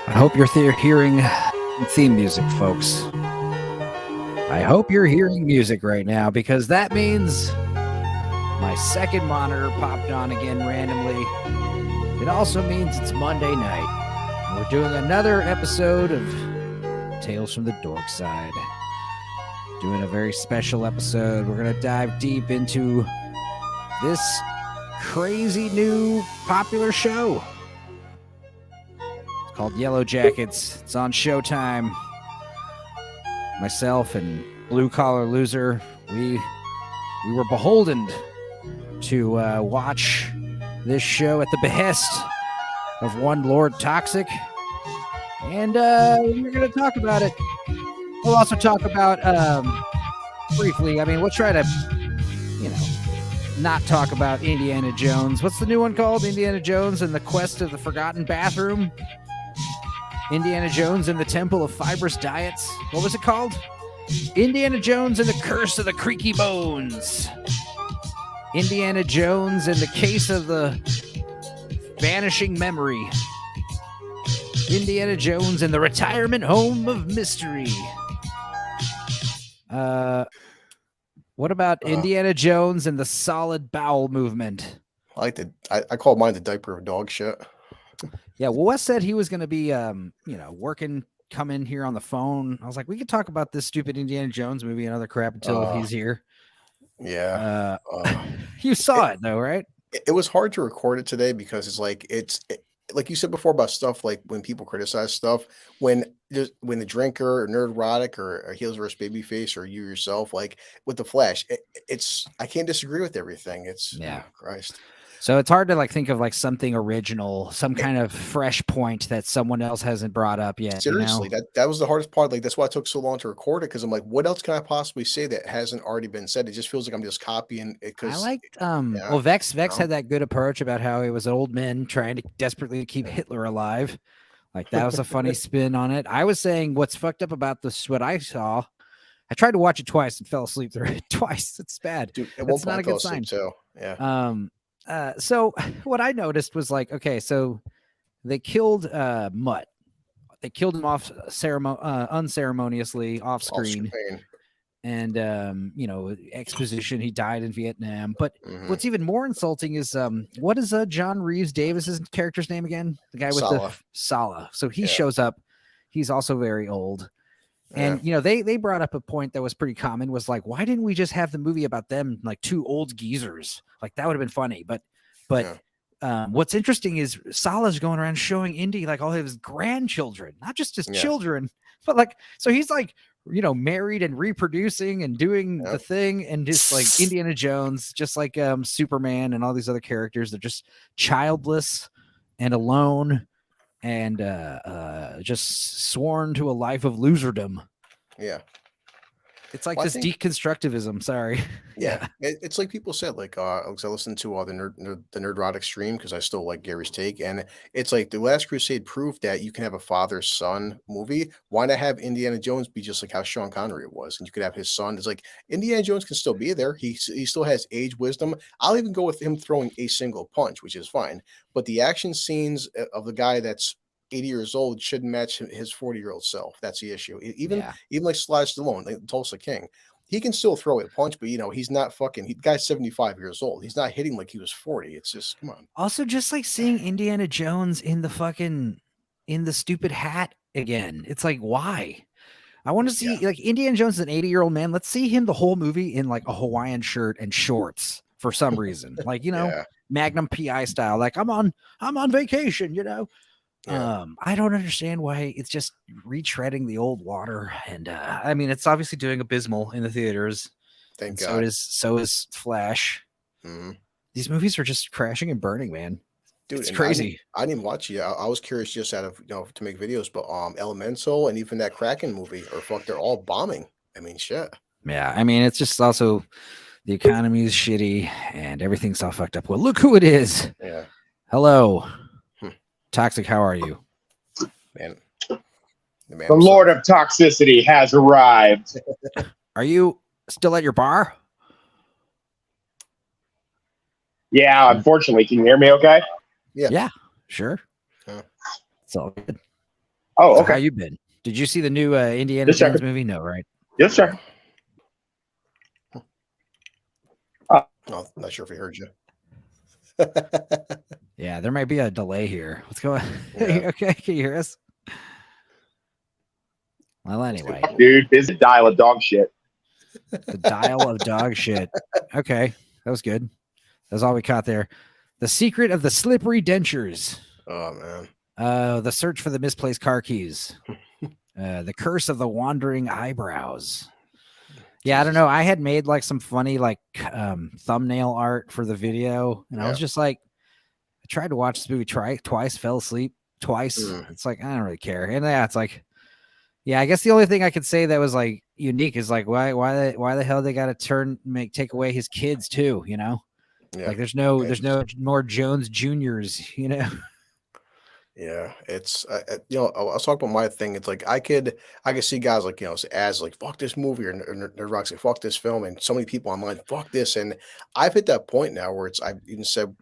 I hope you're hearing theme music, folks. I hope you're hearing music right now because that means my second monitor popped on again randomly. It also means it's Monday night. And we're doing another episode of Tales from the Dorkside. Doing a very special episode. We're going to dive deep into this crazy new popular show. It's called Yellowjackets. It's on Showtime. Myself and Blue Collar Loser, we were beholden to watch this show at the behest of one Lord Toxic. And we're going to talk about it. We'll also talk about, briefly, we'll try to, not talk about Indiana Jones. What's the new one called? Indiana Jones and the Quest of the Forgotten Bathroom? Indiana Jones and the Temple of Fibrous Diets? What was it called? Indiana Jones and the Curse of the Creaky Bones. Indiana Jones and the Case of the Vanishing Memory. Indiana Jones and the Retirement Home of Mystery. What about Indiana Jones and the Solid Bowel Movement? I call mine the diaper of dog shit. Yeah, well, Wes said he was going to be, working, come in here on the phone. I was like, we could talk about this stupid Indiana Jones movie and other crap until he's here. Yeah. You saw it though, right? It was hard to record it today because it's like like you said before about stuff like when people criticize stuff, when the drinker or nerdrotic or heels versus babyface or you yourself, like with the Flash, it's I can't disagree with everything. It's oh, Christ. So it's hard to think of something original, some kind of fresh point that someone else hasn't brought up yet. Seriously, that was the hardest part. Like that's why it took so long to record it, because I'm like, what else can I possibly say that hasn't already been said? It just feels like I'm just copying it. I liked well, Vex had that good approach about how it was old men trying to desperately keep Hitler alive. Like that was a funny spin on it. I was saying what's fucked up about this, what I saw. I tried to watch it twice and fell asleep through it twice. It's bad. Dude, it's not a good sign. Too. Yeah. So what I noticed was okay, so they killed Mutt. They killed him off unceremoniously off screen. And exposition, he died in Vietnam. But what's even more insulting is what is John Reeves Davis's character's name again? The guy with Sala. the Sala. So he shows up. He's also very old. And they brought up a point that was pretty common, was why didn't we just have the movie about them, two old geezers? That would have been funny. But what's interesting is Salah's going around showing Indy all his grandchildren, not just his children, but so he's married and reproducing and doing the thing, and just Indiana Jones, just like Superman and all these other characters, they're just childless and alone. And just sworn to a life of loserdom. Yeah. It's this deconstructivism. Sorry. Yeah. It's like people said, I listened to the Nerdrotic stream because I still like Gary's take. And it's like The Last Crusade proved that you can have a father-son movie. Why not have Indiana Jones be just like how Sean Connery was? And you could have his son. It's Indiana Jones can still be there. He still has age wisdom. I'll even go with him throwing a single punch, which is fine. But the action scenes of the guy that's 80 years old shouldn't match his 40-year-old self. That's the issue. Even like Sly Stallone, like Tulsa King, he can still throw a punch, but he's not the guy's 75 years old. He's not hitting like he was 40. It's just, come on. Also, just seeing Indiana Jones in the stupid hat again. It's why? I want to see Indiana Jones is an 80-year-old man. Let's see him the whole movie in a Hawaiian shirt and shorts for some reason. Magnum PI style. I'm on vacation, I don't understand why it's just retreading the old water. And it's obviously doing abysmal in the theaters. Thank God. So is Flash. Mm-hmm. These movies are just crashing and burning, man. Dude, it's crazy. I didn't watch it. I was curious just out of to make videos, but Elemental and even that Kraken movie they're all bombing. Shit. Yeah, it's just also the economy is shitty and everything's all fucked up. Well, look who it is. Yeah. Hello. Toxic, how are you? Man. The Lord of Toxicity has arrived. Are you still at your bar? Yeah, unfortunately. Can you hear me okay? Yeah. Yeah, sure. Yeah. It's all good. Oh, So okay. how you been? Did you see the new Indiana Just Jones checking. movie? No, right? Yes, sir. Oh, not sure if he heard you. Yeah, there might be a delay here. What's going on? Yeah. Okay, can you hear us? Well, anyway, Dude, this is dial of dog shit. the dial of dog shit. Okay, that was good. That's all we caught there. The secret of the slippery dentures. Oh man. The search for the misplaced car keys. The curse of the wandering eyebrows. Yeah, I don't Jesus. know. I had made like some funny like thumbnail art for the video, and I was just like, I tried to watch this movie twice, fell asleep twice. It's like I don't really care. And yeah, it's like, yeah, I guess the only thing I could say that was like unique is like why the hell they got to take away his kids too, you know? Yeah. Like there's no more Jones Juniors, you know? Yeah, it's you know, I was talking about my thing. It's like I could see guys like, you know, as like fuck this movie, or Nerd Rock say fuck this film, and so many people online fuck this, and I've hit that point now where I've even said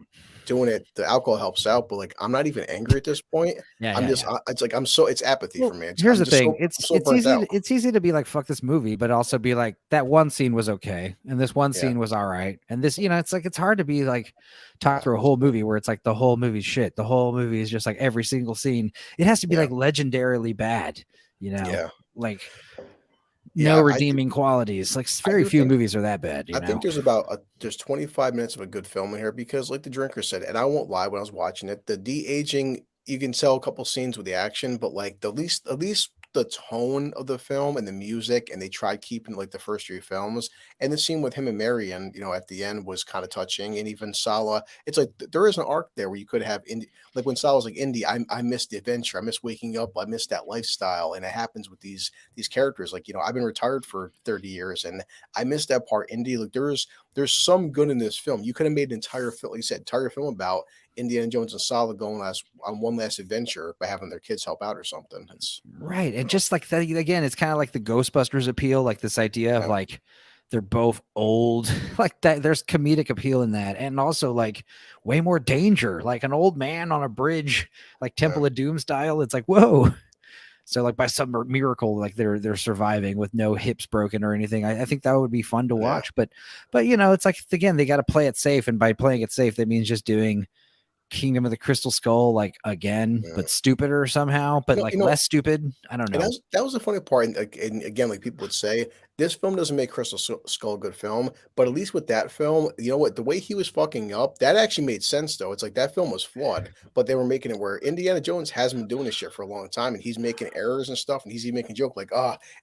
doing it, the alcohol helps out, but like I'm not even angry at this point. I'm just it's like it's apathy for me. Here's the thing. I'm so burnt out. It's easy to be like fuck this movie, but also be like that one scene was okay and this one scene was all right. And this, you know, it's like it's hard to be like talk through a whole movie where it's like the whole movie's shit. The whole movie is just like every single scene. It has to be like legendarily bad, you know. Yeah. Like no redeeming qualities. Like very few movies are that bad. You know? think there's 25 minutes of a good film in here because, like the drinker said, and I won't lie, when I was watching it, the de-aging, you can tell a couple scenes with the action, but like at least the tone of the film and the music, and they tried keeping like the first three films. And the scene with him and Marion, you know, at the end was kind of touching. And even Sala, it's like there is an arc there where you could have Indy, like when Sala's like Indy, I miss the adventure, I miss waking up, I miss that lifestyle, and it happens with these characters. Like, you know, I've been retired for 30 years, and I miss that part. Indy, like there's some good in this film. You could have made an entire film, like you said, entire film about Indiana Jones and Sala going on one last adventure by having their kids help out or something. It's right. And just like that again, it's kind of like the Ghostbusters appeal, like this idea of like they're both old, like that. There's comedic appeal in that, and also like way more danger, like an old man on a bridge, like Temple of Doom style. It's like whoa. So like by some miracle, like they're surviving with no hips broken or anything. I think that would be fun to watch. But you know, it's like again, they got to play it safe, and by playing it safe, that means just doing Kingdom of the Crystal Skull like again, but stupider somehow, but like less stupid. I don't know. That was the funny part. And again, like people would say, this film doesn't make Crystal Skull a good film, but at least with that film, you know what? The way he was fucking up, that actually made sense. Though it's like that film was flawed, but they were making it where Indiana Jones hasn't been doing this shit for a long time, and he's making errors and stuff, and he's even making joke like,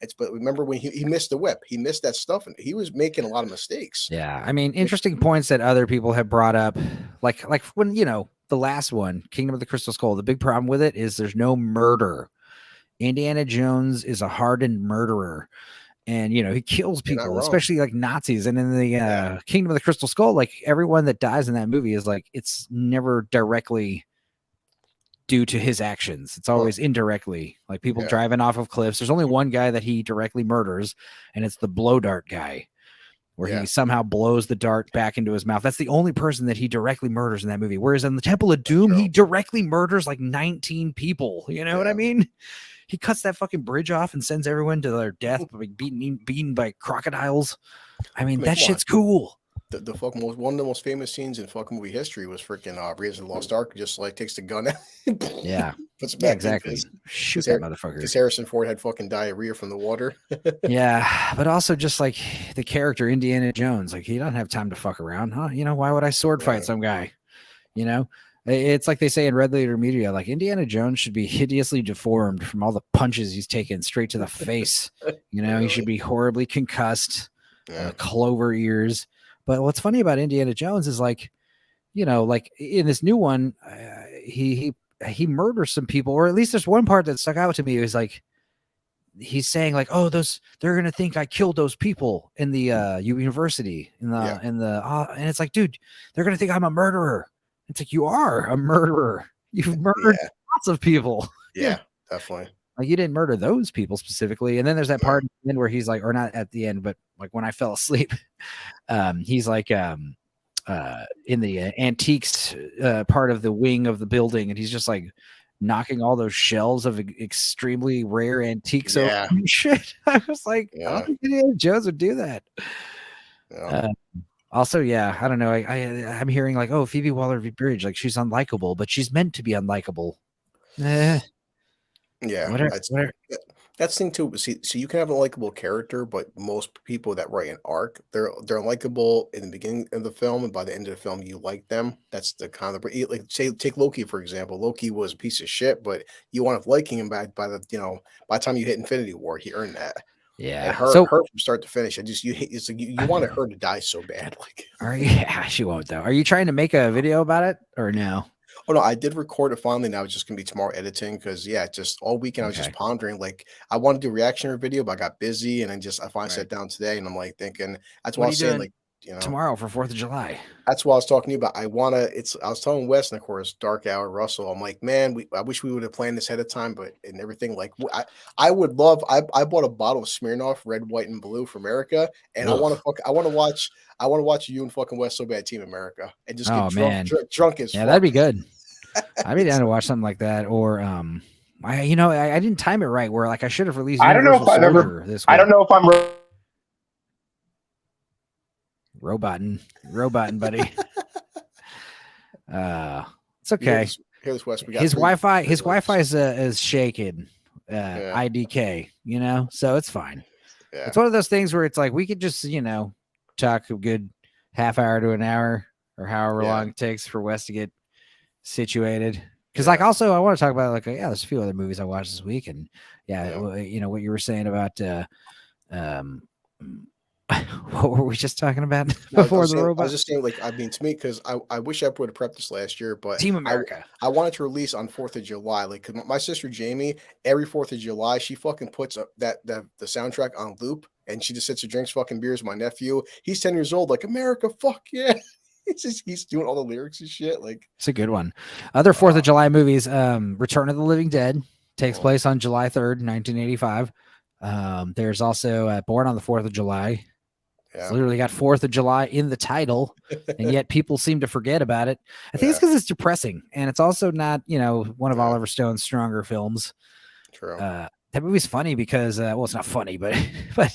it's. But remember when he missed the whip, he missed that stuff, and he was making a lot of mistakes. Yeah, I mean, interesting points that other people have brought up, like when you know. The last one, Kingdom of the Crystal Skull, the big problem with it is there's no murder. Indiana Jones is a hardened murderer, and you know he kills people, especially like Nazis. And in the Kingdom of the Crystal Skull, like everyone that dies in that movie is like it's never directly due to his actions. It's always indirectly, like people driving off of cliffs. There's only one guy that he directly murders, and it's the blow dart guy. Where he somehow blows the dart back into his mouth. That's the only person that he directly murders in that movie. Whereas in the Temple of Doom, he directly murders like 19 people. You know what I mean? He cuts that fucking bridge off and sends everyone to their death by beaten by crocodiles. I mean that shit's cool. The fucking one of the most famous scenes in fucking movie history was freaking Raiders of the Lost Ark. Just like takes the gun out. Puts it back exactly. Shoot that motherfucker. Because Harrison Ford had fucking diarrhea from the water. Yeah, but also just like the character Indiana Jones, like he doesn't have time to fuck around, huh? You know, why would I sword fight some guy? You know, it's like they say in Red Letter Media, like Indiana Jones should be hideously deformed from all the punches he's taken straight to the face. You know, he should be horribly concussed, clover ears. But what's funny about Indiana Jones is like, you know, like in this new one, he murders some people, or at least there's one part that stuck out to me. It was like, he's saying like, oh, they're going to think I killed those people in the university and it's like, dude, they're going to think I'm a murderer. It's like, you are a murderer. You've murdered lots of people. Yeah, definitely. Like you didn't murder those people specifically. And then there's that part in where he's like, or not at the end, but like when I fell asleep, he's like, in the antiques part of the wing of the building. And he's just like knocking all those shells of extremely rare antiques over Yeah. and shit. I was like, I Yeah. don't think Indiana Jones would do that. Yeah. Also, yeah, I don't know. I'm hearing like, oh, Phoebe Waller-Bridge, like she's unlikable, but she's meant to be unlikable. Yeah. Whatever. That's the thing too. See, so you can have a likable character, but most people that write an arc, they're likable in the beginning of the film, and by the end of the film, you like them. That's the kind of like say take Loki for example. Loki was a piece of shit, but you want to liking him by the by the time you hit Infinity War, he earned that. Yeah. And her from start to finish, it's like you wanted her to die so bad. Like, yeah, she won't though. Are you trying to make a video about it or no? Oh no, I did record it finally. Now it's just gonna be tomorrow editing because just all weekend I was just pondering. Like I want to do a reaction video, but I got busy and I finally sat down today and I'm like thinking that's why I was saying like tomorrow for 4th of July. That's what I was talking to you about. I was telling Wes and of course Dark Hour Russell. I'm like, man, I wish we would have planned this ahead of time, but and everything. Like I would love. I bought a bottle of Smirnoff, red, white, and blue for America, and I want to watch you and fucking Wes so bad, Team America, and just get drunk as fuck. That'd be good. I'd be down to watch something like that, or I didn't time it right. Where like I should have released. I don't know if I've ever. I don't know if I'm. Roboting, buddy. It's okay. Here's Wes. His Wi-Fi is shaking. IDK, so it's fine. Yeah. It's one of those things where it's like we could just talk a good half hour to an hour or however long it takes for Wes to get situated. Because like also I want to talk about like there's a few other movies I watched this week and what you were saying about what were we just talking about before the robot? I was just saying, like, I mean, to me, because I wish I would have prepped this last year, but Team America. I wanted to release on 4th of July. Like, cause my sister Jamie, every 4th of July, she fucking puts the soundtrack on loop, and she just sits and drinks fucking beers with my nephew. He's 10 years old, like America, fuck yeah. He's doing all the lyrics and shit. Like, it's a good one. Other 4th of July movies, Return of the Living Dead takes place on July 3rd, 1985. There's also Born on the 4th of July. Yeah. It's literally got 4th of July in the title, and yet people seem to forget about it. I think it's because it's depressing, and it's also not, one of Oliver Stone's stronger films. True. That movie's funny because, it's not funny, but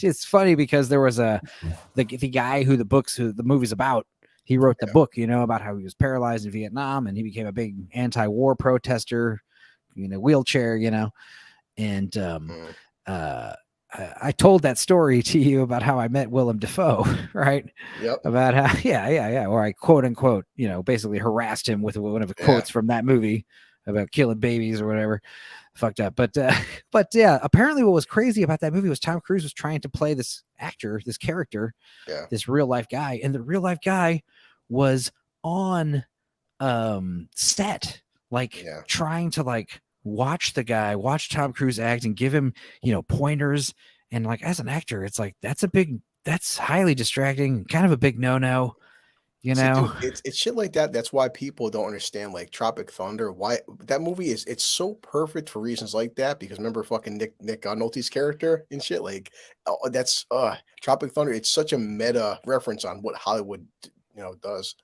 it's funny because there was the guy who the movie's about. He wrote the book, about how he was paralyzed in Vietnam, and he became a big anti-war protester, wheelchair, and I told that story to you about how I met Willem Dafoe, right? Yep. About how, or I quote unquote, basically harassed him with one of the quotes from that movie about killing babies or whatever. Fucked up. But apparently what was crazy about that movie was Tom Cruise was trying to play this character, this real life guy. And the real life guy was on set, trying to watch watch Tom Cruise act and give him, pointers. And as an actor, it's like, that's highly distracting, kind of a big no-no, Dude, it's shit like that. That's why people don't understand like Tropic Thunder. Why that movie it's so perfect for reasons like that. Because remember fucking Nick Nolte's character and shit. Like that's Tropic Thunder. It's such a meta reference on what Hollywood does.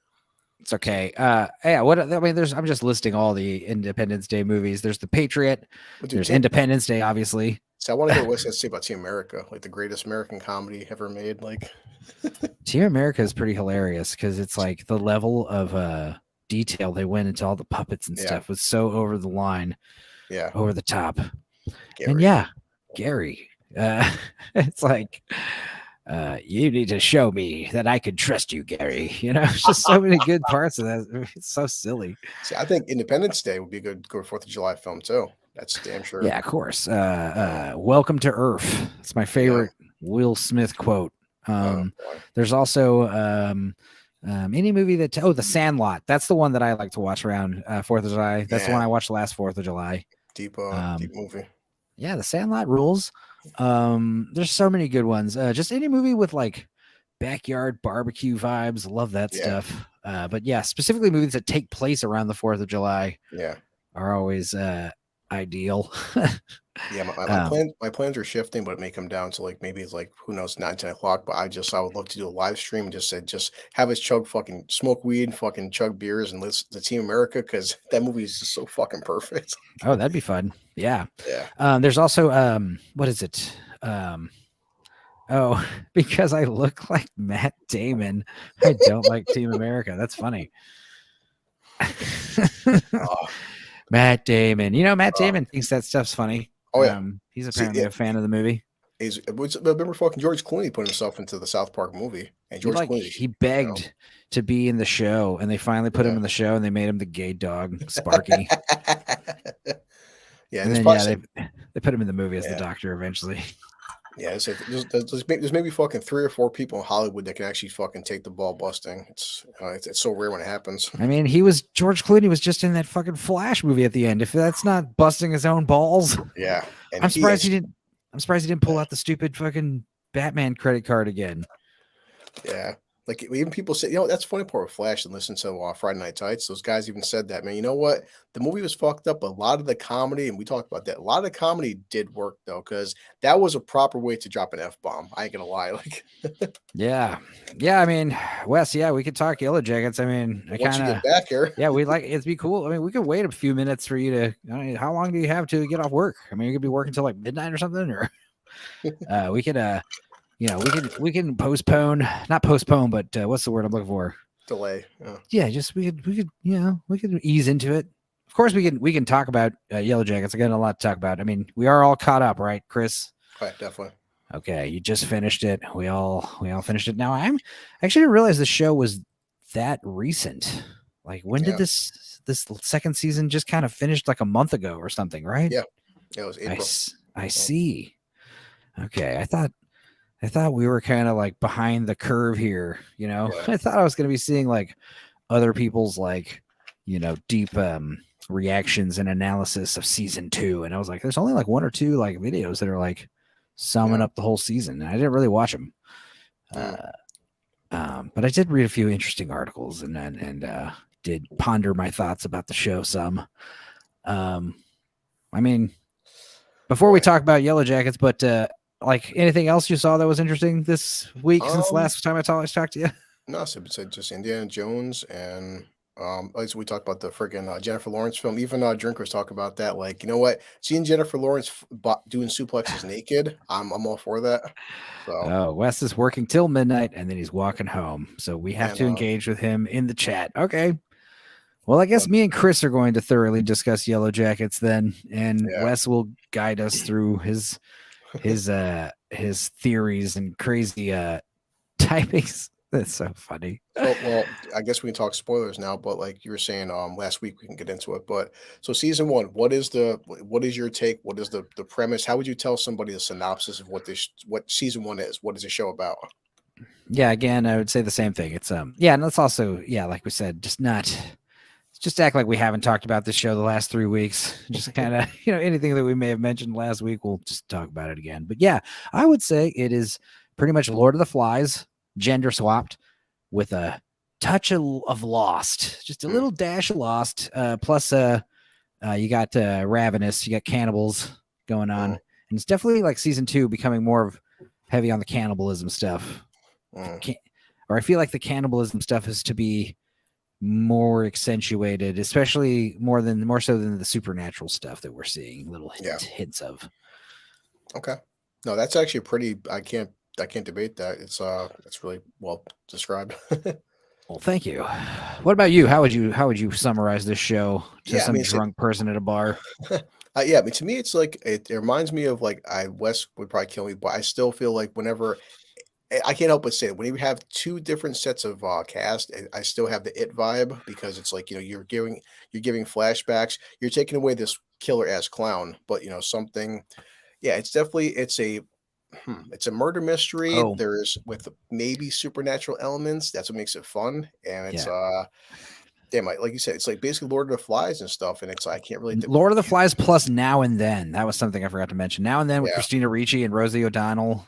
It's okay. I'm just listing all the Independence Day movies. There's The Patriot. There's Independence Day, obviously. So I want to hear what Wes has to say about Team America, like the greatest American comedy ever made. Like Team America is pretty hilarious because it's like the level of detail they went into all the puppets and stuff was so over the line, over the top. Gary. And Gary. It's like you need to show me that I could trust you, Gary. It's just so many good parts of that. It's so silly. See, I think Independence Day would be a good 4th of July film too. That's damn sure. Yeah, of course. Welcome to Earth. It's my favorite Will Smith quote. There's also any movie that The Sandlot. That's the one that I like to watch around 4th of July. That's the one I watched last 4th of July. Deep movie. Yeah, The Sandlot rules. There's so many good ones. Just any movie with backyard barbecue vibes. Love that stuff. But specifically movies that take place around the 4th of July. Yeah. Are always ideal. Yeah, Um, my plans are shifting, but it may come down to like maybe it's like who knows 9, 10 o'clock. But I would love to do a live stream and just have us chug fucking smoke weed, fucking chug beers, and listen to Team America because that movie is just so fucking perfect. oh, that'd be fun. Yeah. Yeah. There's also what is it? Oh, because I look like Matt Damon, I don't like Team America. That's funny. Oh, Matt Damon. You know, Matt oh, Damon thinks that stuff's funny. oh, yeah. He's See, apparently a fan of the movie. remember fucking George Clooney put himself into the South Park movie, and George Clooney, He begged to be in the show, and they finally put him in the show, and they made him the gay dog, Sparky. Yeah, and then they put him in the movie as the doctor eventually. Yeah, there's maybe fucking 3 or 4 people in Hollywood that can actually fucking take the ball busting. It's so rare when it happens. I mean, George Clooney was just in that fucking Flash movie at the end. If that's not busting his own balls, yeah. And I'm surprised he didn't pull out the stupid fucking Batman credit card again. Yeah. Like even people say, that's the funny part with Flash and listen to Friday Night Tights. Those guys even said that, man, you know what? The movie was fucked up, but a lot of the comedy, and we talked about that, a lot of the comedy did work though, because that was a proper way to drop an F-bomb. I ain't gonna lie. Like Yeah. I mean, Wes, we could talk Yellowjackets. I mean, once you get back here. Yeah, it'd be cool. I mean, we could wait a few minutes for you to how long do you have to get off work? I mean, you could be working till like midnight or something, or we could we can not postpone, but what's the word I'm looking for? Delay. Yeah, just we could ease into it. Of course, we can talk about Yellowjackets. I got a lot to talk about. I mean, we are all caught up, right, Chris? Right, definitely. Okay, you just finished it. We all finished it. Now I actually didn't realize the show was that recent. Like, when did this second season just kind of finished like a month ago or something, right? Yeah, it was April. I see. Okay, I thought we were kind of like behind the curve here, Yeah. I thought I was going to be seeing like other people's like, deep reactions and analysis of season 2. And I was like, there's only like 1 or 2 like videos that are like summing up the whole season. And I didn't really watch them. But I did read a few interesting articles and did ponder my thoughts about the show some. I mean, before we talk about Yellowjackets, but like anything else you saw that was interesting this week since last time I talked to you? No, so just Indiana Jones and like we talked about the friggin' Jennifer Lawrence film. Even Drinkers talk about that. Like, you know what? Seeing Jennifer Lawrence doing suplexes naked, I'm all for that. So, oh, Wes is working till midnight and then he's walking home. So we have to engage with him in the chat. Okay. Well, I guess me and Chris are going to thoroughly discuss Yellowjackets then, and Wes will guide us through his theories and crazy typings. That's so funny. Well, I guess we can talk spoilers now, but like you were saying last week, we can get into it. But so season 1, what is your take? What is the premise? How would you tell somebody the synopsis of what season 1 is? What is the show about? Yeah, again, I would say the same thing. It's and let's also, like we said, just act like we haven't talked about this show the last 3 weeks. Just kind of, anything that we may have mentioned last week, we'll just talk about it again. But yeah, I would say it is pretty much Lord of the Flies, gender swapped, with a touch of Lost, just a little dash of Lost. Plus, you got Ravenous, you got cannibals going on, and it's definitely like season 2 becoming more of heavy on the cannibalism stuff. Or I feel like the cannibalism stuff is to be more accentuated, especially more so than the supernatural stuff that we're seeing little hints of. Okay. No, that's actually pretty. I can't debate that. It's really well described. Well, thank you. What about you? How would you summarize this show to some drunk person at a bar? I mean, to me, it's like it reminds me of like Wes would probably kill me, but I still feel like whenever I can't help but say it, when you have 2 different sets of cast, I still have the It vibe because it's like you're giving flashbacks, you're taking away this killer ass clown, but something. Yeah, it's definitely it's a murder mystery. There's with maybe supernatural elements. That's what makes it fun, and it's damn, like you said, it's like basically Lord of the Flies and stuff, and it's I can't really Lord of the Flies plus Now and Then. That was something I forgot to mention. Now and Then with Christina Ricci and Rosie O'Donnell,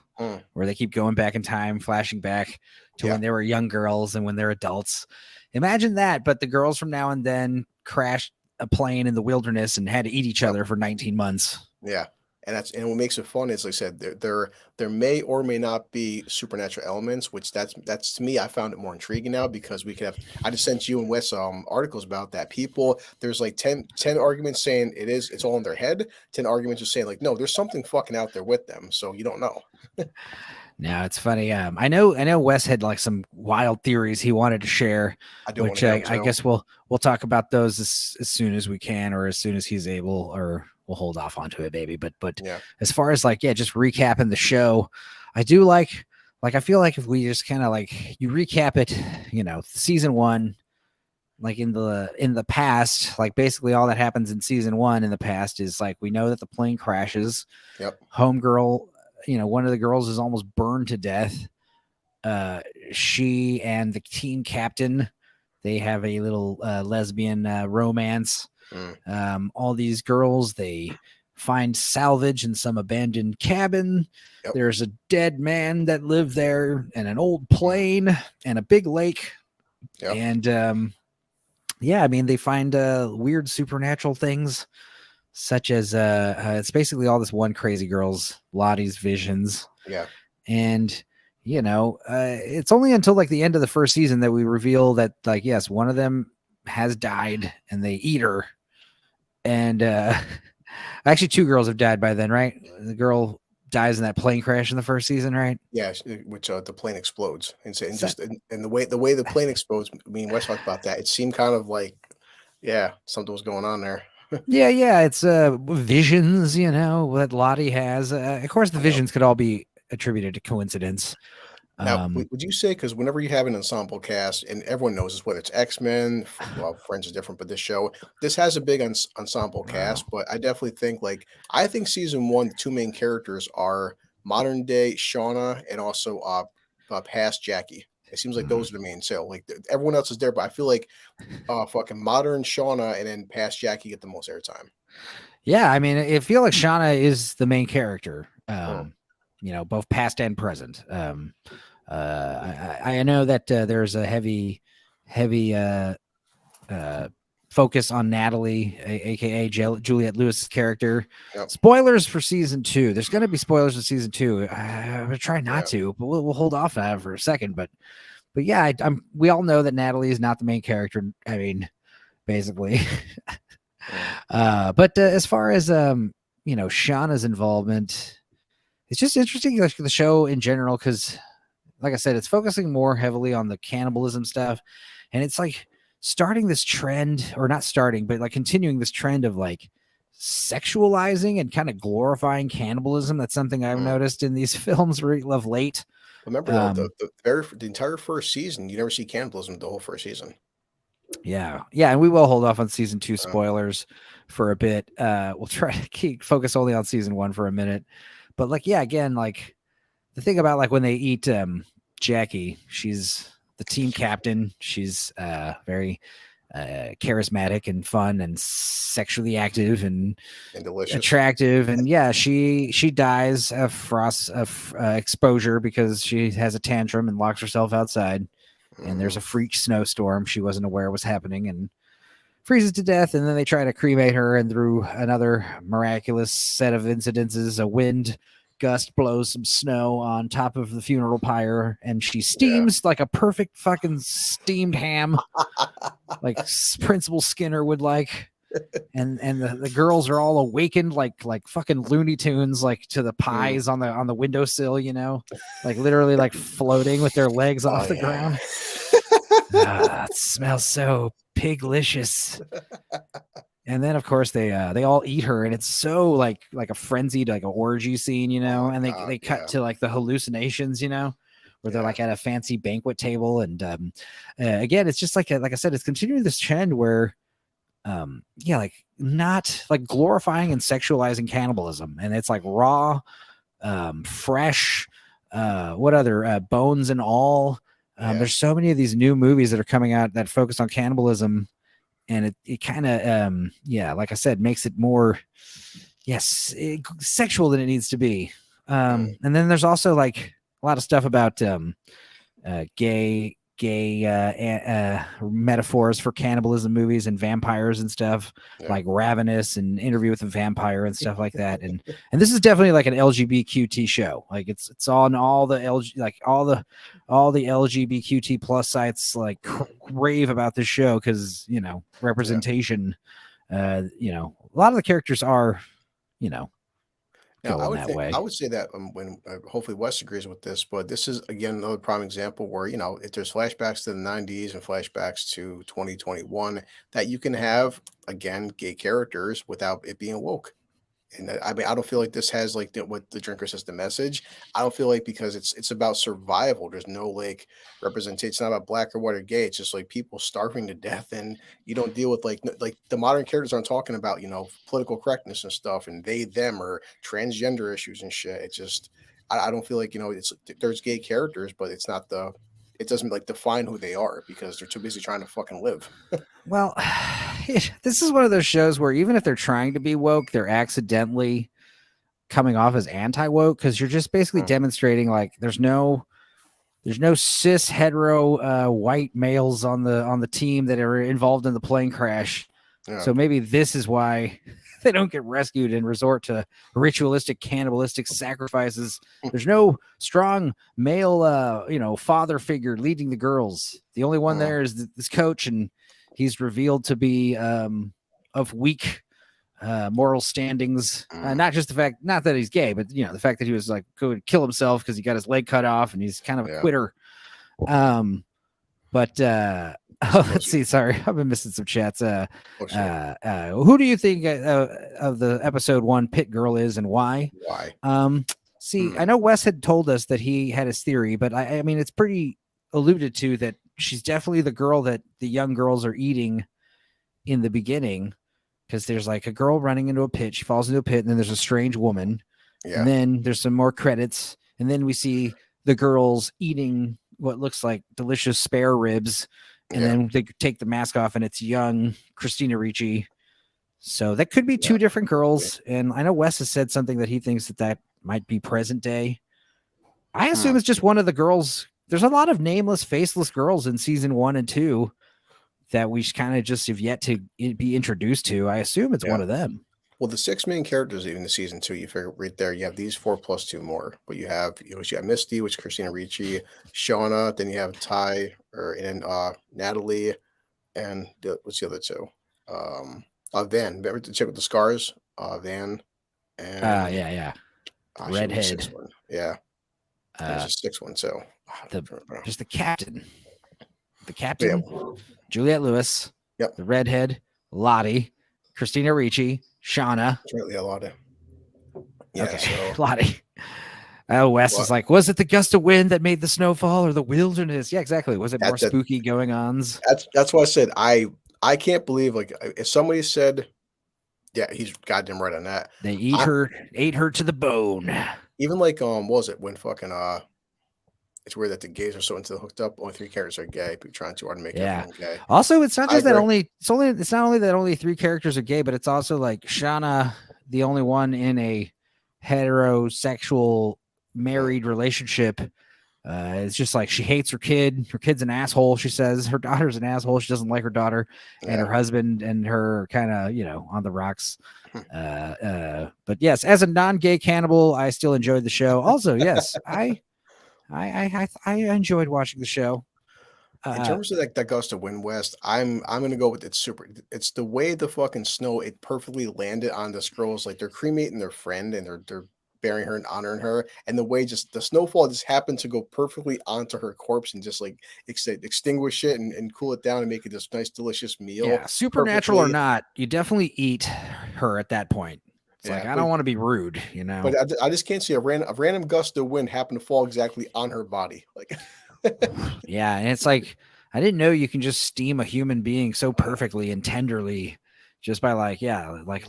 where they keep going back in time, flashing back to when they were young girls and when they're adults. Imagine that, but the girls from Now and Then crashed a plane in the wilderness and had to eat each other for 19 months. Yeah. And what makes it fun is, like I said, there may or may not be supernatural elements, which that's to me, I found it more intriguing now, because we could have. I just sent you and Wes articles about that. People, there's like 10 arguments saying it's all in their head. 10 arguments are saying like, no, there's something fucking out there with them. So you don't know. No, it's funny. I know Wes had like some wild theories he wanted to share, which I guess we'll talk about those as soon as we can, or as soon as he's able, or we'll hold off onto it, maybe. But yeah. As far as like, just recapping the show, I do like I feel like if we just kind of like you recap it, season 1, like in the past, like basically all that happens in season 1 in the past is like, we know that the plane crashes. Yep. Homegirl, one of the girls is almost burned to death. She and the team captain, they have a little lesbian romance. All these girls, they find salvage in some abandoned cabin. Yep. There's a dead man that lived there, and an old plane, and a big lake. Yep. And they find weird supernatural things, such as it's basically all this one crazy girl's, Lottie's, visions. Yeah. And it's only until like the end of the first season that we reveal that, like, yes, one of them has died and they eat her. And actually 2 girls have died by then, right? The girl dies in that plane crash in the first season, right? Yeah, which the plane explodes, and the way the plane explodes. I mean, Wes talked about that. It seemed kind of like, something was going on there. yeah, it's visions, that Lottie has. Of course, the visions could all be attributed to coincidence. Now, would you say, because whenever you have an ensemble cast, and everyone knows this, whether it's X-Men, well, Friends is different, but this has a big ensemble cast, but I definitely think, I think season 1, the 2 main characters are modern day Shauna and also past Jackie. It seems like those are the main. So like everyone else is there, but I feel like fucking modern Shauna and then past Jackie get the most airtime. Yeah, I mean, I feel like Shauna is the main character. Both past and present. I know that there's a heavy focus on Natalie, aka Juliette Lewis's character. Yep. Spoilers for season 2. There's going to be spoilers in season 2. I'm gonna try not to, but we'll hold off on that for a second. But yeah, we all know that Natalie is not the main character. I mean, basically. But as far as Shauna's involvement, it's just interesting, like the show in general, because like I said, it's focusing more heavily on the cannibalism stuff, and it's like starting this trend, or not starting, but like continuing this trend of like sexualizing and kind of glorifying cannibalism. That's something I've noticed in these films of late. Remember the entire first season, you never see cannibalism the whole first season. Yeah, and we will hold off on season 2 spoilers for a bit. We'll try to focus only on season 1 for a minute. But again, the thing about when they eat Jackie, she's the team captain. She's very charismatic and fun and sexually active and delicious, attractive. And she dies of frost exposure because she has a tantrum and locks herself outside. And there's a freak snowstorm she wasn't aware was happening, and freezes to death. And then they try to cremate her, and through another miraculous set of incidences, a wind gust blows some snow on top of the funeral pyre, and she steams like a perfect fucking steamed ham, like Principal Skinner would like. And the girls are all awakened like fucking Looney Tunes, like to the pies on the windowsill, like literally like floating with their legs off the ground. It smells so piglicious. And then of course they all eat her, and it's so like a frenzied, like an orgy scene, and they cut to like the hallucinations, where they're like at a fancy banquet table. And again, it's just like I said, it's continuing this trend where like not like glorifying and sexualizing cannibalism, and it's like raw, fresh, what other bones and all. There's so many of these new movies that are coming out that focus on cannibalism, and it kind of like I said, makes it more sexual than it needs to be. And then there's also like a lot of stuff about gay gay metaphors for cannibalism movies and vampires and stuff, like Ravenous and Interview with a Vampire and stuff like that. And this is definitely like an LGBTQT show. Like it's on all the all the LGBTQT plus sites like rave about this show because representation. A lot of the characters are Now, going that way. I would say that when hopefully Wes agrees with this, but this is again another prime example where if there's flashbacks to the '90s and flashbacks to 2021, that you can have again gay characters without it being woke. And I mean, I don't feel like this has like what the drinker says the message. I don't feel like because it's about survival. There's no like representation. It's not about black or white or gay. It's just like people starving to death, and you don't deal with like the modern characters aren't talking about political correctness and stuff, and they them or transgender issues and shit. It's just I don't feel like it's there's gay characters, but it's not it doesn't like define who they are because they're too busy trying to fucking live. Well, this is one of those shows where even if they're trying to be woke, they're accidentally coming off as anti-woke because you're just basically demonstrating like there's no cis hetero white males on the team that are involved in the plane crash. Yeah. So maybe this is why they don't get rescued and resort to ritualistic cannibalistic sacrifices. There's no strong male father figure leading the girls. The only one there is this coach, and he's revealed to be of weak moral standings. Not just the fact, not that he's gay, but the fact that he was like going to kill himself because he got his leg cut off, and he's kind of a quitter. Let's see. Sorry, I've been missing some chats. Who do you think of the episode 1 Pit Girl is, and why? I know Wes had told us that he had his theory, but I mean, it's pretty alluded to that she's definitely the girl that the young girls are eating in the beginning, because there's like a girl running into a pit. She falls into a pit, and then there's a strange woman. Yeah. And then there's some more credits, and then we see the girls eating what looks like delicious spare ribs. And then they take the mask off, and it's young Christina Ricci. So that could be 2 different girls. And I know Wes has said something that he thinks that might be present day. I assume it's just one of the girls. There's a lot of nameless, faceless girls in season 1 and 2 that we kind of just have yet to be introduced to. I assume it's one of them. Well, the 6 main characters, even the season 2, you figure right there, you have these 4 plus 2 more. But you have Misty, which is Christina Ricci, Shauna, then you have Ty, and Natalie, and what's the other 2? Van. Remember to check with the scars? Van, and redhead. Yeah, there's a 6th one too. Just the captain. The captain. Juliette Lewis. Yep. The redhead. Lottie. Christina Ricci. Shauna. That's right, Lottie. Yeah, okay. So. Lottie. Wes is like, was it the gust of wind that made the snowfall or the wilderness? Yeah, exactly. Was it more spooky going ons? That's why I said I can't believe, like, if somebody said, yeah, he's goddamn right on that. They ate her to the bone. Even like what was it when fucking it's weird that the gays are so into the hooked up. Only 3 characters are gay, but trying too hard to make everyone gay. Also, it's not just it's not only that only 3 characters are gay, but it's also like Shauna, the only one in a heterosexual married relationship. It's just like she hates her kid. Her kid's an asshole. She says her daughter's an asshole. She doesn't like her daughter, and her husband and her kind of on the rocks. But yes, as a non-gay cannibal, I still enjoyed the show. Also, yes, I enjoyed watching the show. In terms of that gust of wind west, I'm gonna go with it's the way the fucking snow, it perfectly landed on this girl's, like they're cremating their friend and they're burying her and honoring her, and the way just the snowfall just happened to go perfectly onto her corpse and just like extinguish it and cool it down and make it this nice delicious meal. Yeah, supernatural or not, you definitely eat her at that point. It's like, I don't want to be rude, But I just can't see a random gust of wind happen to fall exactly on her body. Like, yeah, and it's like, I didn't know you can just steam a human being so perfectly and tenderly just by like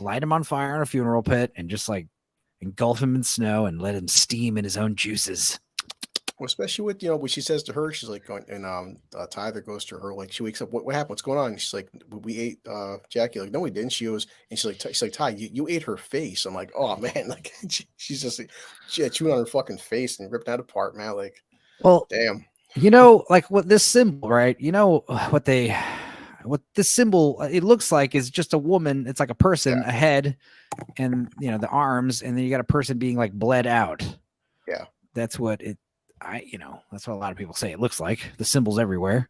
light him on fire in a funeral pit and just like engulf him in snow and let him steam in his own juices. Well, especially with what she says to her, she's like going, and Tyler goes to her, like she wakes up, what happened? What's going on? And she's like, we ate Jackie. Like, no, we didn't. She's like, Ty, you ate her face. I'm like, oh man, like she's just like, she had chewing on her fucking face and ripped that apart, man. Like, well, damn. You know, like what this symbol, right? You know what this symbol it looks like is just a woman. It's like a person, a head, and the arms, and then you got a person being like bled out. Yeah, that's what it. That's what a lot of people say it looks like. The symbols everywhere.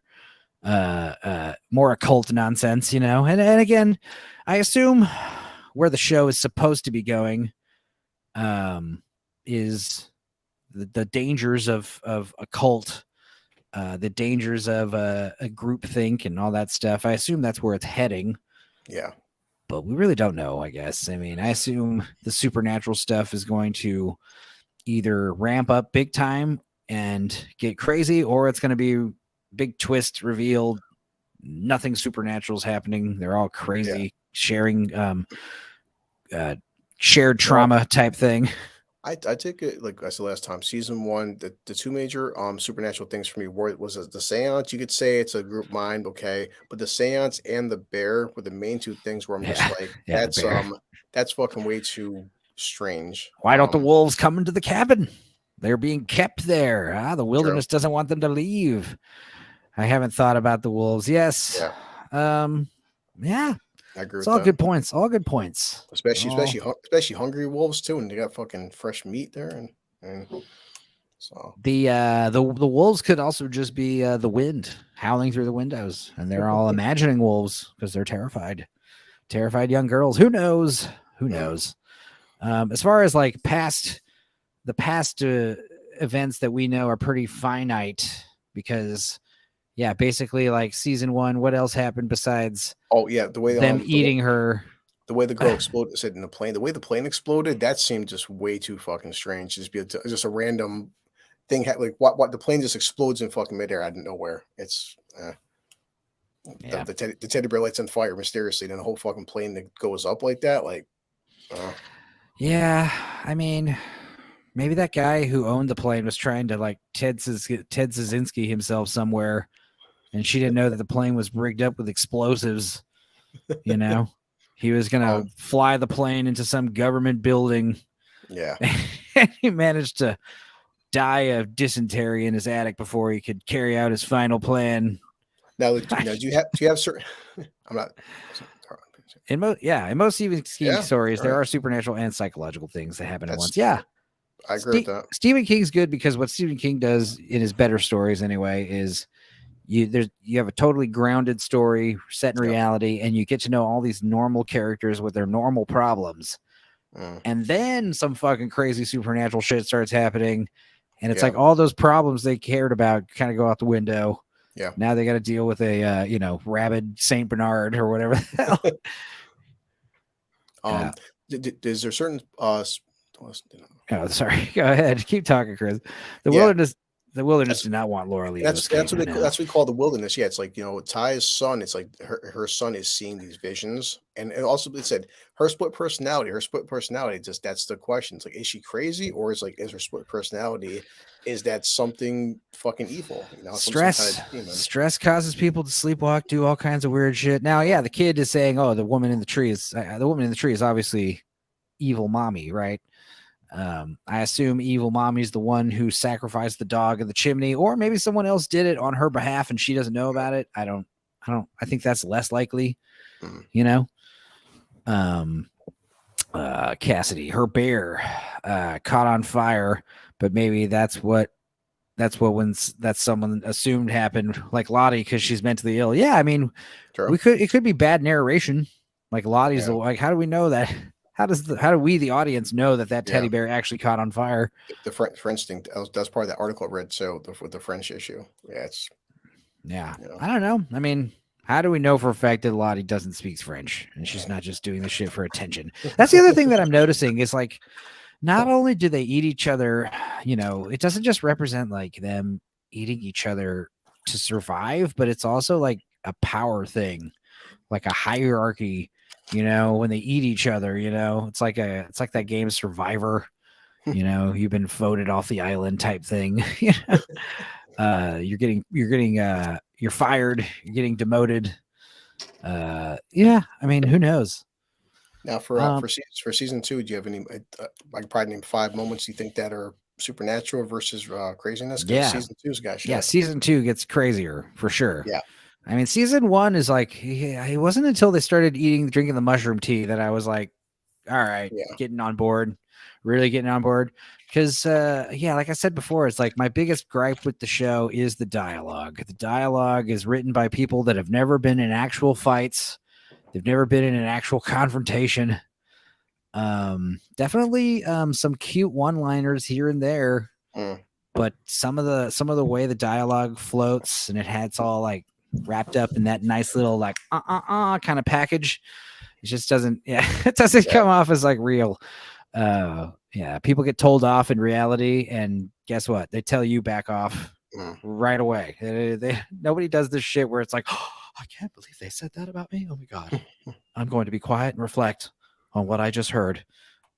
More occult nonsense, and again, I assume where the show is supposed to be going, is the dangers of occult. The dangers of a group think and all that stuff. I assume that's where it's heading. Yeah. But we really don't know, I guess. I mean, I assume the supernatural stuff is going to either ramp up big time and get crazy, or it's going to be big twist revealed. Nothing supernatural is happening. They're all crazy, sharing shared trauma type thing. I take it, like I said last time, season 1, the two major supernatural things for me was the seance. You could say it's a group mind, okay, but the seance and the bear were the main two things where I'm just like, that's fucking way too strange. Why don't the wolves come into the cabin? They're being kept there. The wilderness doesn't want them to leave. I haven't thought about the wolves. Yes. Yeah. I agree. It's all good points. All good points. Especially hungry wolves too, and they got fucking fresh meat there, and so the wolves could also just be the wind howling through the windows, and they're all imagining wolves because they're terrified young girls. Who knows? As far as like the past events that we know are pretty finite because. Yeah, basically like season 1, what else happened besides the way them eating her? The way the girl exploded in the plane, the way the plane exploded, that seemed just way too fucking strange. Just a random thing, like what the plane just explodes in fucking midair out of nowhere. It's the teddy bear lights on fire mysteriously, then the whole fucking plane that goes up like that, like yeah, I mean, maybe that guy who owned the plane was trying to like Ted Kaczynski himself somewhere. And she didn't know that the plane was rigged up with explosives. He was going to fly the plane into some government building. Yeah. And he managed to die of dysentery in his attic before he could carry out his final plan. Now do you have certain, I'm not. In most Stephen King stories, there are supernatural and psychological things that happen at once. Yeah. I agree with that. Stephen King's good because what Stephen King does in his better stories anyway is you have a totally grounded story set in reality, and you get to know all these normal characters with their normal problems. And then some fucking crazy supernatural shit starts happening, and it's like all those problems they cared about kind of go out the window. Yeah. Now they got to deal with a rabid Saint Bernard or whatever the hell. Is there certain oh, sorry. Go ahead. Keep talking, Chris. The wilderness did not want Laura Lee. That's what we call the wilderness. Yeah, it's like Ty's son. It's like her son is seeing these visions, and also it said her split personality. Just that's the question. It's like, is she crazy, or is her split personality? Is that something fucking evil? Stress causes people to sleepwalk, do all kinds of weird shit. Now, the kid is saying, "Oh, the woman in the tree is obviously evil mommy, right?" I assume evil mommy's the one who sacrificed the dog in the chimney, or maybe someone else did it on her behalf and she doesn't know about it. I think that's less likely, Cassidy, her bear, caught on fire, but maybe that's someone assumed happened, like Lottie, because she's mentally ill. Yeah. I mean, it could be bad narration. Like Lottie's like, how do we know that? How do we, the audience, know that teddy bear actually caught on fire? The French thing. That's part of that article I read. So the French issue. Yeah, I don't know. I mean, how do we know for a fact that Lottie doesn't speak French and she's not just doing this shit for attention? That's the other thing that I'm noticing is like, not only do they eat each other, it doesn't just represent like them eating each other to survive, but it's also like a power thing, like a hierarchy. When they eat each other, it's like that game Survivor, you've been voted off the island type thing. You're fired, you're getting demoted. I mean, who knows? Now for season 2, do you have any? I could probably name 5 moments you think that are supernatural versus craziness. Because Yeah. season 2's got shit. Yeah, season 2 gets crazier for sure. Yeah. I mean, season 1 is like, it wasn't until they started drinking the mushroom tea that I was like, all right, getting on board, really getting on board. Because, like I said before, it's like my biggest gripe with the show is the dialogue. The dialogue is written by people that have never been in actual fights. They've never been in an actual confrontation. Definitely some cute one-liners here and there. But some of the way the dialogue floats and it's all like wrapped up in that nice little like kind of package. It just doesn't it doesn't come off as like real. People get told off in reality, and guess what? They tell you back off right away. Nobody does this shit where it's like, oh, I can't believe they said that about me. Oh my God. I'm going to be quiet and reflect on what I just heard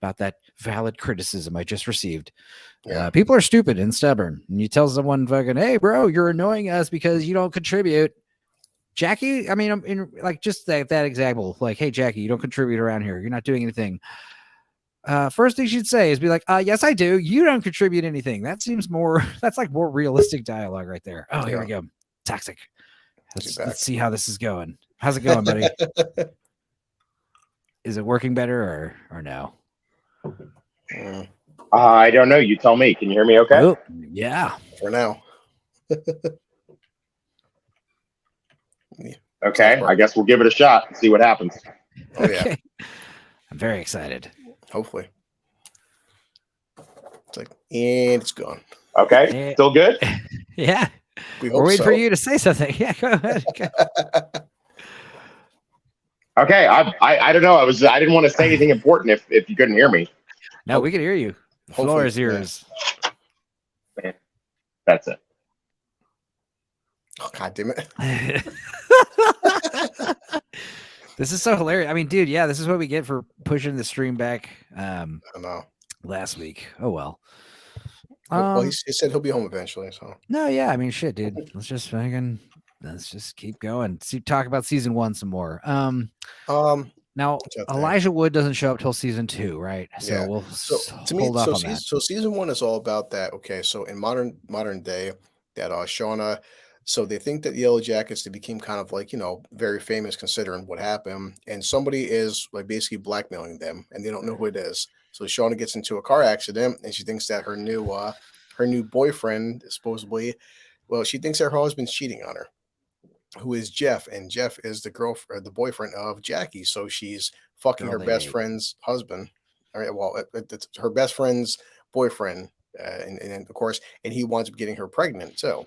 about that valid criticism I just received. People are stupid and stubborn. And you tell someone fucking, hey, bro, you're annoying us because you don't contribute. Jackie, I mean, I'm in like just that example, like, hey, Jackie, you don't contribute around here. You're not doing anything. First thing she'd say is be like, yes, I do. You don't contribute anything. That seems that's like more realistic dialogue right there. Oh, here we go. Toxic. Let's see how this is going. How's it going, buddy? Is it working better or no? I don't know. You tell me. Can you hear me okay? Oh, yeah. For now. Okay. I guess we'll give it a shot and see what happens. Oh, yeah. Okay. I'm very excited. Hopefully. It's like, and it's gone. Okay. Still good? Yeah. We're waiting for you to say something. Yeah, go ahead. Okay. I don't know. I didn't want to say anything important if you couldn't hear me. No, we can hear you. The floor is yours. That's it. Oh, God damn it. This is so hilarious. I mean, dude, yeah, this is what we get for pushing the stream back I know. last week. Oh, well. Well, he said he'll be home eventually. So no, yeah, I mean, shit, dude. Let's just keep going. Talk about season 1 some more. Now Elijah Wood doesn't show up till season 2, right? So we'll hold off on that. So season 1 is all about that. Okay, so in modern day, that Shauna. So they think that the Yellowjackets, they became kind of like, very famous considering what happened. And somebody is like basically blackmailing them and they don't know who it is. So Shauna gets into a car accident and she thinks that her new boyfriend supposedly, she thinks that her husband's cheating on her, who is Jeff. And Jeff is the boyfriend of Jackie. So she's fucking her best friend's husband. All right. Well, it's her best friend's boyfriend. And of course, and he winds up getting her pregnant. So.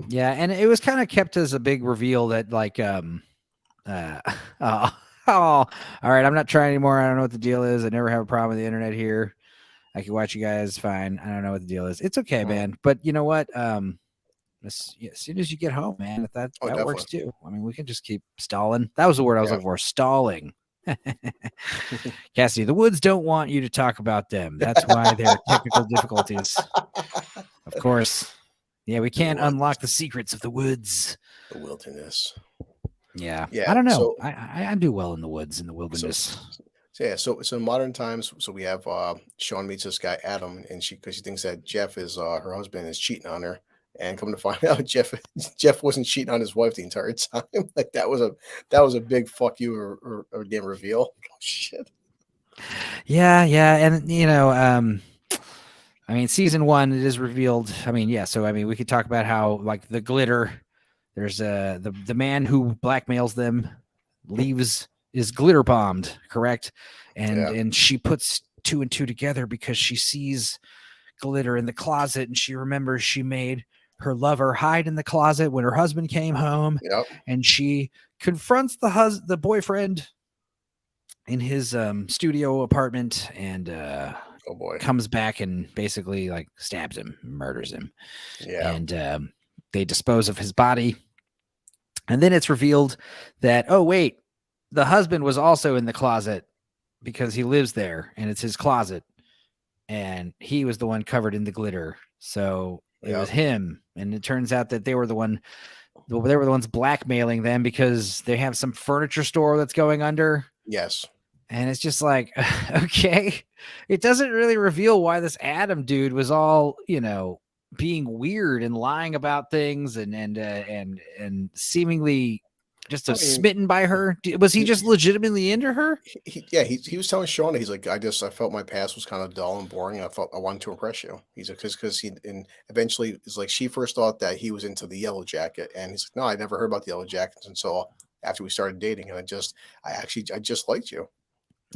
Yeah, and it was kind of kept as a big reveal that like all right, I'm not trying anymore. I don't know what the deal is. I never have a problem with the internet here. I can watch you guys fine. I don't know what the deal is. It's okay, man. But you know what? As soon as you get home, man, that works too. I mean, we can just keep stalling. That was the word I was looking for. Stalling. Cassidy, the Woods don't want you to talk about them. That's why there are technical difficulties. Of course. Yeah, we can't unlock the secrets of the woods. The wilderness. Yeah. I don't know. So, I do well in the woods, in the wilderness. So in modern times, so we have Sean meets this guy Adam, and because she thinks that Jeff is her husband is cheating on her, and come to find out Jeff wasn't cheating on his wife the entire time. Like that was a big fuck you or damn reveal. Oh shit. Yeah, and I mean, season 1, it is revealed. I mean, yeah. So, I mean, we could talk about how, like, the glitter. There's the man who blackmails them is glitter bombed, correct? And she puts 2 and 2 together because she sees glitter in the closet, and she remembers she made her lover hide in the closet when her husband came home. Yep. And she confronts the boyfriend in his studio apartment and oh boy, comes back and basically like stabs him, murders him. Yeah. And they dispose of his body. And then it's revealed that, oh, wait, the husband was also in the closet because he lives there and it's his closet. And he was the one covered in the glitter. So it was him. And it turns out that they were the ones blackmailing them because they have some furniture store that's going under. Yes. And it's just like, okay, it doesn't really reveal why this Adam dude was all, being weird and lying about things and seemingly just I mean, smitten by her. Was he he, just legitimately into her? he was telling Shauna, he's like, I felt my past was kind of dull and boring. I felt I wanted to impress you. He's like, because he and eventually it's like she first thought that he was into the Yellow Jacket, and he's like, no, I never heard about the Yellow Jackets until after we started dating, and I just liked you.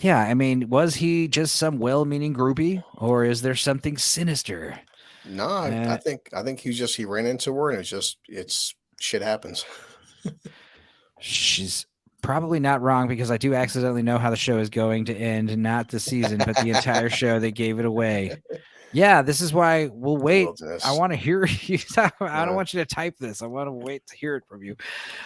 Yeah, I mean, was he just some well-meaning groupie, or is there something sinister? No, Uh, I think he ran into her, and it's shit happens. she's probably not wrong because I do accidentally know how the show is going to end, not the season, but the entire show. They gave it away. Yeah, this is why we'll The wait. I wilderness. want to hear you. I don't want you to type this. I want to wait to hear it from you,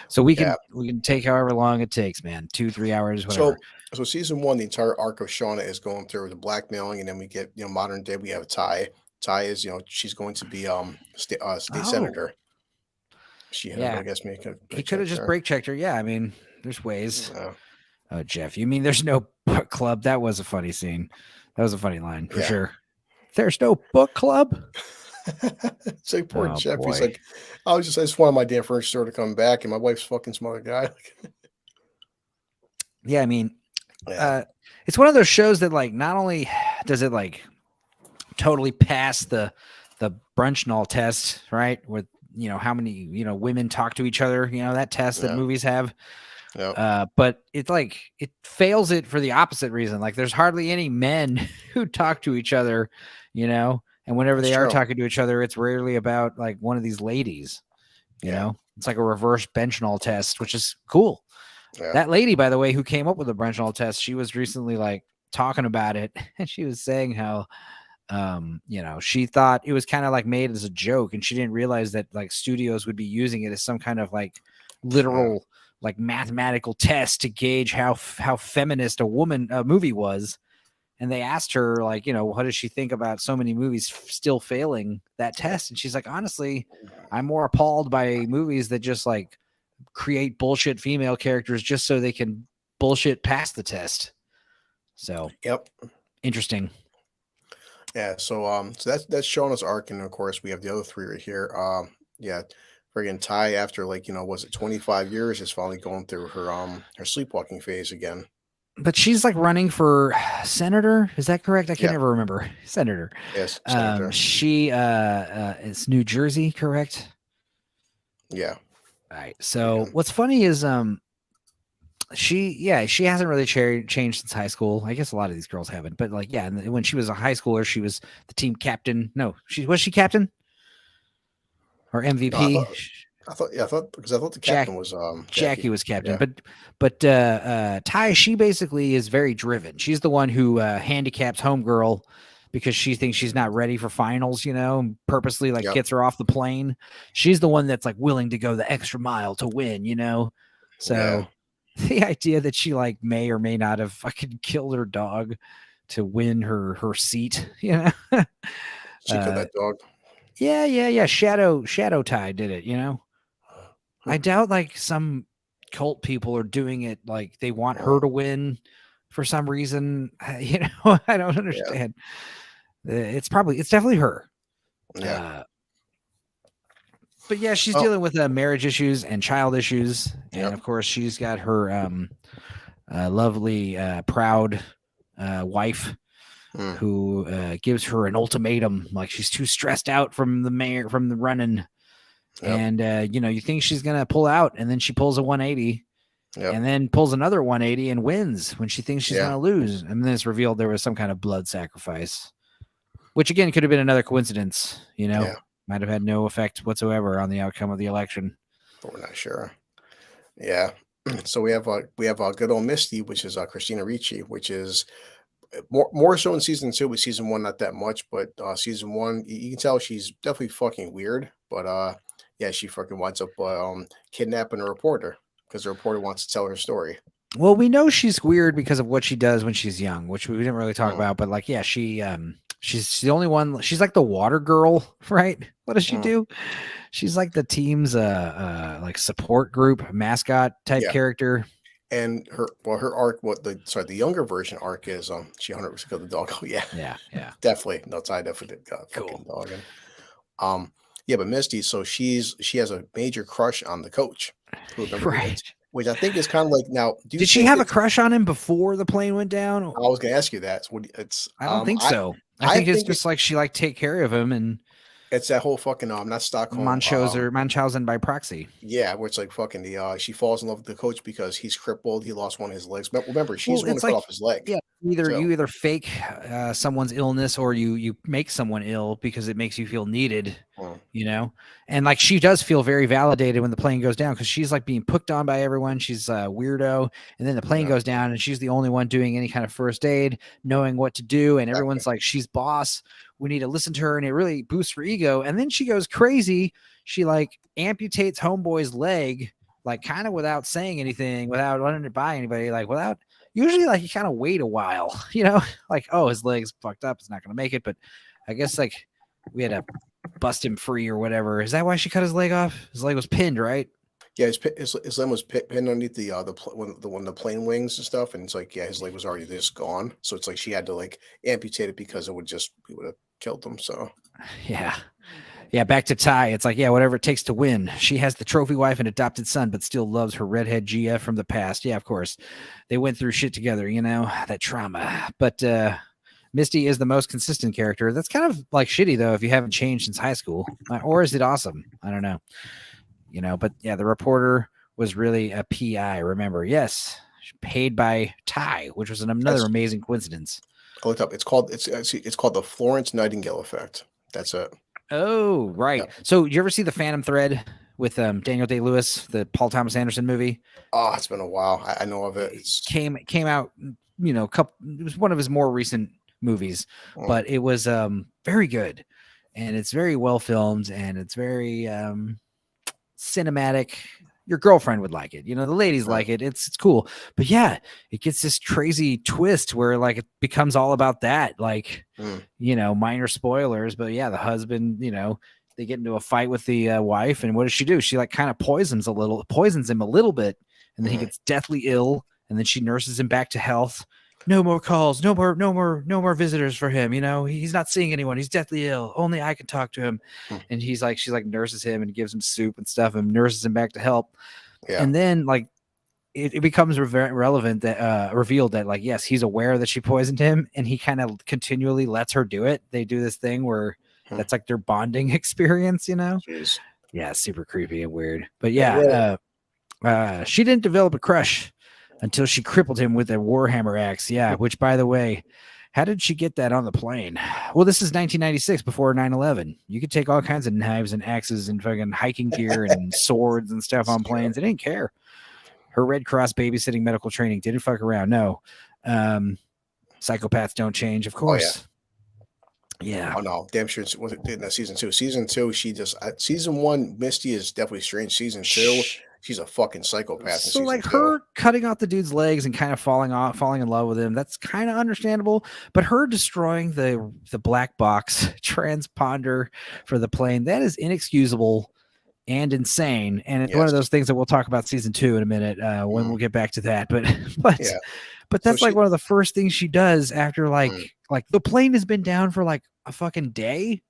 so we can take however long it takes, man. 2-3 hours, whatever. So season one, the entire arc of Shauna is going through the blackmailing, and then we get modern day. We have Ty. Ty is she's going to be state senator. She had to, I guess, make a he could have just break checked her. Yeah, I mean, there's ways. Yeah. Oh, Jeff, you mean there's no book club? That was a funny scene. That was a funny line for sure. There's no book club. It's like poor Jeff. Boy. He's like, I just wanted my damn furniture store to come back, and my wife's fucking smart guy. Yeah, I mean, it's one of those shows that like not only does it like totally pass the Brunchnall test, right? With how many women talk to each other, that test that movies have. But it's like it fails it for the opposite reason. Like there's hardly any men who talk to each other, and whenever they are talking to each other, it's rarely about like one of these ladies. You know, it's like a reverse Brunchnall test, which is cool. Yeah. That lady, by the way, who came up with the Brunchnall test, she was recently like talking about it, and she was saying how she thought it was kind of like made as a joke, and she didn't realize that like studios would be using it as some kind of like literal like mathematical test to gauge how feminist a movie was. And they asked her like, what does she think about so many movies still failing that test? And she's like, honestly, I'm more appalled by movies that just like create bullshit female characters just so they can bullshit pass the test. So interesting. Yeah, so that's Shauna's arc, and of course we have the other three right here. Friggin' Ty, after like was it 25 years, is finally going through her sleepwalking phase again. But she's like running for senator. Is that correct? I can never remember. Senator. Yes, senator. She it's New Jersey, correct? Yeah. All right. So what's funny is she hasn't really changed since high school. I guess a lot of these girls haven't, but like when she was a high schooler, she was the team captain. No, was she captain or MVP? No, I thought because I thought the captain was Jackie was captain, but Ty, she basically is very driven. She's the one who handicaps homegirl because she thinks she's not ready for finals, and purposely like gets her off the plane. She's the one that's like willing to go the extra mile to win, So the idea that she like may or may not have fucking killed her dog to win her seat, She killed that dog. Yeah. Shadow Ty did it, I doubt like some cult people are doing it like they want her to win for some reason. I don't understand. It's definitely her. Yeah. But yeah, she's dealing with marriage issues and child issues, and of course she's got her lovely, proud wife who gives her an ultimatum, like she's too stressed out from the running. And you think she's gonna pull out, and then she pulls a 180, and then pulls another 180 and wins when she thinks she's gonna lose. And then it's revealed there was some kind of blood sacrifice, which again could have been another coincidence. Might have had no effect whatsoever on the outcome of the election. But we're not sure. Yeah. So we have good old Misty, which is Christina Ricci, which is more so in season 2. With season 1, not that much, but season 1, you can tell she's definitely fucking weird. But she fucking winds up kidnapping a reporter because the reporter wants to tell her story. Well, we know she's weird because of what she does when she's young, which we didn't really talk about. But like, she's the only one. She's like the water girl, right? What does she do? She's like the team's like support group mascot type character. And her arc, the younger version arc is she 100% got the dog. Oh yeah, Yeah. definitely. No, I definitely did got a fucking Cool. dog. And yeah, but Misty, so she has a major crush on the coach. Who remember Right. which I think is kind of like now. Do you Did she think have a that crush on him before the plane went down? I was going to ask you that? So it's I don't think so. I I think it's think just like she like take care of him and it's that whole fucking not Stockholm. Munchausen by proxy. Yeah, where it's like fucking she falls in love with the coach because he's crippled. He lost one of his legs. But remember, she's Well, the one who it's cut like off his leg. yeah, you So either fake someone's illness or you make someone ill because it makes you feel needed, you know. And like she does feel very validated when the plane goes down because she's like being picked on by everyone. She's a weirdo, and then the plane goes down and she's the only one doing any kind of first aid, knowing what to do, and everyone's like, she's boss. We need to listen to her, and it really boosts her ego. And then she goes crazy. She like amputates Homeboy's leg, like kind of without saying anything, without running it by anybody, like without. Usually, like you kind of wait a while, you know, like oh, his leg's fucked up, it's not going to make it. But I guess like we had to bust him free or whatever. Is that why she cut his leg off? His leg was pinned, right? yeah, his leg was pinned underneath when the plane wings and stuff, and it's like yeah, his leg was already just gone. So it's like she had to like amputate it because it would have killed him. So Yeah, back to Ty. It's like, yeah, whatever it takes to win. She has the trophy wife and adopted son, but still loves her redhead GF from the past. Yeah, of course. They went through shit together, you know, that trauma. But Misty is the most consistent character. That's kind of like shitty, though, if you haven't changed since high school. Or is it awesome? I don't know. You know, but yeah, the reporter was really a PI, remember? Yes, paid by Ty, which was another amazing coincidence. I looked up. It's called the Florence Nightingale effect. That's it. Oh, right. Yeah. So, did you ever see the Phantom Thread with Daniel Day-Lewis, the Paul Thomas Anderson movie? Oh, it's been a while. I know of it. It came out, you know, it was one of his more recent movies, but it was very good, and it's very well filmed, and it's very cinematic. Your girlfriend would like it, you know, the ladies like it. It's cool, but yeah, it gets this crazy twist where like it becomes all about that, like you know, minor spoilers, but yeah, the husband, you know, they get into a fight with the wife, and what does she do? She like kind of poisons him a little bit, and then he gets deathly ill, and then she nurses him back to health. No more calls, no more visitors for him. You know, he's not seeing anyone. He's deathly ill. Only I can talk to him. And she like nurses him and gives him soup and stuff and nurses him back to help. Yeah. And then like it becomes relevant that revealed that like, yes, he's aware that she poisoned him and he kind of continually lets her do it. They do this thing where that's like their bonding experience, you know? Jeez. Yeah, super creepy and weird. But yeah, she didn't develop a crush until she crippled him with a Warhammer axe. Yeah, which, by the way, how did she get that on the plane? Well, this is 1996, before 9/11. You could take all kinds of knives and axes and fucking hiking gear and swords and stuff on planes. They didn't care. Her Red Cross babysitting medical training didn't fuck around. No. Psychopaths don't change, of course. Yeah. Oh no, damn sure was it in season 2. Season 2, she just season 1, Misty is definitely strange. Season 2, she's a fucking psychopath. So like her cutting off the dude's legs and kind of falling in love with him, that's kind of understandable. But her destroying the black box transponder for the plane, that is inexcusable and insane. And it's one of those things that we'll talk about season 2 in a minute when we'll get back to that. But that's so like one of the first things she does after like the plane has been down for like a fucking day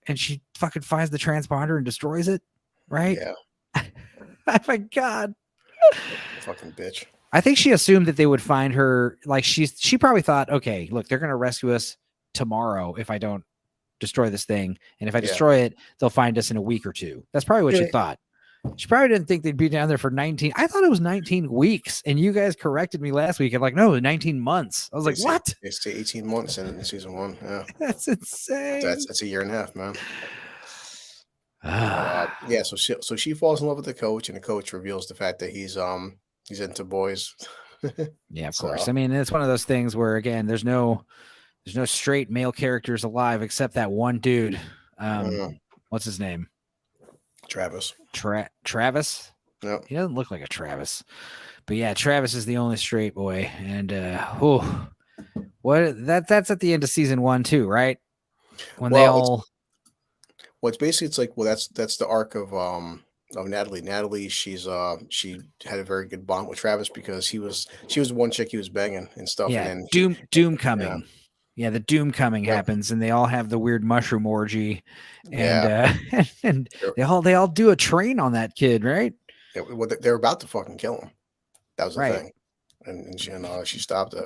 and she fucking finds the transponder and destroys it. Right. Yeah. Oh my God. Fucking bitch. I think she assumed that they would find her. Like she probably thought, okay, look, they're going to rescue us tomorrow if I don't destroy this thing. And if I destroy it, they'll find us in a week or two. That's probably what she thought. She probably didn't think they'd be down there for 19. I thought it was 19 weeks. And you guys corrected me last week. I'm like, no, 19 months. I was like, what? It's 18 months in season 1. Yeah. That's insane. That's a year and a half, man. Yeah, so she falls in love with the coach, and the coach reveals the fact that he's into boys. Yeah, of course. I mean, it's one of those things where again, there's no straight male characters alive except that one dude. What's his name? Travis. Travis? Yep. He doesn't look like a Travis. But yeah, Travis is the only straight boy. And that's at the end of season 1 too, right? When they all it's basically, it's like, well, that's the arc of Oh, Natalie, she had a very good bond with Travis because she was the one chick he was banging and stuff, and Yeah, then Doom yeah, coming. Yeah, the Doom coming yep, happens, and they all have the weird mushroom orgy, and yeah, and they're, they all do a train on that kid, right? well, they're about to fucking kill him. That was the Right. thing, and she stopped it.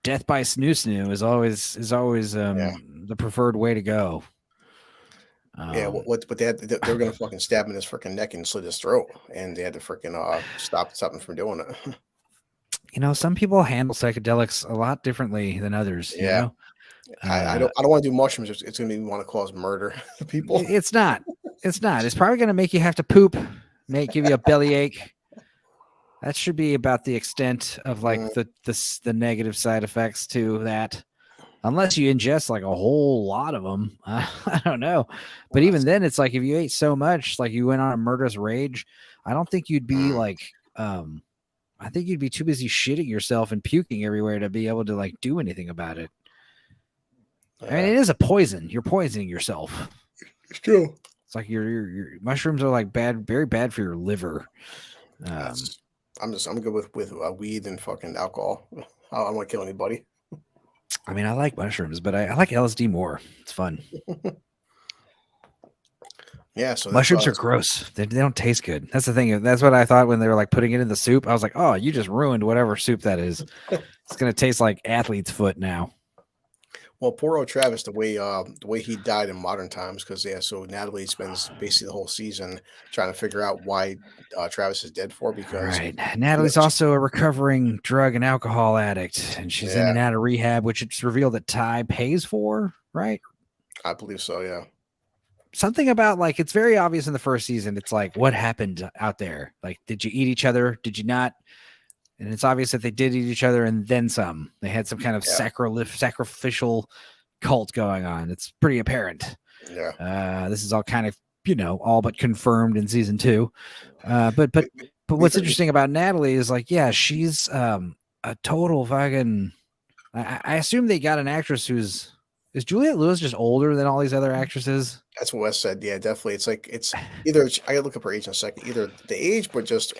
Death by snoo snoo is always Yeah, the preferred way to go. yeah. But they were gonna fucking stab him in his freaking neck and slit his throat, and they had to freaking stop him from doing it. Some people handle psychedelics a lot differently than others. Yeah, I don't want to do mushrooms. It's gonna make me want to cause murder to people. It's not. It's not. It's probably going to make you have to poop, give you a bellyache. That should be about the extent of like the negative side effects to that, unless you ingest like a whole lot of them. I don't know, but even then, it's like if you ate so much, like you went on a murderous rage, I don't think you'd be like, I think you'd be too busy shitting yourself and puking everywhere to be able to like do anything about it. I mean, it is a poison. You're poisoning yourself. It's true. It's like your mushrooms are like bad, very bad for your liver. I'm good with weed and fucking alcohol. I don't want to kill anybody. I mean, I like mushrooms, but I like LSD more. It's fun. Yeah, so mushrooms are gross. They don't taste good. That's the thing. That's what I thought when they were like putting it in the soup. I was like, oh, you just ruined whatever soup that is. It's gonna taste like athlete's foot now. Well, poor old Travis, the way he died in modern times, because so Natalie spends basically the whole season trying to figure out why Travis is dead for, because right. Natalie's also a recovering drug and alcohol addict, and she's in and out of rehab, which it's revealed that Ty pays for, right? I believe so, yeah. Something about like it's very obvious in the first season. It's like, what happened out there? Like, did you eat each other? Did you not? And it's obvious that they did eat each other and then some. They had some kind of sacrificial cult going on. It's pretty apparent. Yeah. This is all kind of, all but confirmed in season 2. But what's interesting about Natalie is like, yeah, she's a total fucking. I assume they got an actress is Juliette Lewis just older than all these other actresses? That's what Wes said. Yeah, definitely. It's like it's either I gotta look up her age in a second. Either the age, but just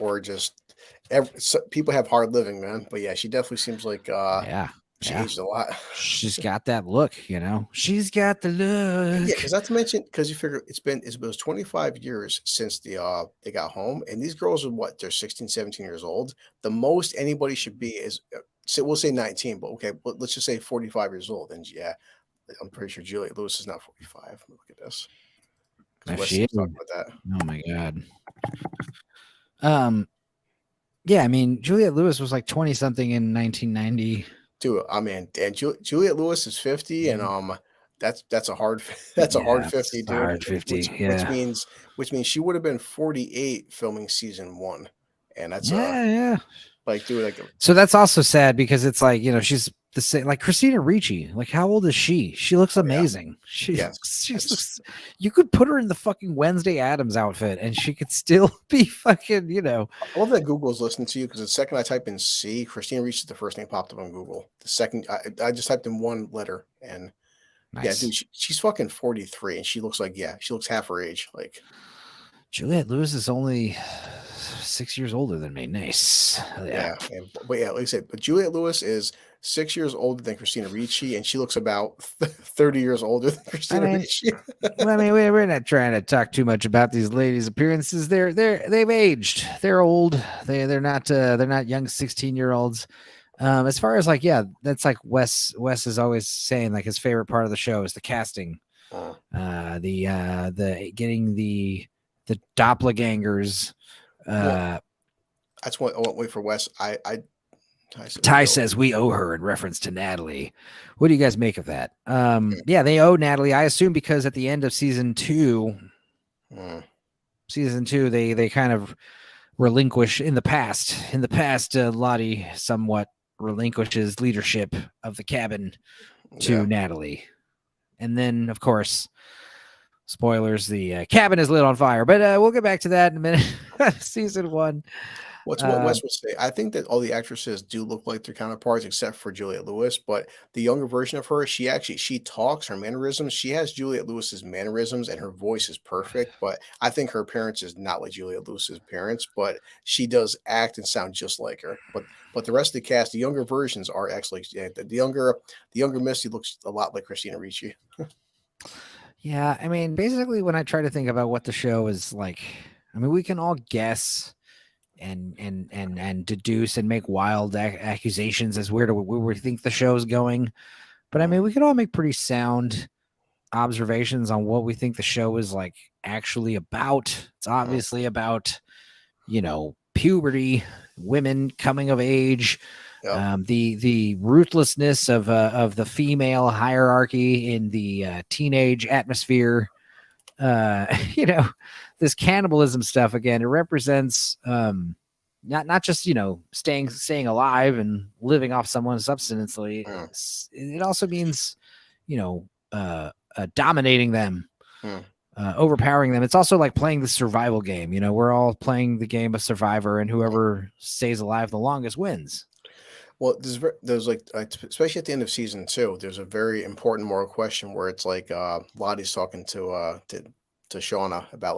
people have hard living, man. But yeah, she definitely seems like she aged a lot. She's got that look, She's got the look. Yeah, because not to mention, because you figure it was 25 years since they got home, and these girls are what, they're 16, 17 years old. The most anybody should be is we'll say 19, but okay, let's just say 45 years old. And yeah, I'm pretty sure Juliette Lewis is not 45. Look at this. She is. About that. Oh my god. Yeah, I mean, Juliette Lewis was like 20 something in 1990. Dude, I mean, and Juliette Lewis is 50, and that's a hard 50, dude. Hard 50, which means she would have been 48 filming season 1, and that's like, dude, like. So that's also sad because it's like, she's the same, like Christina Ricci. Like, how old is she? She looks amazing. She looks. You could put her in the fucking Wednesday Addams outfit, and she could still be fucking. I love that Google's listening to you, because the second I type in C, Christina Ricci is the first thing popped up on Google. The second I just typed in one letter, and yeah, dude, she's fucking 43, and she looks like she looks half her age. Like Juliette Lewis is only 6 years older than me. Nice. But like I said, but Juliette Lewis is 6 years older than Christina Ricci, and she looks about 30 years older than Christina Ricci. I mean, we're not trying to talk too much about these ladies' appearances. They've aged. They're old. They're not young 16-year-olds. As far as like, that's like Wes is always saying like his favorite part of the show is the casting. The getting the doppelgangers. That's what I won't wait for Wes. Ty says we owe her in reference to Natalie. What do you guys make of that? Yeah, they owe Natalie, I assume, because at the end of season 2, they kind of relinquish in the past. Lottie somewhat relinquishes leadership of the cabin to Natalie. And then, of course, spoilers, the cabin is lit on fire. But we'll get back to that in a minute. Season 1. What's what Wes would say. I think that all the actresses do look like their counterparts, except for Juliette Lewis. But the younger version of her, she talks, her mannerisms. She has Juliette Lewis's mannerisms, and her voice is perfect. But I think her appearance is not like Juliette Lewis's parents, but she does act and sound just like her. But the rest of the cast, the younger versions are actually the younger Misty looks a lot like Christina Ricci. Yeah, I mean, basically, when I try to think about what the show is like, I mean, we can all guess and deduce and make wild accusations as where we think the show's going, but I mean, we can all make pretty sound observations on what we think the show is like actually about. It's obviously about, puberty, women coming of age, the ruthlessness of the female hierarchy in the teenage atmosphere. This cannibalism stuff, again, it represents not just staying alive and living off someone's substantially. It also means dominating them, overpowering them. It's also like playing the survival game. We're all playing the game of Survivor, and whoever stays alive the longest wins. Well, there's like especially at the end of season 2, there's a very important moral question where it's like Lottie's talking to Shauna about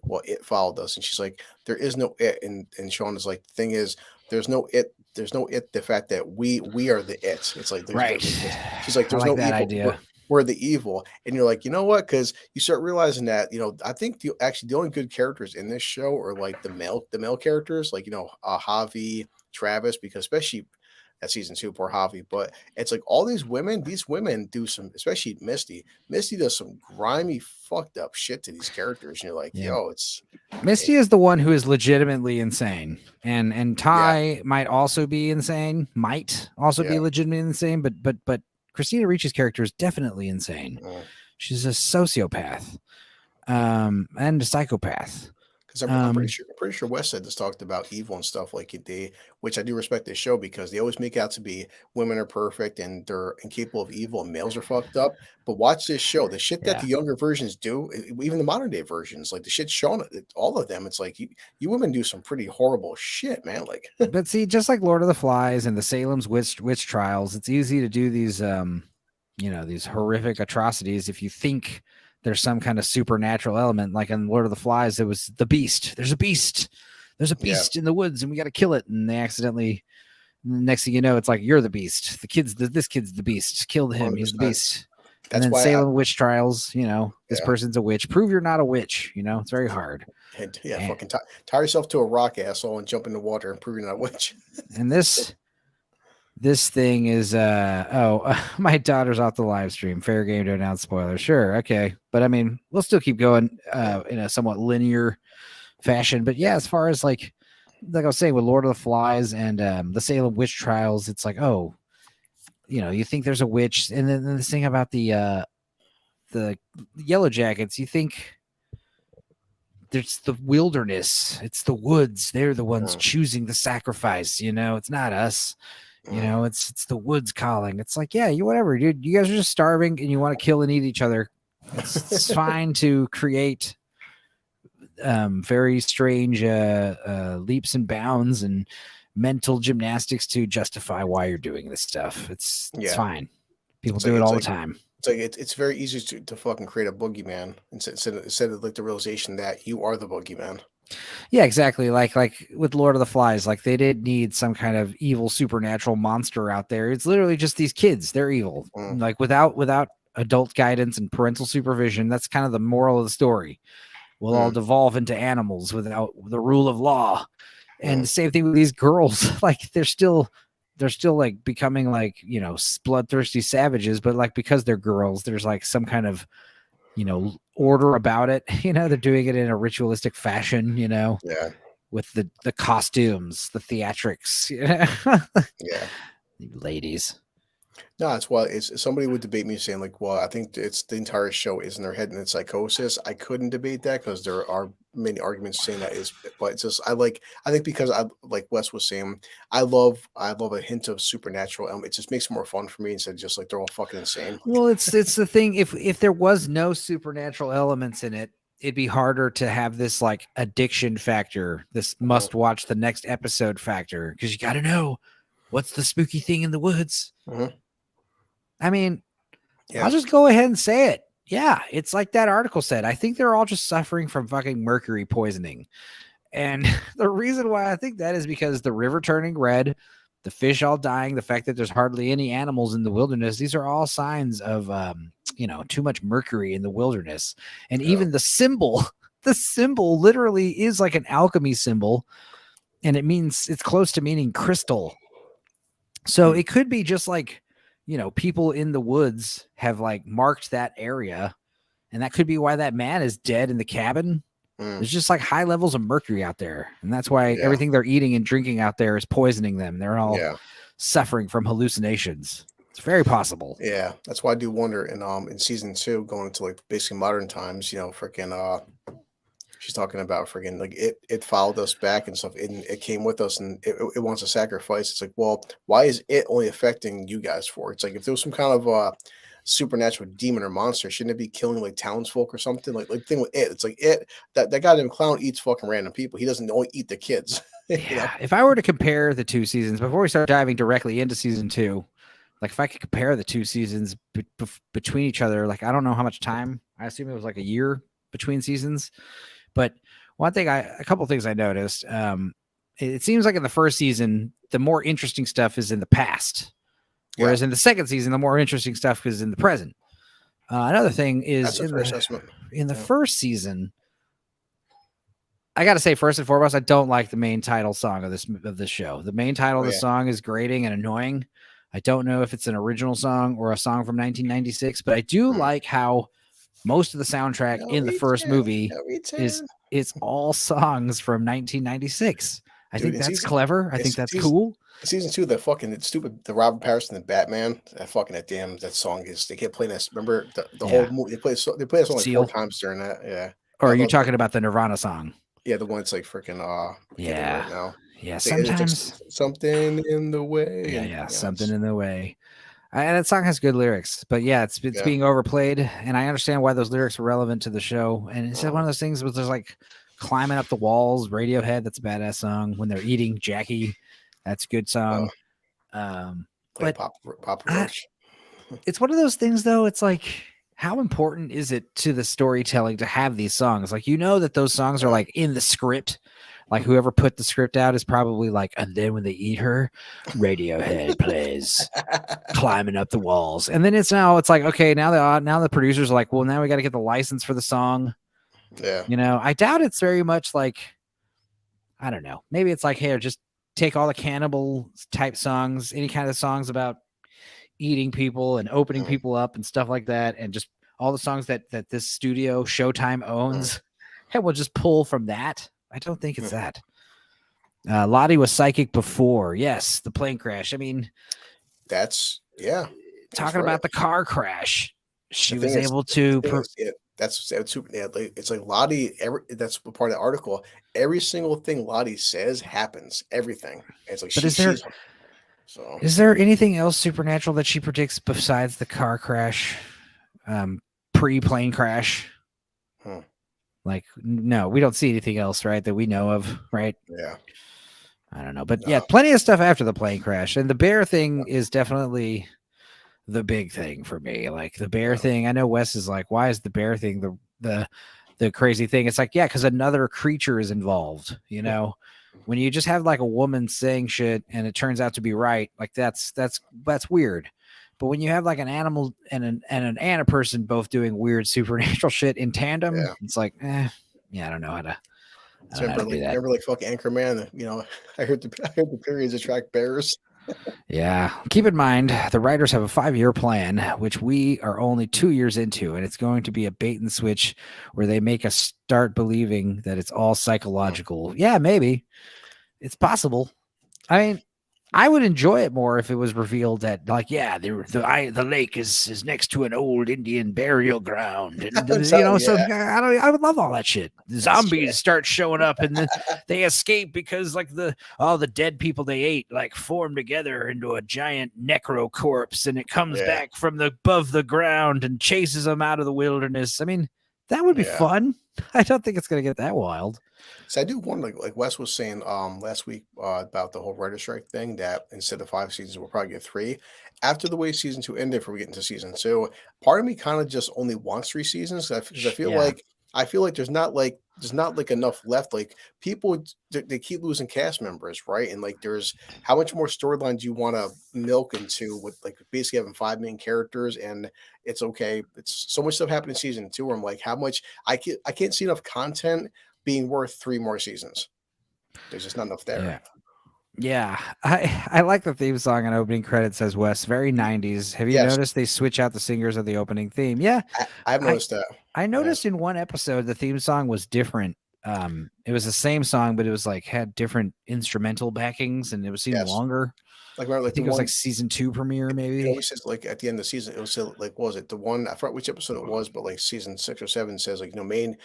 what it followed us, and she's like, there is no it, and Shauna's like, the thing is, there's no it, the fact that we are the it. It's like right. She's like, there's no evil. Idea. We're the evil, and you're like, you know what? Because you start realizing that I think the only good characters in this show are like the male characters, like Javi, Travis, because especially at season 2, poor Javi. But it's like all these women do some, especially Misty. Misty does some grimy, fucked up shit to these characters, and you're like, Misty is the one who is legitimately insane, and Ty might also be insane, be legitimately insane, but Christina Ricci's character is definitely insane. She's a sociopath, and a psychopath. Because I'm pretty sure Wes said this, talked about evil and stuff like which I do respect this show, because they always make out to be women are perfect and they're incapable of evil and males are fucked up. But watch this show, the shit that the younger versions do, even the modern day versions, like the shit shown, all of them, it's like you women do some pretty horrible shit, man. Like, but see, just like Lord of the Flies and the Salem's witch trials, it's easy to do these these horrific atrocities if you think there's some kind of supernatural element. Like in Lord of the Flies, it was the beast. There's a beast in the woods, and we got to kill it. And they accidentally, next thing you know, it's like, you're the beast. This kid's the beast. Killed him. 100%. He's the beast. And then Salem witch trials, this person's a witch. Prove you're not a witch. It's very hard. And fucking tie yourself to a rock, asshole, and jump in the water and prove you're not a witch. And this thing is my daughter's off the live stream. Fair game to announce spoilers. Sure, okay, but I mean, we'll still keep going in a somewhat linear fashion. But yeah, as far as like I was saying with Lord of the Flies and the Salem witch trials, it's like, you think there's a witch, and then this thing about the Yellowjackets, you think there's the wilderness, it's the woods. They're the ones choosing the sacrifice. It's not us. It's the woods calling. It's like, whatever, dude. You guys are just starving and you want to kill and eat each other. It's fine to create very strange leaps and bounds and mental gymnastics to justify why you're doing this stuff. It's fine. People do it all the time. It's like it's very easy to fucking create a boogeyman instead of like the realization that you are the boogeyman. Yeah, exactly. Like with Lord of the Flies, like they didn't need some kind of evil supernatural monster out there. It's literally just these kids. They're evil. Like without adult guidance and parental supervision, that's kind of the moral of the story. We'll all devolve into animals without the rule of law. And the same thing with these girls. Like they're still like becoming like, bloodthirsty savages, but like because they're girls, there's like some kind of order about it. They're doing it in a ritualistic fashion, with the costumes, the theatrics. Ladies. No, that's why it's somebody would debate me saying like, well, I think it's the entire show is in their head and it's psychosis. I couldn't debate that because there are many arguments saying that is, but it's just I think because I like Wes was saying, I love a hint of supernatural element. It just makes it more fun for me instead of just like they're all fucking insane. Well, it's the thing. If there was no supernatural elements in it, it'd be harder to have this like addiction factor, this must watch the next episode factor, because you got to know what's the spooky thing in the woods. Mhm. I mean, Yeah. I'll just go ahead and say it. Yeah, it's like that article said. I think they're all just suffering from fucking mercury poisoning. And the reason why I think that is because the river turning red, the fish all dying, the fact that there's hardly any animals in the wilderness, these are all signs of too much mercury in the wilderness. And even the symbol literally is like an alchemy symbol, and it means it's close to meaning crystal. So it could be just like, people in the woods have like marked that area, and that could be why that man is dead in the cabin. There's just like high levels of mercury out there, and that's why everything they're eating and drinking out there is poisoning them. They're all suffering from hallucinations. It's very possible. Yeah, that's why I do wonder in season 2, going into like basically modern times, freaking she's talking about freaking like it followed us back and stuff, and it came with us, and it wants a sacrifice. It's like, well, why is it only affecting you guys for? It's like if there was some kind of supernatural demon or monster, shouldn't it be killing like townsfolk or something? Like the thing with it's like that goddamn clown eats fucking random people. He doesn't only eat the kids. Yeah. If I were to compare the 2 seasons before we start diving directly into season 2, like if I could compare the 2 seasons between each other, like I don't know how much time. I assume it was like a year between seasons. But a couple of things I noticed. It seems like in the first season, the more interesting stuff is in the past, whereas in the second season, the more interesting stuff is in the present. Another thing is in the first season, I got to say, first and foremost, I don't like the main title song of this show. The main title of the song is grating and annoying. I don't know if it's an original song or a song from 1996, but I do like how most of the soundtrack in the first movie is all songs from 1996. I think that's clever. I think that's cool. Season 2, the Robert Pattinson and Batman, that song is, they kept playing this. Remember the whole movie? They play that song like 4 times during that. Yeah. Or are you talking about the Nirvana song? Yeah, the one that's like freaking right now. Yeah, sometimes something in the way. Yeah, something in the way. And that song has good lyrics, but it's being overplayed, and I understand why those lyrics are relevant to the show. And it's one of those things where there's like climbing up the walls, Radiohead, that's a badass song. When they're eating Jackie, that's a good song. But Pop Roach. It's one of those things, though. It's like, how important is it to the storytelling to have these songs? Like, that those songs are like in the script. Like whoever put the script out is probably like, and then when they eat her, Radiohead plays climbing up the walls. And then it's like, okay, now the producers are like, well, now we got to get the license for the song. Yeah. I doubt it's very much like, I don't know. Maybe it's like, hey, just take all the cannibal type songs, any kind of songs about eating people and opening people up and stuff like that. And just all the songs that this studio Showtime owns. Hey, we'll just pull from that. I don't think it's that. Lottie was psychic before. Yes, the plane crash. I mean, talking about the car crash. She was able to. It's like Lottie. That's part of the article. Every single thing Lottie says happens. Everything. It's like, is there anything else supernatural that she predicts besides the car crash, pre-plane crash? Like, no, we don't see anything else, right, that we know of, right? Yeah. I don't know. But plenty of stuff after the plane crash. And the bear thing is definitely the big thing for me. Like the bear thing, I know Wes is like, why is the bear thing the crazy thing? It's like, because another creature is involved, When you just have like a woman saying shit and it turns out to be right, like that's weird. But when you have like an animal and a person both doing weird supernatural shit in tandem, it's like, I don't know how to. Remember like fucking Anchorman? I heard the periods attract bears. Yeah. Keep in mind, the writers have a 5-year plan, which we are only 2 years into, and it's going to be a bait and switch where they make us start believing that it's all psychological. Yeah, maybe. It's possible. I mean, I would enjoy it more if it was revealed that, like, yeah, the lake is next to an old Indian burial ground, and so Yeah, I would love all that shit. The that's true. zombies start showing up, and then they escape because like all the dead people they ate like form together into a giant necro corpse, and it comes Yeah, back from above the ground and chases them out of the wilderness. I mean, that would be yeah. fun. I don't think it's gonna get that wild. So I do wonder, like Wes was saying last week about the whole writer strike thing, that instead of 5 seasons, we'll probably get three. After the way season two ended, for we get into season two, part of me kind of just only wants 3 seasons because I feel Yeah, like there's not like enough left. Like people, they keep losing cast members, right? And like there's how much more storyline do you want to milk into with like basically having five main characters, and it's okay. It's so much stuff happened in season two where I'm like, how much I can't see enough content being worth three more seasons. There's just not enough there. yeah. Yeah, I like the theme song and opening credits says West, very 90s. Have you Yes, noticed they switch out the singers of the opening theme? Yeah, I've I noticed that. I noticed Yes, in one episode the theme song was different. It was the same song, but it was like had different instrumental backings, and it was seemed yes. longer. Like remember, I like the think it was like one season 2 premiere, it maybe. always says like at the end of the season, it was like what was it the one I forgot which episode it was, but like season 6 or 7 says like main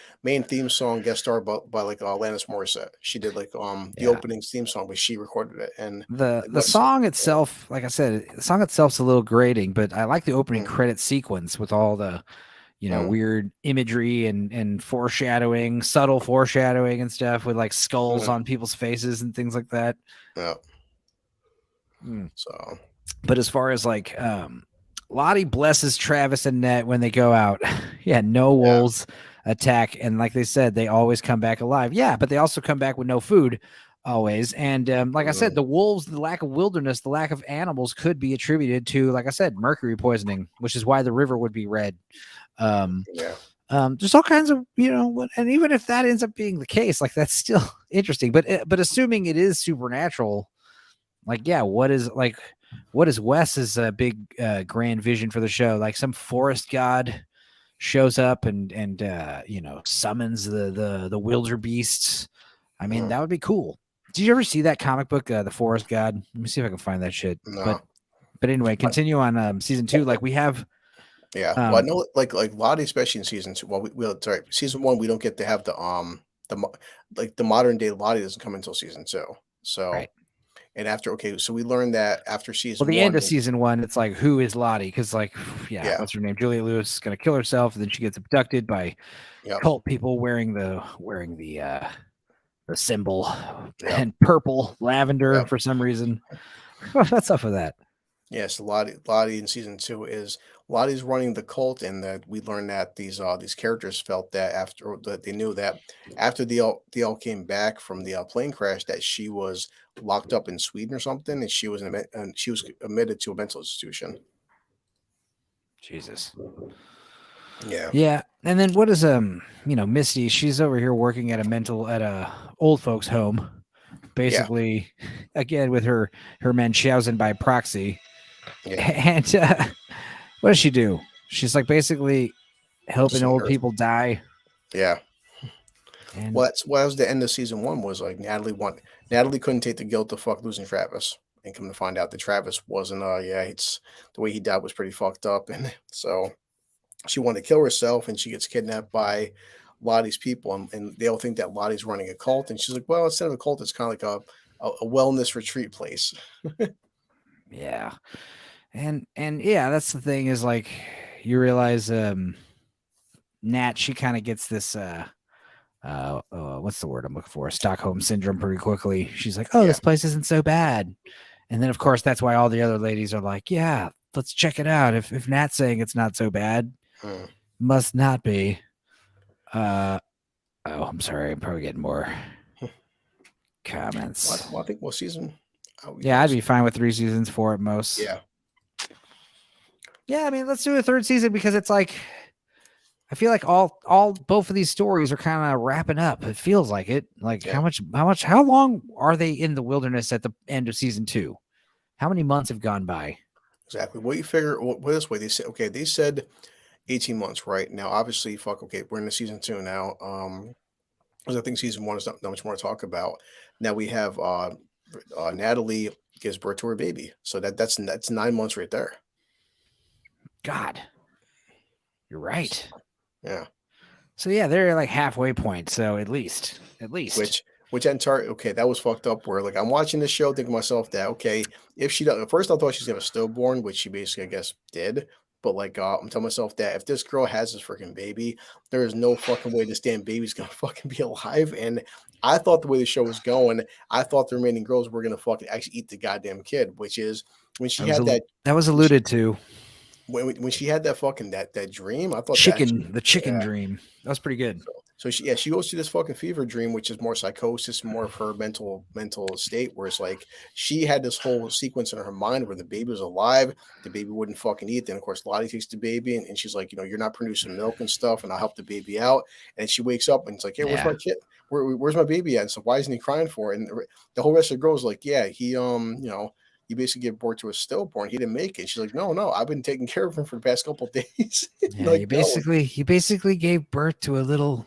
theme song guest star by like Alanis Morissette. She did like the Yeah, opening theme song, but she recorded it and like the what's song yeah. itself, like I said, the song itself's a little grating, but I like the opening Mm, credit sequence with all the mm, weird imagery and foreshadowing, subtle foreshadowing and stuff with like skulls mm, on people's faces and things like that. yeah. Mm. So But as far as like Lottie blesses Travis and Ned when they go out. Yeah, no yeah. wolves attack, and like they said, they always come back alive. Yeah, but they also come back with no food always. And like I said, Mm, the wolves, the lack of wilderness, the lack of animals could be attributed to, like I said, mercury poisoning, which is why the river would be red. Um, yeah. there's all kinds of, and even if that ends up being the case, like that's still interesting. But assuming it is supernatural, like yeah, what is Wes's big grand vision for the show? Like some forest god shows up and summons the wildebeests. I mean, Mm, that would be cool. Did you ever see that comic book, The Forest God? Let me see if I can find that shit. But no. but anyway, continue on season 2. Like we have Yeah, well, I um know, like Lottie, especially in season two. Well, sorry, season one, we don't get to have the like the modern day Lottie doesn't come until season two. So, right. and after so we learned that after Well, season the end one, of season 1, it's like, who is Lottie? Because like, yeah, yeah, what's her name? Julia Lewis is gonna kill herself, and then she gets abducted by yep, cult people wearing the symbol yep, and purple lavender yep. for some reason. What's up with that? Yes, Lottie in season two is Lottie's running the cult, and that we learned that these characters felt that after that they knew that after they all came back from the plane crash, that she was locked up in Sweden or something, and she was admitted to a mental institution. Jesus. Yeah, Yeah. And then what is Misty? She's over here working at a old folks home, yeah, basically, again with her Munchausen by proxy. yeah. And what does she do? She's like basically helping Just a old nurse. people die. Yeah. And Well, that's what was the end of season one was like Natalie couldn't take the guilt of fuck losing Travis. And come to find out that Travis wasn't yeah, it's the way he died was pretty fucked up. And so she wanted to kill herself and she gets kidnapped by Lottie's people and they all think that Lottie's running a cult. And she's like, well, instead of a cult, it's kind of like a wellness retreat place. yeah. And yeah, that's the thing is like you realize Nat, she kind of gets this what's the word I'm looking for? Stockholm syndrome pretty quickly. She's like, "Oh, Yeah. this place isn't so bad." And then of course that's why all the other ladies are like, "Yeah, let's check it out. If Nat's saying it's not so bad, Mm. must not be." I'm sorry. I'm probably getting more comments. Well, I think season Yeah, I'd be fine with 3 seasons, 4 at most. yeah. Yeah, I mean, let's do a 3rd season because it's like I feel like both of these stories are kind of wrapping up. It feels like it. Like Yeah. how long are they in the wilderness at the end of season 2? How many months have gone by? Exactly. What you figure this way, they said 18 months, right? Now obviously okay, we're in the season two now. 'Cause I think season one is not much more to talk about. Now we have Natalie gives birth to her baby. So that's 9 months right there. God, you're right. Yeah. So yeah, they're like halfway point. So at least. Which okay, that was fucked up. Where like I'm watching this show, thinking to myself that okay, if she does, at first I thought she's gonna stillborn, which she basically I guess did. But like I'm telling myself that if this girl has this freaking baby, there is no fucking way this damn baby's gonna fucking be alive. And I thought the way the show was going, I thought the remaining girls were gonna fucking actually eat the goddamn kid, which is when she had that that was alluded to. When she had that fucking that dream, I thought the chicken dream. That was pretty good. So she goes through this fucking fever dream, which is more psychosis, more of her mental state, where it's like she had this whole sequence in her mind where the baby was alive, the baby wouldn't fucking eat. Then of course Lottie takes the baby and she's like, you're not producing milk and stuff, and I'll help the baby out. And she wakes up and it's like, hey, where's my kid? Where's my baby at? And so why isn't he crying for it? And the whole rest of the girls like, yeah, he you basically give birth to a stillborn. He didn't make it. She's like, no, I've been taking care of him for the past couple of days. Yeah, like, you basically gave birth to a little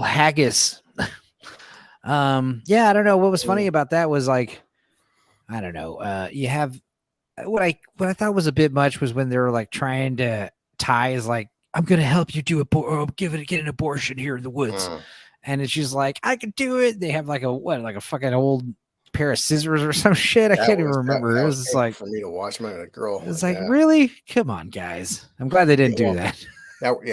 haggis. Yeah, I don't know. What was funny about that was like, I don't know. You have what I thought was a bit much was when they were like trying to Ty is like, I'm gonna help you do get an abortion here in the woods, and she's like, I can do it. They have like a fucking old pair of scissors or some shit. I can't even remember. It was like for me to watch my girl. It's like really, come on, guys. I'm glad they didn't do that.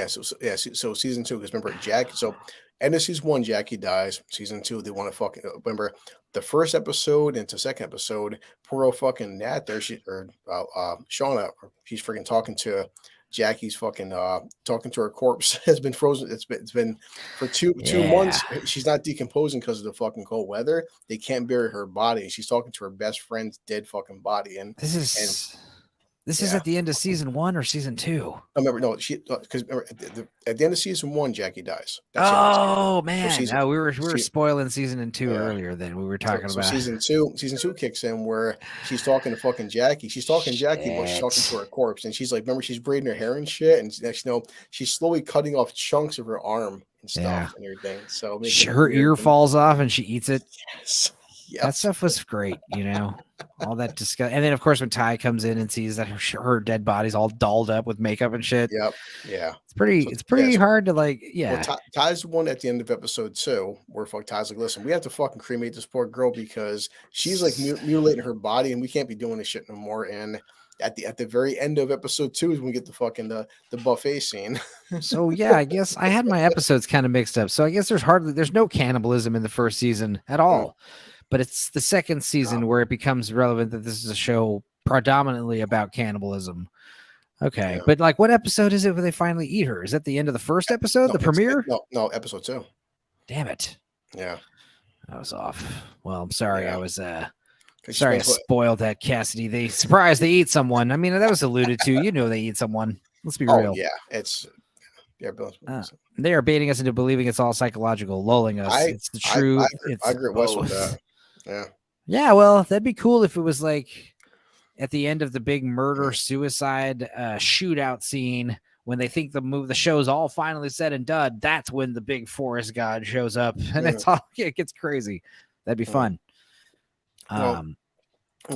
So season 2, because remember Jack. So end of season 1, Jackie dies. Season 2, they want to fucking remember the first episode into second episode. Poor old fucking Nat there. Shauna. She's freaking talking to Jackie's fucking talking to her corpse has been frozen. It's been for two months. She's not decomposing because of the fucking cold weather. They can't bury her body. She's talking to her best friend's dead fucking body. And this is at the end of season 1 or season 2. Because at the end of season 1, Jackie dies. Oh man, we were spoiling season 2 earlier. Then we were talking about season 2 kicks in where she's talking to fucking Jackie. She's talking to Jackie, but she's talking to her corpse, and she's like, remember, she's braiding her hair and shit, and next she's slowly cutting off chunks of her arm and stuff and everything. So her ear falls off and she eats it. Yes. Yep. That stuff was great, all that disgust. And then of course when Ty comes in and sees that her dead body's all dolled up with makeup and shit. Yep. Yeah. It's pretty hard to like. Yeah. Well, Ty's the one at the end of episode 2 where Ty's like, listen, we have to fucking cremate this poor girl because she's like mutilating her body and we can't be doing this shit no more. And at the very end of episode 2 is when we get the fucking the buffet scene. So yeah, I guess I had my episodes kind of mixed up. So I guess there's no cannibalism in the first season at all. But it's the second season where it becomes relevant that this is a show predominantly about cannibalism. Okay. Yeah. But like what episode is it where they finally eat her? Is that the end of the first episode, the premiere? No, episode 2. Damn it. Yeah. I was off. Well, I'm sorry. Yeah. I was sorry I spoiled that, Cassidy. They eat someone. I mean, that was alluded to. They eat someone. Let's be real. Yeah. It's they are baiting us into believing it's all psychological, lulling us. It's the truth. I agree with that. Yeah. Yeah, well, that'd be cool if it was like at the end of the big murder suicide shootout scene when they think the show's all finally said and done. That's when the big forest god shows up and it gets crazy. That'd be fun. Well,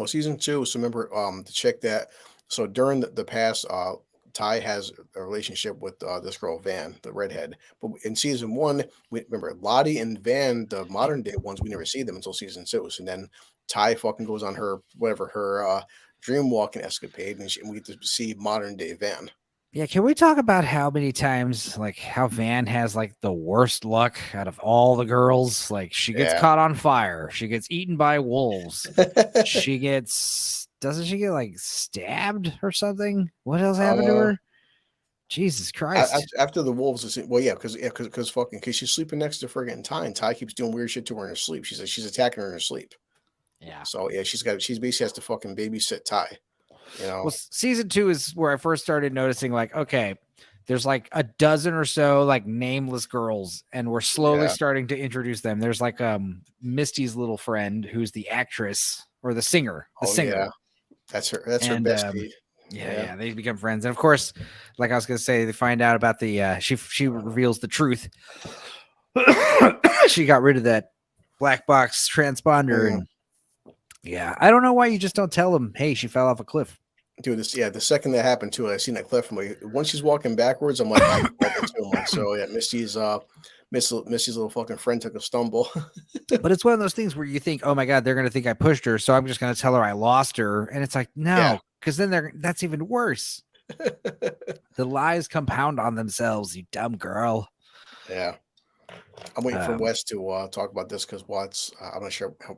season 2. So remember to check that. So during the past, Ty has a relationship with this girl Van, the redhead. But in season 1, we remember Lottie and Van, the modern day ones, we never see them until season 2. So then Ty fucking goes on her dream walking escapade, and we get to see modern day Van. Yeah, can we talk about how many times like how Van has like the worst luck out of all the girls? Like she gets caught on fire, she gets eaten by wolves, doesn't she get like stabbed or something? What else happened to her? Jesus Christ! After the wolves, because she's sleeping next to friggin' Ty, and Ty keeps doing weird shit to her in her sleep. She's attacking her in her sleep. Yeah. So yeah, she basically has to fucking babysit Ty. Well, season 2 is where I first started noticing like, okay, there's like a dozen or so like nameless girls, and we're slowly starting to introduce them. There's like Misty's little friend who's the actress or the singer. Yeah. That's her bestie. Yeah, they become friends. And of course, like I was gonna say, they find out about the she reveals the truth. She got rid of that black box transponder. And yeah, I don't know why you just don't tell him, hey, she fell off a cliff. Dude, the second that happened too, I seen that cliff. I'm like, once she's walking backwards, I'm like, I get that too. I'm like, so yeah, Misty's little fucking friend took a stumble. But it's one of those things where you think, oh my God, they're gonna think I pushed her, so I'm just gonna tell her I lost her. And it's like, no, because then that's even worse. The lies compound on themselves, you dumb girl. Yeah. I'm waiting for Wes to talk about this because Watts, I'm not sure how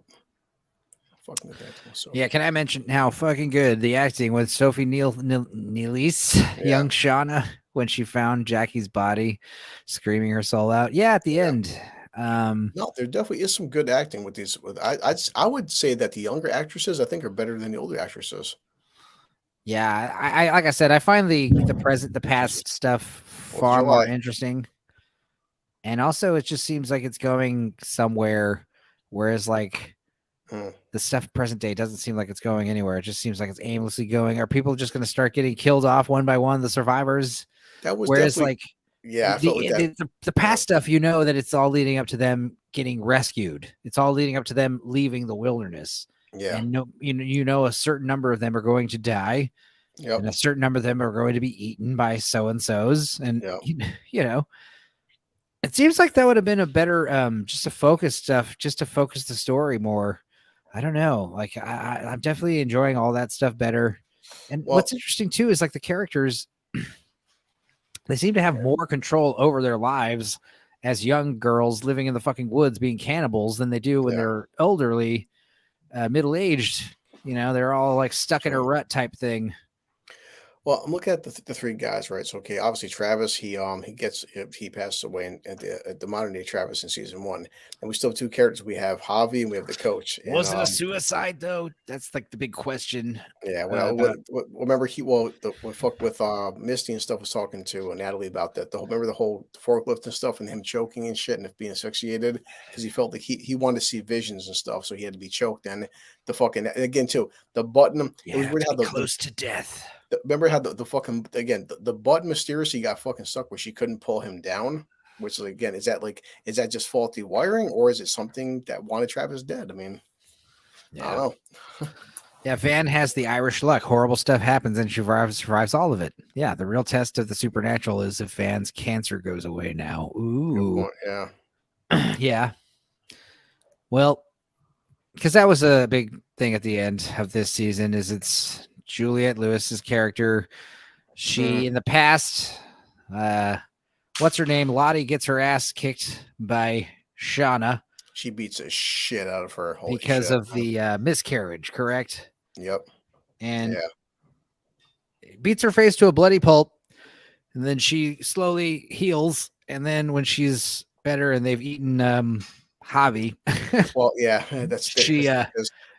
fucking good that was. So. Yeah, can I mention how fucking good the acting with Sophie Neilise, young Shauna, when she found Jackie's body, screaming her soul out. Yeah, at the end. No, there definitely is some good acting with these. I would say that the younger actresses, I think, are better than the older actresses. Yeah, I like I said, I find the past stuff far more interesting. And also, it just seems like it's going somewhere, whereas like the stuff present day doesn't seem like it's going anywhere. It just seems like it's aimlessly going. Are people just going to start getting killed off one by one, the survivors? That was whereas like the past stuff, you know that it's all leading up to them getting rescued. It's all leading up to them leaving the wilderness. Yeah, and you know a certain number of them are going to die. Yep. And a certain number of them are going to be eaten by so and so's, and you know. It seems like that would have been a better, just to focus the story more. I don't know. Like I'm definitely enjoying all that stuff better. And what's interesting too is like the characters, they seem to have more control over their lives as young girls living in the fucking woods being cannibals than they do when they're elderly, middle-aged. You know, they're all like stuck in a rut type thing. Well, I'm looking at the three guys, right? So, okay, obviously Travis, he passes away at the modern day Travis in season 1, and we still have two characters. We have Javi and we have the coach. Was it a suicide though? That's like the big question. Yeah, remember with Misty and stuff was talking to Natalie about that. Remember the whole forklift and stuff, and him choking and shit, and being asphyxiated because he felt like he wanted to see visions and stuff, so he had to be choked. And the fucking again too, the button. It was weird how close to death. Remember how the fucking again the button mysteriously got fucking stuck where she couldn't pull him down, which again is that just faulty wiring, or is it something that wanted Travis dead? I mean, I don't know. Yeah, Van has the Irish luck. Horrible stuff happens and she survives all of it. Yeah, the real test of the supernatural is if Van's cancer goes away now. Ooh. Yeah. Yeah. Well, because that was a big thing at the end of this season is it's Juliette Lewis's character. She in the past, what's her name? Lottie gets her ass kicked by Shauna. She beats the shit out of her because of the miscarriage, correct? Yep. And beats her face to a bloody pulp, and then she slowly heals. And then when she's better and they've eaten Javi, well, yeah, that's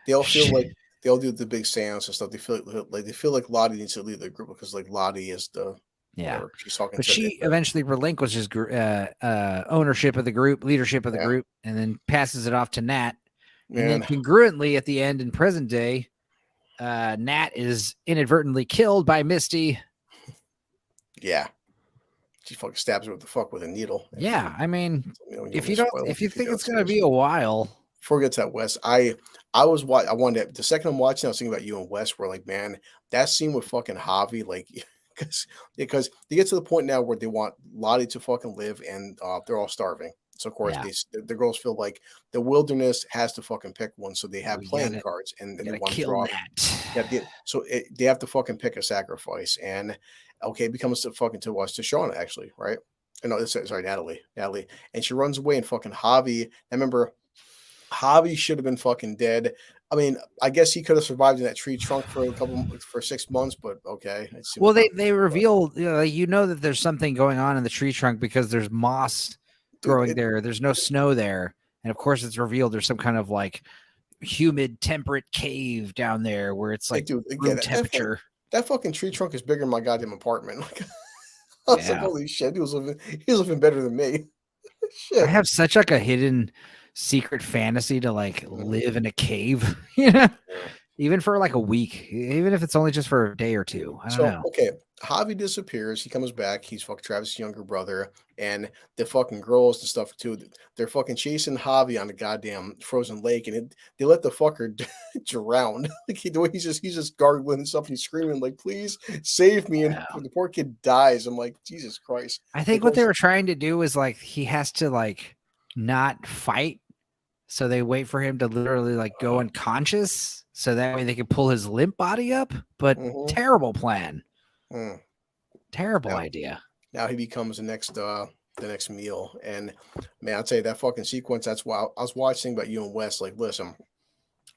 they'll feel like they'll do the big seance and stuff. They feel like Lottie needs to leave the group because like Lottie is the she's talking. But she eventually relinquishes ownership of the group, leadership of the group, and then passes it off to Nat. And then congruently at the end in present day, Nat is inadvertently killed by Misty. Yeah. She fucking stabs her with a needle. Yeah, I mean, if you think it's gonna be a while, forget that, Wes. The second I'm watching, I was thinking about you and Wes. Where like, man, that scene with fucking Javi, like, because they get to the point now where they want Lottie to fucking live, and they're all starving. So of course the girls feel like the wilderness has to fucking pick one, so they have playing cards and they want to draw. They have to fucking pick a sacrifice, and it becomes to Shauna actually, right? No, sorry, Natalie, and she runs away, and fucking Javi. I remember Javi should have been fucking dead. I mean, I guess he could have survived in that tree trunk for 6 months, but okay. Well, they reveal, that there's something going on in the tree trunk because there's moss growing there. There's no snow there. And of course it's revealed there's some kind of like humid temperate cave down there where it's like room temperature. That fucking tree trunk is bigger than my goddamn apartment. Like, I was like, holy shit, he was living better than me. Shit. I have such like a hidden secret fantasy to like live in a cave, you know, even for like a week, even if it's only just for a day or two. I don't So, know. okay, Javi disappears. He comes back. He's fucking Travis' younger brother, and the fucking girls and stuff too. They're fucking chasing Javi on the goddamn frozen lake, and they let the fucker drown. Like the way he's just gargling and stuff. And he's screaming like, "Please save me!" And Yeah. the poor kid dies. I'm like, Jesus Christ. I Of think what they course, were trying to do is like he has to like not fight, so they wait for him to literally like go unconscious, so that way they can pull his limp body up. But mhm, terrible plan, mm. terrible Now, idea. now he becomes the next meal. And man, I'll tell you that fucking sequence. That's why I was watching about you and Wes. Like, listen,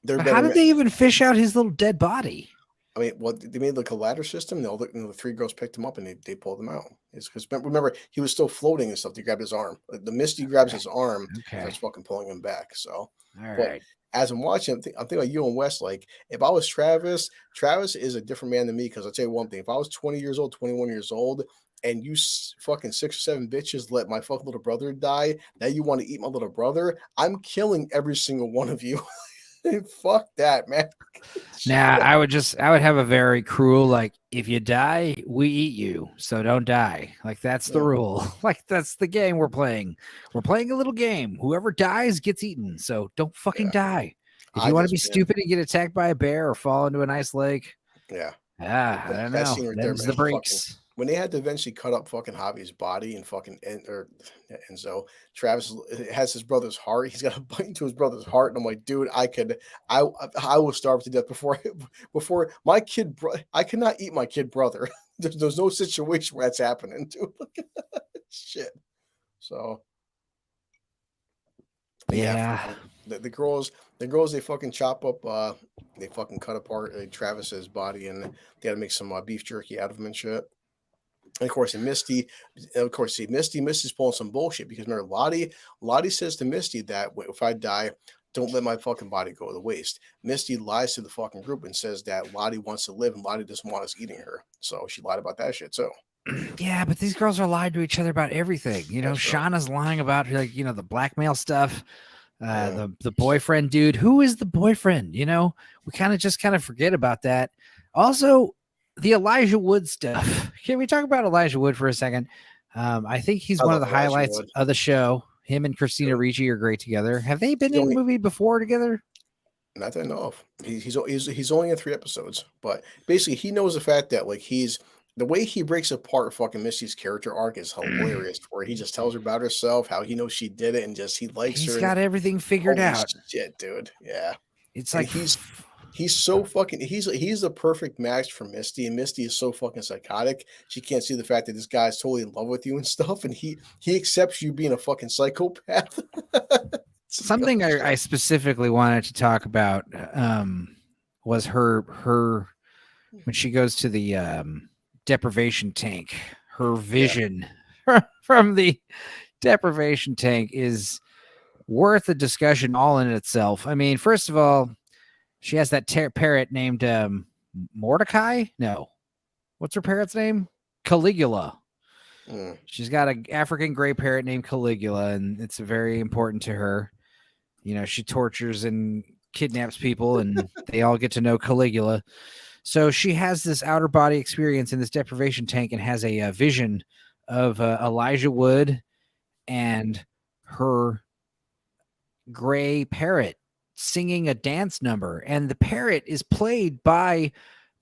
there But how better. did they even fish out his little dead body? I mean, what they made like a ladder system. The three girls picked him up and they pulled him out. It's because remember he was still floating and stuff. They grabbed his arm. Like, the Misty grabs his arm and Okay. starts fucking pulling him back. So, All but right. as I'm watching, I'm thinking about you and Wes. Like, if I was Travis, Travis is a different man than me. Because I'll tell you one thing: if I was 20 years old, 21 years old, and you fucking 6 or 7 bitches let my fucking little brother die, now you want to eat my little brother? I'm killing every single one of you. Fuck that, man. Now I would have a very cruel like, if you die, we eat you, so don't die. Like that's the Yeah. rule. Like that's the game we're playing. We're playing a little game. Whoever dies gets eaten. So don't fucking Yeah. die. If I you want to just, be stupid and get attacked by a bear or fall into an ice lake, yeah. I don't That know. scene right there, Them's the man. Fucking breaks. when they had to eventually cut up fucking Javi's body and Enzo, Travis has his brother's heart. He's got a bite into his brother's heart, and I'm like, dude, I will starve to death before my kid. I cannot eat my kid brother. There's no situation where that's happening, dude. Shit. So yeah, Yeah. fucking the girls they fucking chop up. They fucking cut apart Travis's body, and they got to make some beef jerky out of him and shit. And of course, Misty's pulling some bullshit because remember, Lottie says to Misty that if I die, don't let my fucking body go to waste. Misty lies to the fucking group and says that Lottie wants to live and Lottie doesn't want us eating her. So she lied about that shit. So Yeah, but these girls are lying to each other about everything. You know, that's true. Shauna's lying about like, the blackmail stuff. Yeah. The boyfriend dude. Who is the boyfriend? We kind of forget about that. Also, the Elijah Wood stuff. Can we talk about Elijah Wood for a second? I think he's I one of love the Elijah highlights Wood. of the show. Him and Christina Dude, Ricci are great together. Have they been he's in a only movie before together? not that I know of. He's only in 3 episodes, but basically he knows the fact that like he's the way he breaks apart fucking Misty's character arc is hilarious. Where he just tells her about herself, how he knows she did it, and just he likes He's her. And got everything figured holy out. shit, dude, yeah. It's And like, he's so fucking he's the perfect match for Misty, and Misty is so fucking psychotic. She can't see the fact that this guy's totally in love with you and stuff, and he accepts you being a fucking psychopath. something I specifically wanted to talk about was her when she goes to the deprivation tank. Her vision from the deprivation tank is worth a discussion all in itself. I mean, first of all, she has that parrot named Mordecai. No, what's her parrot's name? Caligula. Mm. She's got an African gray parrot named Caligula, and it's very important to her. She tortures and kidnaps people, and they all get to know Caligula. So she has this outer body experience in this deprivation tank and has a vision of Elijah Wood and her gray parrot singing a dance number. And the parrot is played by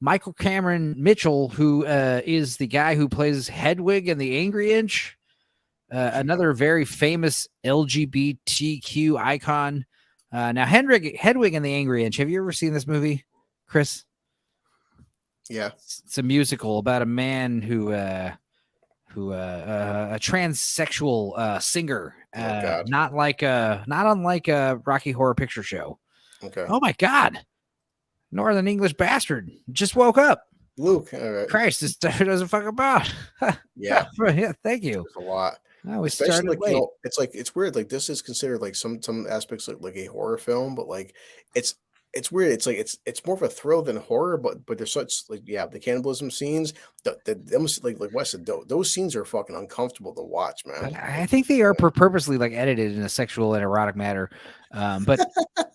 Michael Cameron Mitchell, who is the guy who plays Hedwig in The Angry Inch, another very famous LGBTQ icon. Now, Hedwig and the Angry Inch. Have you ever seen this movie, Chris? Yeah, It's a musical about a man who a transsexual singer, God. not unlike a Rocky Horror Picture Show. Okay, Oh my God, Northern English bastard just woke up. Luke. All right. Christ, this doesn't fuck about. Yeah, Yeah, thank you. there's a lot. Oh, we Especially started like late. it's like it's weird. Like this is considered like some aspects like a horror film, but like it's it's weird. It's like it's more of a thrill than horror, but there's such like the cannibalism scenes. The almost like Wes said, those scenes are fucking uncomfortable to watch, man. But I think they are purposely like edited in a sexual and erotic manner. But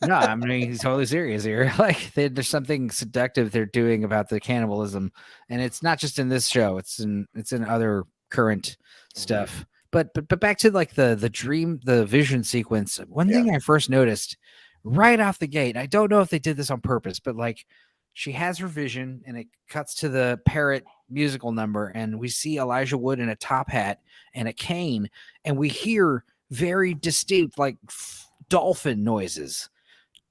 no, I mean he's totally serious here. Like there's something seductive they're doing about the cannibalism, and it's not just in this show. It's in other current stuff. But back to like the vision sequence. One thing I first noticed right off the gate, I don't know if they did this on purpose, but like she has her vision and it cuts to the parrot musical number, and we see Elijah Wood in a top hat and a cane, and we hear very distinct like dolphin noises,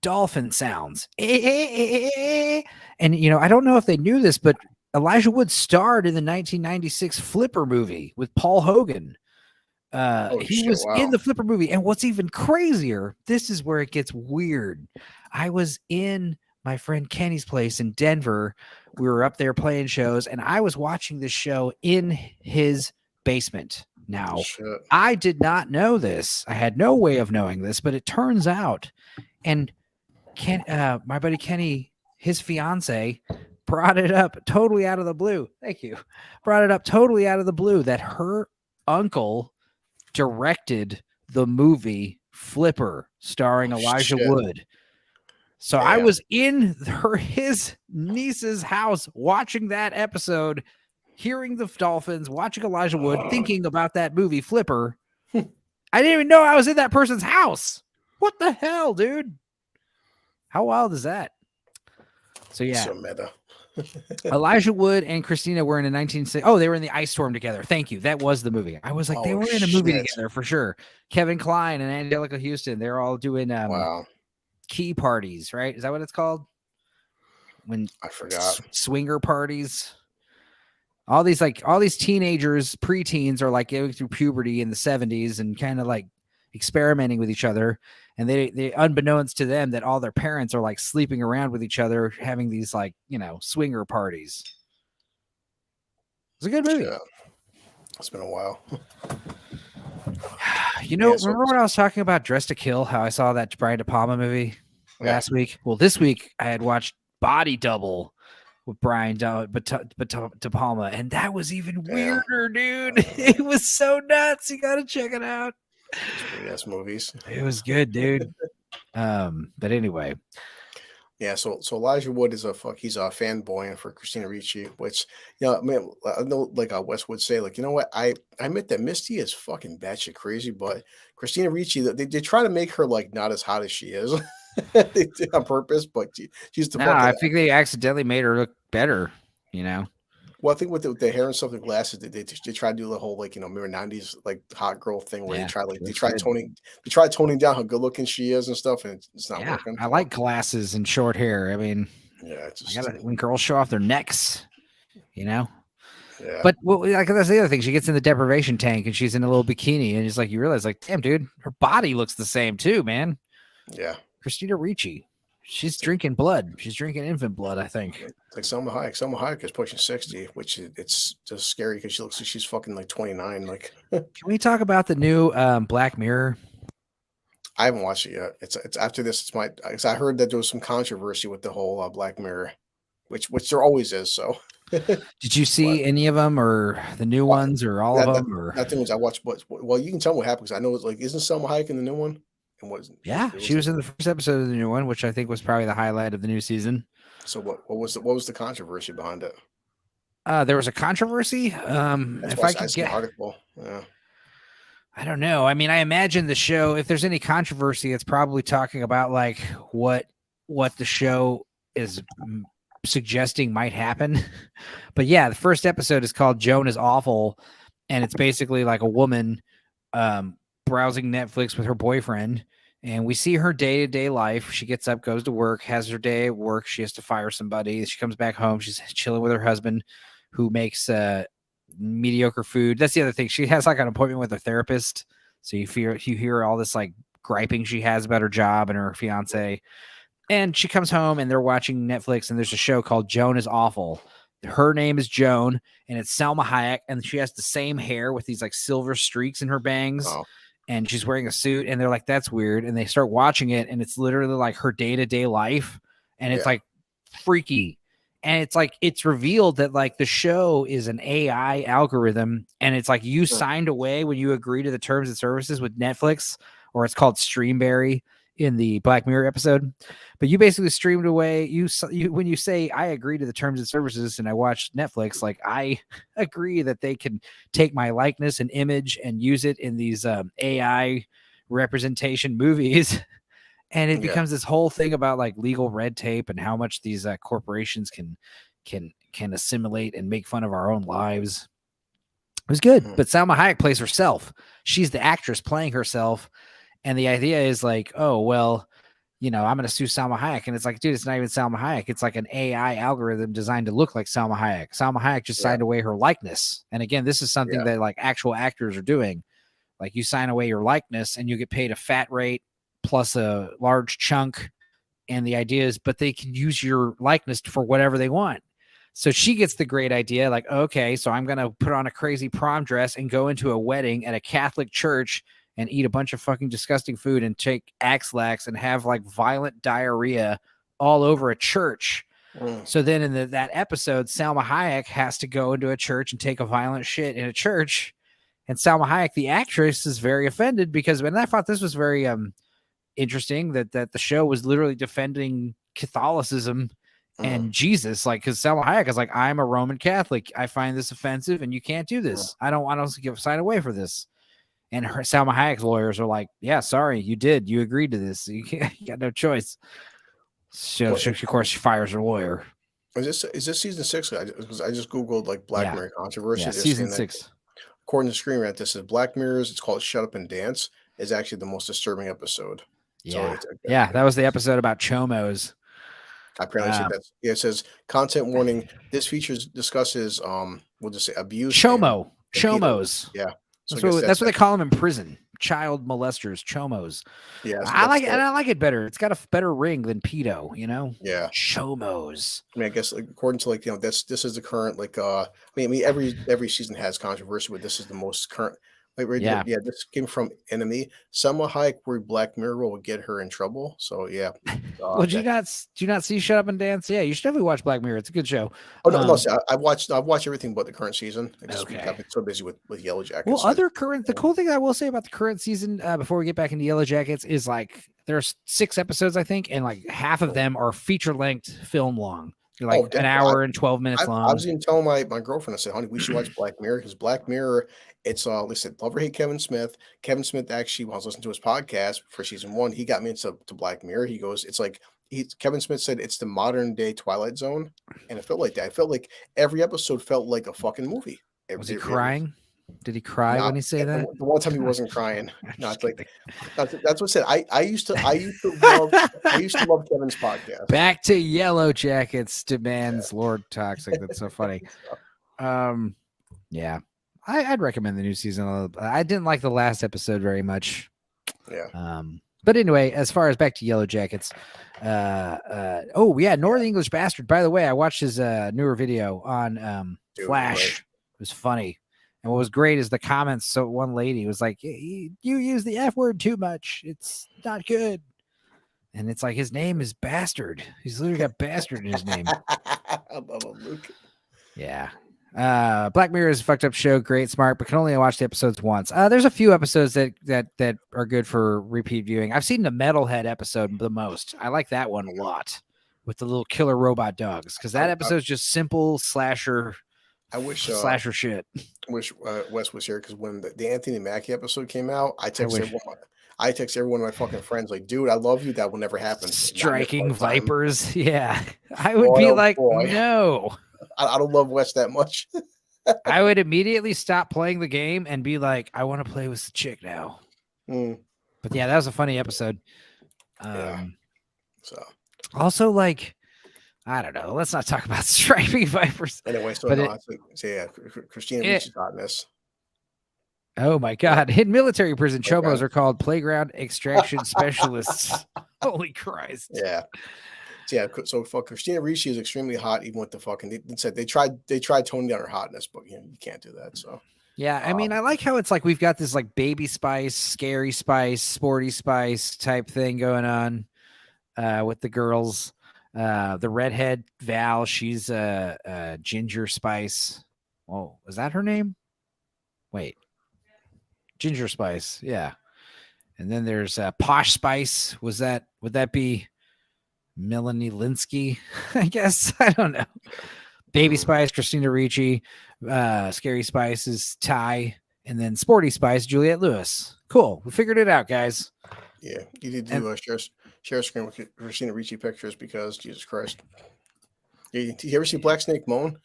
dolphin sounds. And I don't know if they knew this, but Elijah Wood starred in the 1996 Flipper movie with Paul Hogan. He was in the Flipper movie, and what's even crazier, this is where it gets weird. I was in my friend Kenny's place in Denver. We were up there playing shows, and I was watching this show in his basement. Now, I did not know this. I had no way of knowing this, but it turns out, and my buddy Kenny, his fiance, brought it up totally out of the blue. Thank you. Brought it up totally out of the blue that her uncle directed the movie Flipper starring Elijah Wood. So I was in his niece's house watching that episode, hearing the dolphins, watching Elijah Wood, thinking about that movie Flipper. I didn't even know I was in that person's house. What the hell, dude? How wild is that? So yeah. So meta. Elijah Wood and Christina were in a 1960. Oh, they were in the ice storm together. Thank you. That was the movie. I was like, they were in a movie together for sure. Kevin Kline and Angelica Houston. They're all doing key parties, right? Is that what it's called? When I forgot. Swinger parties. All these teenagers, preteens are like going through puberty in the 70s and kind of like experimenting with each other. And they unbeknownst to them that all their parents are like sleeping around with each other, having these like, swinger parties. It's a good movie. Yeah. It's been a while. Remember when I was talking about Dress to Kill, how I saw that Brian De Palma movie last week? Well, this week I had watched Body Double with Brian De Palma, and that was even weirder, dude. It was so nuts. You got to check it out. Yes, movies. It was good, dude. But anyway. Yeah, so Elijah Wood is he's a fanboy for Christina Ricci, which man, I know like Wes would say, like, you know what? I admit that Misty is fucking batshit crazy, but Christina Ricci, they try to make her like not as hot as she is. They did on purpose, but she's the I think they accidentally made her look better, Well, I think with the hair and stuff, the glasses, they try to do the whole like mirror 90s like hot girl thing where they try toning down how good looking she is and stuff, and it's not working. I like glasses and short hair. I mean, when girls show off their necks, Yeah. But like that's the other thing. She gets in the deprivation tank and she's in a little bikini, and it's like you realize, like, damn, dude, her body looks the same too, man. Yeah. Christina Ricci. She's drinking blood. She's drinking infant blood, I think. It's like Selma Hayek. Selma Hayek is pushing 60, which it's just scary because she looks like she's fucking like 29. Like, can we talk about the new Black Mirror? I haven't watched it yet. It's after this. I heard that there was some controversy with the whole Black Mirror, which there always is. So, did you see any of them, or the new ones, or all of them? Or nothing was I watched. But you can tell me what happened because I know it's like, isn't Selma Hayek in the new one? She was in the first episode of the new one, which I think was probably the highlight of the new season. So what was the controversy behind it? There was a controversy. If I could get an article, I don't know. I mean, I imagine the show, if there's any controversy, it's probably talking about like what the show is suggesting might happen. But yeah, the first episode is called Joan is Awful, and it's basically like a woman browsing Netflix with her boyfriend, and we see her day-to-day life. She gets up, goes to work, has her day at work. She has to fire somebody. She comes back home. She's chilling with her husband, who makes mediocre food. That's the other thing. She has like an appointment with a therapist, so you hear all this like griping she has about her job and her fiance. And she comes home and they're watching Netflix, and there's a show called Joan is Awful. Her name is Joan, and it's Selma Hayek, and she has the same hair with these like silver streaks in her bangs. Oh. And she's wearing a suit, and they're like, that's weird. And they start watching it, and it's literally like her day-to-day life, and it's like freaky. And it's like, it's revealed that like the show is an AI algorithm, and it's like you signed away when you agree to the terms and services with Netflix, or it's called Streamberry in the Black Mirror episode. But you basically streamed away. You when you say I agree to the terms and services and I watch Netflix, like I agree that they can take my likeness and image and use it in these AI representation movies. And it becomes this whole thing about like legal red tape and how much these corporations can assimilate and make fun of our own lives. It was good, but Salma Hayek plays herself. She's the actress playing herself, and the idea is like, oh well, I'm going to sue Salma Hayek, and it's like, dude, it's not even Salma Hayek. It's like an AI algorithm designed to look like Salma Hayek. Salma Hayek just signed away her likeness, and again, this is something that like actual actors are doing. Like you sign away your likeness, and you get paid a fat rate plus a large chunk. And the idea is, but they can use your likeness for whatever they want. So she gets the great idea, like, okay, so I'm going to put on a crazy prom dress and go into a wedding at a Catholic church and eat a bunch of fucking disgusting food and take Axlax and have like violent diarrhea all over a church. So then in that episode, Salma Hayek has to go into a church and take a violent shit in a church. And Salma Hayek, the actress, is very offended because, and I thought this was very, interesting that the show was literally defending Catholicism and Jesus, like, because Salma Hayek is like, I'm a Roman Catholic, I find this offensive, and you can't do this. I don't sign away for this. And Salma Hayek's lawyers are like, yeah, sorry, you agreed to this. You got no choice. So of course she fires her lawyer. Is this season 6? I just googled like Black Mirror controversy. Yeah, season 6. According to Screen Rant, this is Black Mirrors. It's called Shut Up and Dance. Is actually the most disturbing episode. Yeah, that was the episode about chomos. Apparently, it says content warning. This discusses we'll just say abuse. Chomos. Yeah, so that's what they call them in prison. Child molesters, chomos. Yeah, I like it better. It's got a better ring than pedo. Yeah, chomos. I mean, I guess according to this is the current every season has controversy, but this is the most current. This came from Enemy. Salma Hayek worried Black Mirror will get her in trouble. So yeah. Well, do you not see Shut Up and Dance? Yeah, you should definitely watch Black Mirror. It's a good show. Oh no, I've watched everything but the current season. I've been so busy with Yellowjackets. Well, the cool thing I will say about the current season, before we get back into Yellowjackets, is like there's 6 episodes, I think, and like half of them are feature length film long. They're like an hour and 12 minutes long. I was even telling my girlfriend, I said, honey, we should watch Black Mirror, because Black Mirror, it's listen, love or hate Kevin Smith. Kevin Smith actually, when I was listening to his podcast for season 1, he got me into Black Mirror. He goes, it's like Kevin Smith said it's the modern day Twilight Zone. And it felt like that. I felt like every episode felt like a fucking movie. Was he crying? Did he cry when he said that? The one time he wasn't crying. No, it's like that's what I said. I used to love Kevin's podcast. Back to Yellowjackets demands Lord Toxic. That's so funny. Yeah. I'd recommend the new season. I didn't like the last episode very much. Yeah. But anyway, as far as back to Yellowjackets, Northern English Bastard. By the way, I watched his newer video on Flash. Right. It was funny. And what was great is the comments. So one lady was like, you use the F word too much. It's not good. And it's like, his name is Bastard. He's literally got Bastard in his name. I love him, Luke. Yeah. Black Mirror is a fucked up show. Great, smart, but can only watch the episodes once. There's a few episodes that are good for repeat viewing. I've seen the Metalhead episode the most. I like that one a lot with the little killer robot dogs, because that episode is just simple slasher. I wish slasher shit. I wish Wes was here, because when the Anthony Mackie episode came out, I texted every one of my fucking friends, like, dude, I love you. That will never happen. Striking vipers. Yeah. I would be like, no. I don't love Wes that much. I would immediately stop playing the game and be like, I want to play with the chick now. But yeah, that was a funny episode. So also, like, I don't know. Let's not talk about striking vipers. Anyway, Christina Ricci's hotness. Oh my God! In military prison, chomos are called playground extraction specialists. Holy Christ! Yeah. So for Christina Ricci is extremely hot, even with the fucking. They tried toning down her hotness, but you can't do that. So yeah, I mean, I like how it's like we've got this like baby spice, scary spice, sporty spice type thing going on with the girls. The redhead Val, she's Ginger Spice. Oh, is that her name? Wait, Ginger Spice, yeah. And then there's Posh Spice. Would that be Melanie Linsky? I guess. I don't know. Baby Spice, Christina Ricci. Scary Spice is Ty. And then Sporty Spice, Juliette Lewis. Cool. We figured it out, guys. Yeah. You need to share screen with Christina Ricci pictures because Jesus Christ. You ever see Black Snake Moan?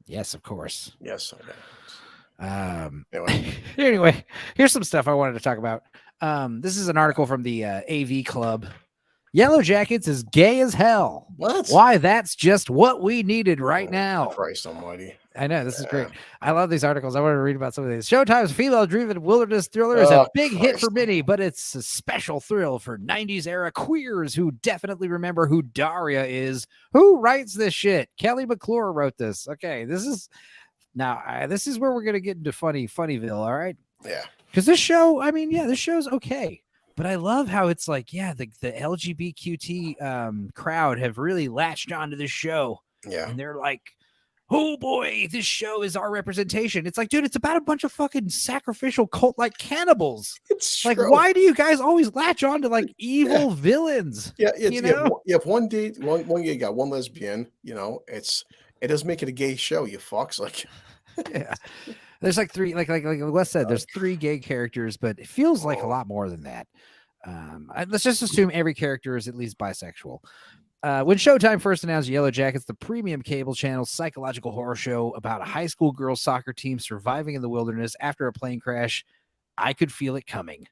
Yes, of course. Yes. Anyway, here's some stuff I wanted to talk about. This is an article from the AV Club. Yellowjackets is gay as hell. What? Why? That's just what we needed right now. Christ almighty. I know, this is great. I love these articles. I want to read about some of these. Showtime's female-driven wilderness thriller is a big hit for many, but it's a special thrill for 90s era queers who definitely remember who Daria is. Who writes this shit? Kelly McClure wrote this. Okay, this is where we're going to get into Funnyville, all right? Yeah. Because this show, this show's okay. But I love how it's like, the LGBTQT crowd have really latched onto this show. Yeah. And they're like, oh boy, this show is our representation. It's like, dude, it's about a bunch of fucking sacrificial cult-like cannibals. It's like, true. why do you guys always latch on to like evil villains? Yeah, you have one date, one gay guy, one lesbian. It doesn't make it a gay show. You fucks. Like, yeah. There's like three, like Wes said, there's 3 gay characters, but it feels like a lot more than that. Let's just assume every character is at least bisexual. When Showtime first announced Yellowjackets, the premium cable channel's psychological horror show about a high school girls soccer team surviving in the wilderness after a plane crash, I could feel it coming.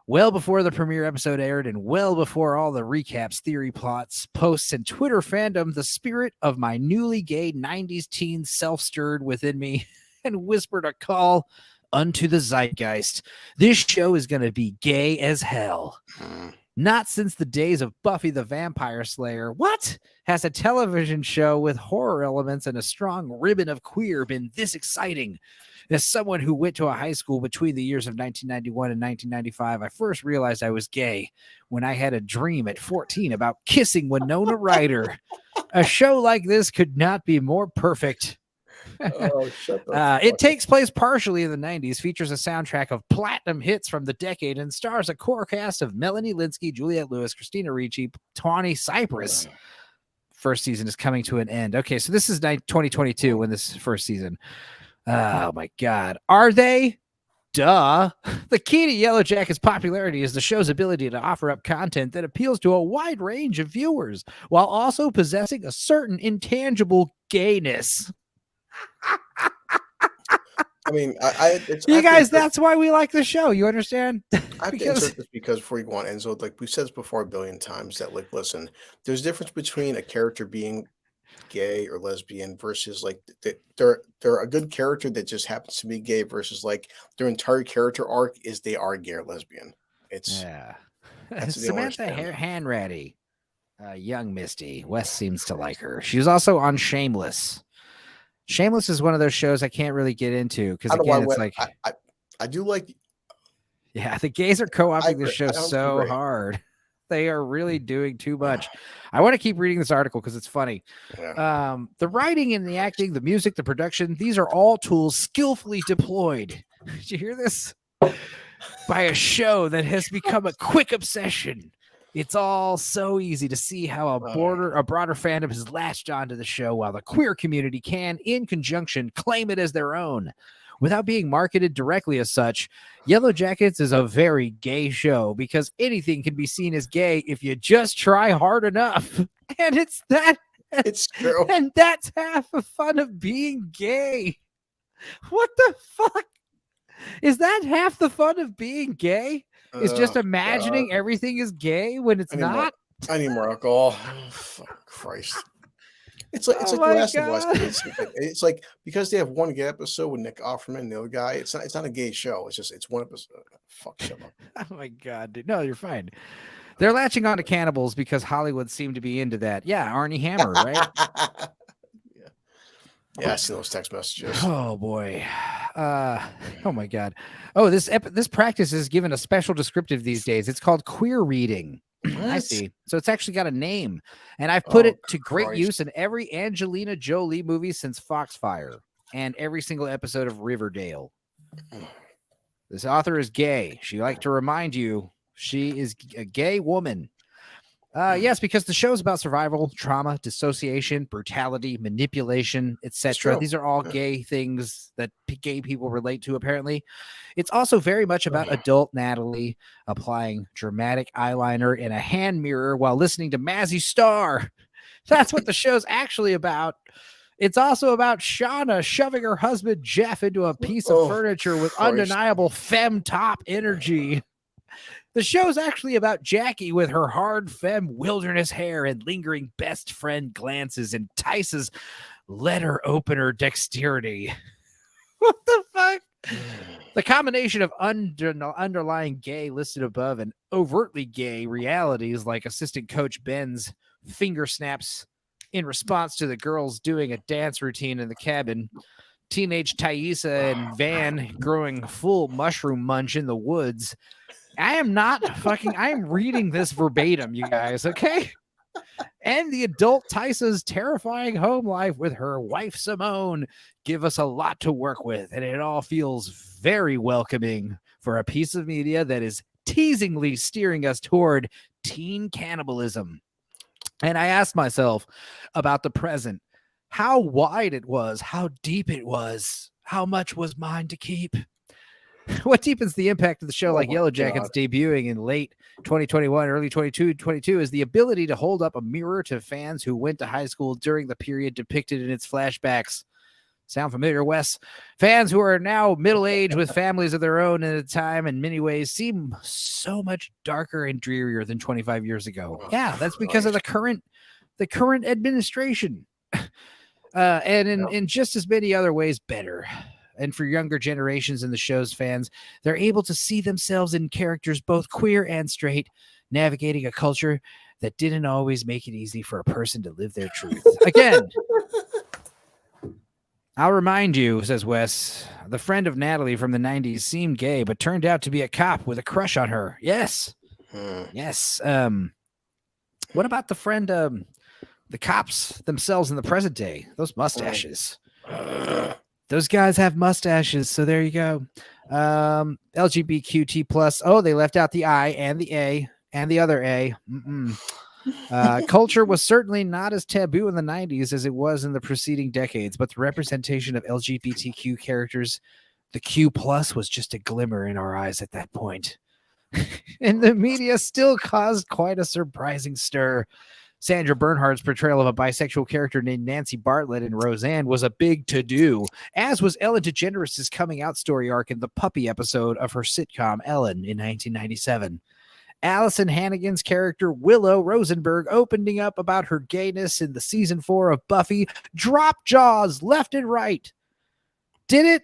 Well before the premiere episode aired and well before all the recaps, theory plots, posts, and Twitter fandom, the spirit of my newly gay 90s teen self-stirred within me and whispered a call unto the zeitgeist. This show is going to be gay as hell. Not since the days of Buffy the Vampire Slayer. What has a television show with horror elements and a strong ribbon of queer been this exciting? As someone who went to a high school between the years of 1991 and 1995, I first realized I was gay when I had a dream at 14 about kissing Winona Ryder. A show like this could not be more perfect. Oh, shut the it takes place partially in the 90s, features a soundtrack of platinum hits from the decade, and stars a core cast of Melanie Linsky, Juliette Lewis, Christina Ricci, Tawny Cypress. First season is coming to an end. Okay, so this is 2022 when this first season. Oh my God. Are they? Duh. The key to Yellowjackets' popularity is the show's ability to offer up content that appeals to a wide range of viewers while also possessing a certain intangible gayness. I mean, that's why we like the show. You understand? I have to insert this because before you go on, Enzo, like we've said this before a billion times, that like, listen, there's a difference between a character being gay or lesbian versus like they're a good character that just happens to be gay versus like their entire character arc is they are gay or lesbian. It's Samantha Hanratty, young Misty. Wes seems to like her. She was also on Shameless. Shameless is one of those shows I can't really get into because again, it's like I do like. Yeah, the gays are co-opting this show so hard. They are really doing too much. I want to keep reading this article because it's funny. Yeah. The writing and the acting, the music, the production, these are all tools skillfully deployed. Did you hear this? By a show that has become a quick obsession. It's all so easy to see how a broader fandom has latched onto the show while the queer community can, in conjunction, claim it as their own. Without being marketed directly as such, Yellowjackets is a very gay show because anything can be seen as gay if you just try hard enough. And it's true. And that's half the fun of being gay. What the fuck? Is that half the fun of being gay? Is just imagining everything is gay when it's not? I need more alcohol. Oh, fuck Christ. It's like The Last of Us. It's like because they have one gay episode with Nick Offerman and the other guy. It's not a gay show. It's one episode. Fuck, shut up. Oh my God, dude. No, you're fine. They're latching on to cannibals because Hollywood seemed to be into that. Yeah, Arnie Hammer, right? Yeah, I see those text messages. Oh boy. Oh my God. Oh, this practice is given a special descriptive these days. It's called queer reading. I see. So it's actually got a name, and I've Oh, put it to great Christ. use in every Angelina Jolie movie since Foxfire and every single episode of Riverdale. This author is gay. She liked to remind you she is a gay woman. Yes, because the show is about survival, trauma, dissociation, brutality, manipulation, etc. true. These are all Yeah. gay things that gay people relate to, apparently. It's also very much about adult Natalie applying dramatic eyeliner in a hand mirror while listening to Mazzy Star. That's what the show's actually about. It's also about Shauna shoving her husband Jeff into a piece of furniture with Christ. undeniable femme-top energy. The show's actually about Jackie with her hard femme wilderness hair and lingering best friend glances and Tice's letter opener dexterity. What the fuck? The combination of underlying gay listed above and overtly gay realities like assistant coach Ben's finger snaps in response to the girls doing a dance routine in the cabin, teenage Thaisa and Van growing full mushroom munch in the woods. I am reading this verbatim, you guys, okay? And the adult Taisa's terrifying home life with her wife Simone give us a lot to work with, and it all feels very welcoming for a piece of media that is teasingly steering us toward teen cannibalism. And I asked myself about the present, how wide it was, how deep it was, how much was mine to keep. What deepens the impact of the show like Yellowjackets debuting in late 2021, early 2022 is the ability to hold up a mirror to fans who went to high school during the period depicted in its flashbacks. Sound familiar, Wes? Fans who are now middle-aged with families of their own at a time in many ways seem so much darker and drearier than 25 years ago. Yeah, that's because of the current administration. And in just as many other ways, better. And for younger generations and the show's fans, they're able to see themselves in characters both queer and straight, navigating a culture that didn't always make it easy for a person to live their truth. Again, I'll remind you, says Wes, the friend of Natalie from the 90s seemed gay, but turned out to be a cop with a crush on her. Yes. Yes. What about the friend, the cops themselves in the present day? Those mustaches. Those guys have mustaches, so there you go. LGBTQ plus. Oh, they left out the I and the A and the other A. Culture was certainly not as taboo in the 90s as it was in the preceding decades, but the representation of LGBTQ characters, the Q plus, was just a glimmer in our eyes at that point. And the media still caused quite a surprising stir. Sandra Bernhardt's portrayal of a bisexual character named Nancy Bartlett in Roseanne was a big to-do, as was Ellen DeGeneres' coming out story arc in the puppy episode of her sitcom Ellen in 1997. Allison Hannigan's character Willow Rosenberg opening up about her gayness in the season 4 of Buffy dropped jaws left and right. Did it?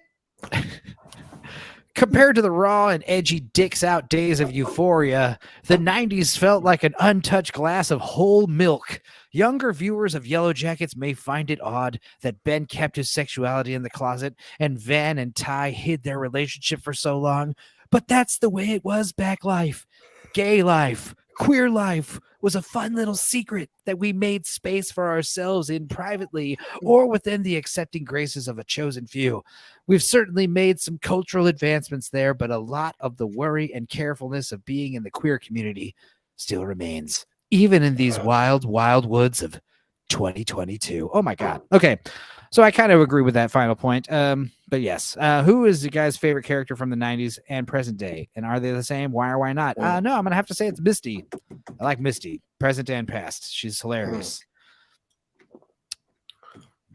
Compared to the raw and edgy dicks out days of Euphoria, the 90s felt like an untouched glass of whole milk. Younger viewers of Yellowjackets may find it odd that Ben kept his sexuality in the closet and Van and Ty hid their relationship for so long, but that's the way it was back life. Gay life, queer life was a fun little secret that we made space for ourselves in privately or within the accepting graces of a chosen few. We've certainly made some cultural advancements there, but a lot of the worry and carefulness of being in the queer community still remains, even in these wild, wild woods of 2022. Oh my God. Okay. So I kind of agree with that final point. But yes, who is the guy's favorite character from the 90s and present day? And are they the same? Why or why not? No, I'm going to have to say it's Misty. I like Misty, present and past. She's hilarious.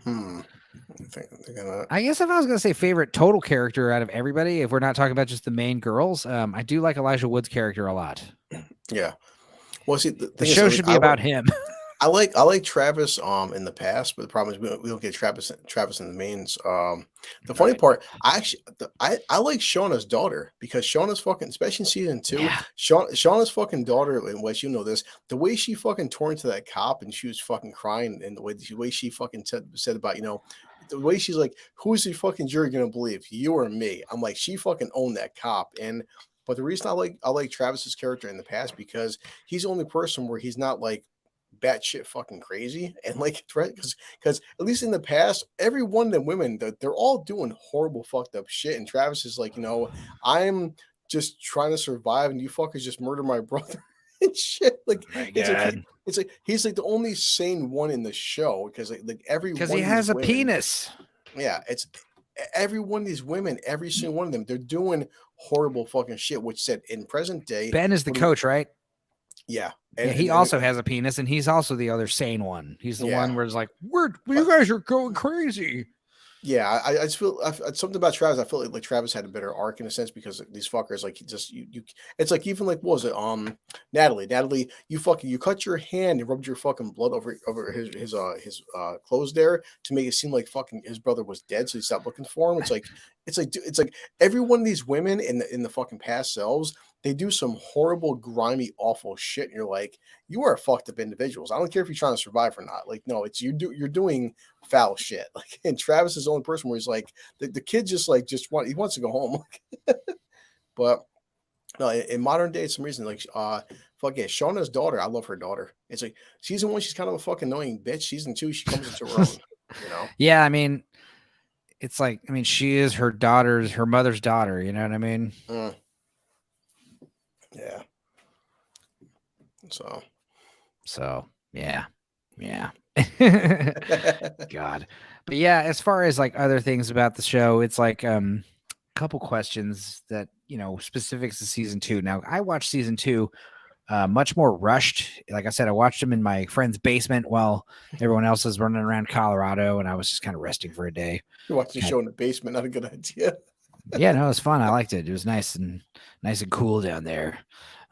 I guess if I was going to say favorite total character out of everybody, if we're not talking about just the main girls, I do like Elijah Wood's character a lot. Yeah. Well, see, the show should be about him. I like Travis in the past, but the problem is we don't get Travis in the mains. The funny part, I like Shauna's daughter because Shauna's fucking, especially in season 2, Shauna's fucking daughter, and Wes, you know this, the way she fucking tore into that cop and she was fucking crying, and the way she fucking said about, you know, the way she's like, who's the fucking jury gonna believe, you or me? I'm like, she fucking owned that cop. And But the reason I like Travis's character in the past because he's the only person where he's not like batshit fucking crazy and like because at least in the past, every one of them women they're all doing horrible fucked up shit, and Travis is like, I'm just trying to survive, and you fuckers just murder my brother and shit. Like it's like he's like the only sane one in the show because like every because one he of has these a women, penis. yeah, it's every one of these women, every single one of them, they're doing horrible fucking shit. Which said in present day, Ben is the coach, right? Yeah. And, he also has a penis, and he's also the other sane one. He's the one where it's like, you guys are going crazy. Yeah, I just feel something about Travis. I feel like Travis had a better arc in a sense because these fuckers like you it's like even like what was it Natalie you cut your hand and rubbed your fucking blood over his clothes there to make it seem like fucking his brother was dead, so he stopped looking for him. It's like every one of these women in the fucking past selves, they do some horrible, grimy, awful shit, and you're like, you are fucked up individuals. I don't care if you're trying to survive or not. Like, no, it's you're doing foul shit. Like, and Travis is the only person where he's like, the kid just wants to go home. But no, in modern day, some reason like fuck yeah, Shauna's daughter. I love her daughter. It's like season 1, she's kind of a fucking annoying bitch. Season 2, she comes into her own. Yeah, I mean, it's like she is her mother's daughter. You know what I mean? Yeah. So yeah. God. But yeah, as far as like other things about the show, it's like a couple questions that, specifics to season 2. Now, I watched season 2 much more rushed. Like I said, I watched them in my friend's basement while everyone else was running around Colorado, and I was just kind of resting for a day. You watched the show in the basement, not a good idea. Yeah, no, it was fun. I liked it. It was nice and cool down there.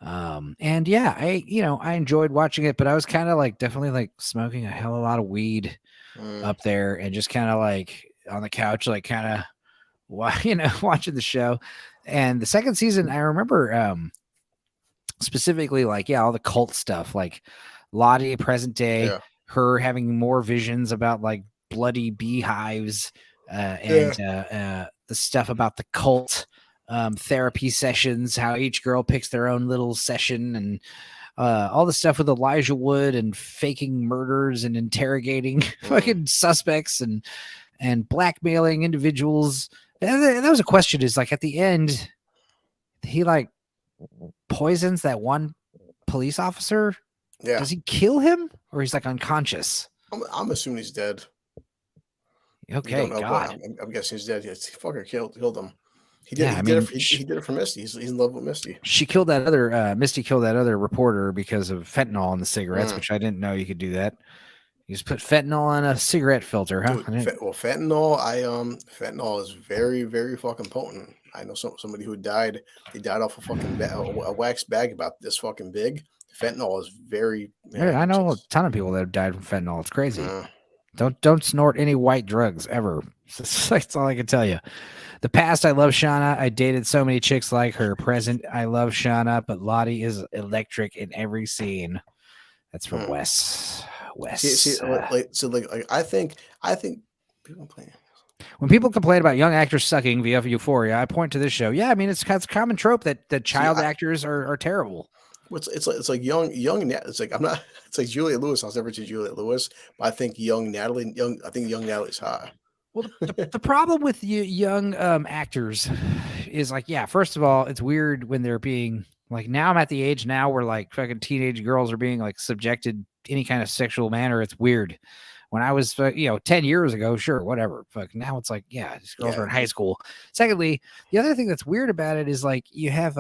And yeah, I enjoyed watching it, but I was kind of like definitely like smoking a hell of a lot of weed up there and just kind of like on the couch, like kind of watching the show. And the second season, I remember specifically like, all the cult stuff, like Lottie present day, her having more visions about like bloody beehives and the stuff about the cult therapy sessions, how each girl picks their own little session, and all the stuff with Elijah Wood and faking murders and interrogating fucking suspects and blackmailing individuals. And that was a question, is like at the end, he like poisons that one police officer. Yeah. Does he kill him or he's like unconscious? I'm assuming he's dead. Okay, God. I'm guessing he's dead. Yes, he fucking killed him. He did. He did it for Misty. He's in love with Misty. She killed that other. Misty killed that other reporter because of fentanyl in the cigarettes, which I didn't know you could do that. You just put fentanyl in a cigarette filter, huh? Dude, fentanyl. Fentanyl is very, very fucking potent. I know somebody who died. They died off a fucking a wax bag about this fucking big. Fentanyl is very. I know a ton of people that have died from fentanyl. It's crazy. Don't snort any white drugs ever. That's all I can tell you. The past, I love Shauna. I dated so many chicks like her. Present, I love Shauna, but Lottie is electric in every scene. That's from Wes. I think people complain. When people complain about young actors sucking via Euphoria, I point to this show. Yeah, I mean, it's a common trope that child actors are terrible. It's like young. It's like It's like Juliette Lewis. I was never to Juliette Lewis, but I think young Natalie's high. Well, the problem with young actors is like, first of all, it's weird when they're being like, now I'm at the age now where like fucking teenage girls are being like subjected to any kind of sexual manner. It's weird. When I was, 10 years ago, sure, whatever. Fuck, now it's like, these girls are in high school. Secondly, the other thing that's weird about it is like you have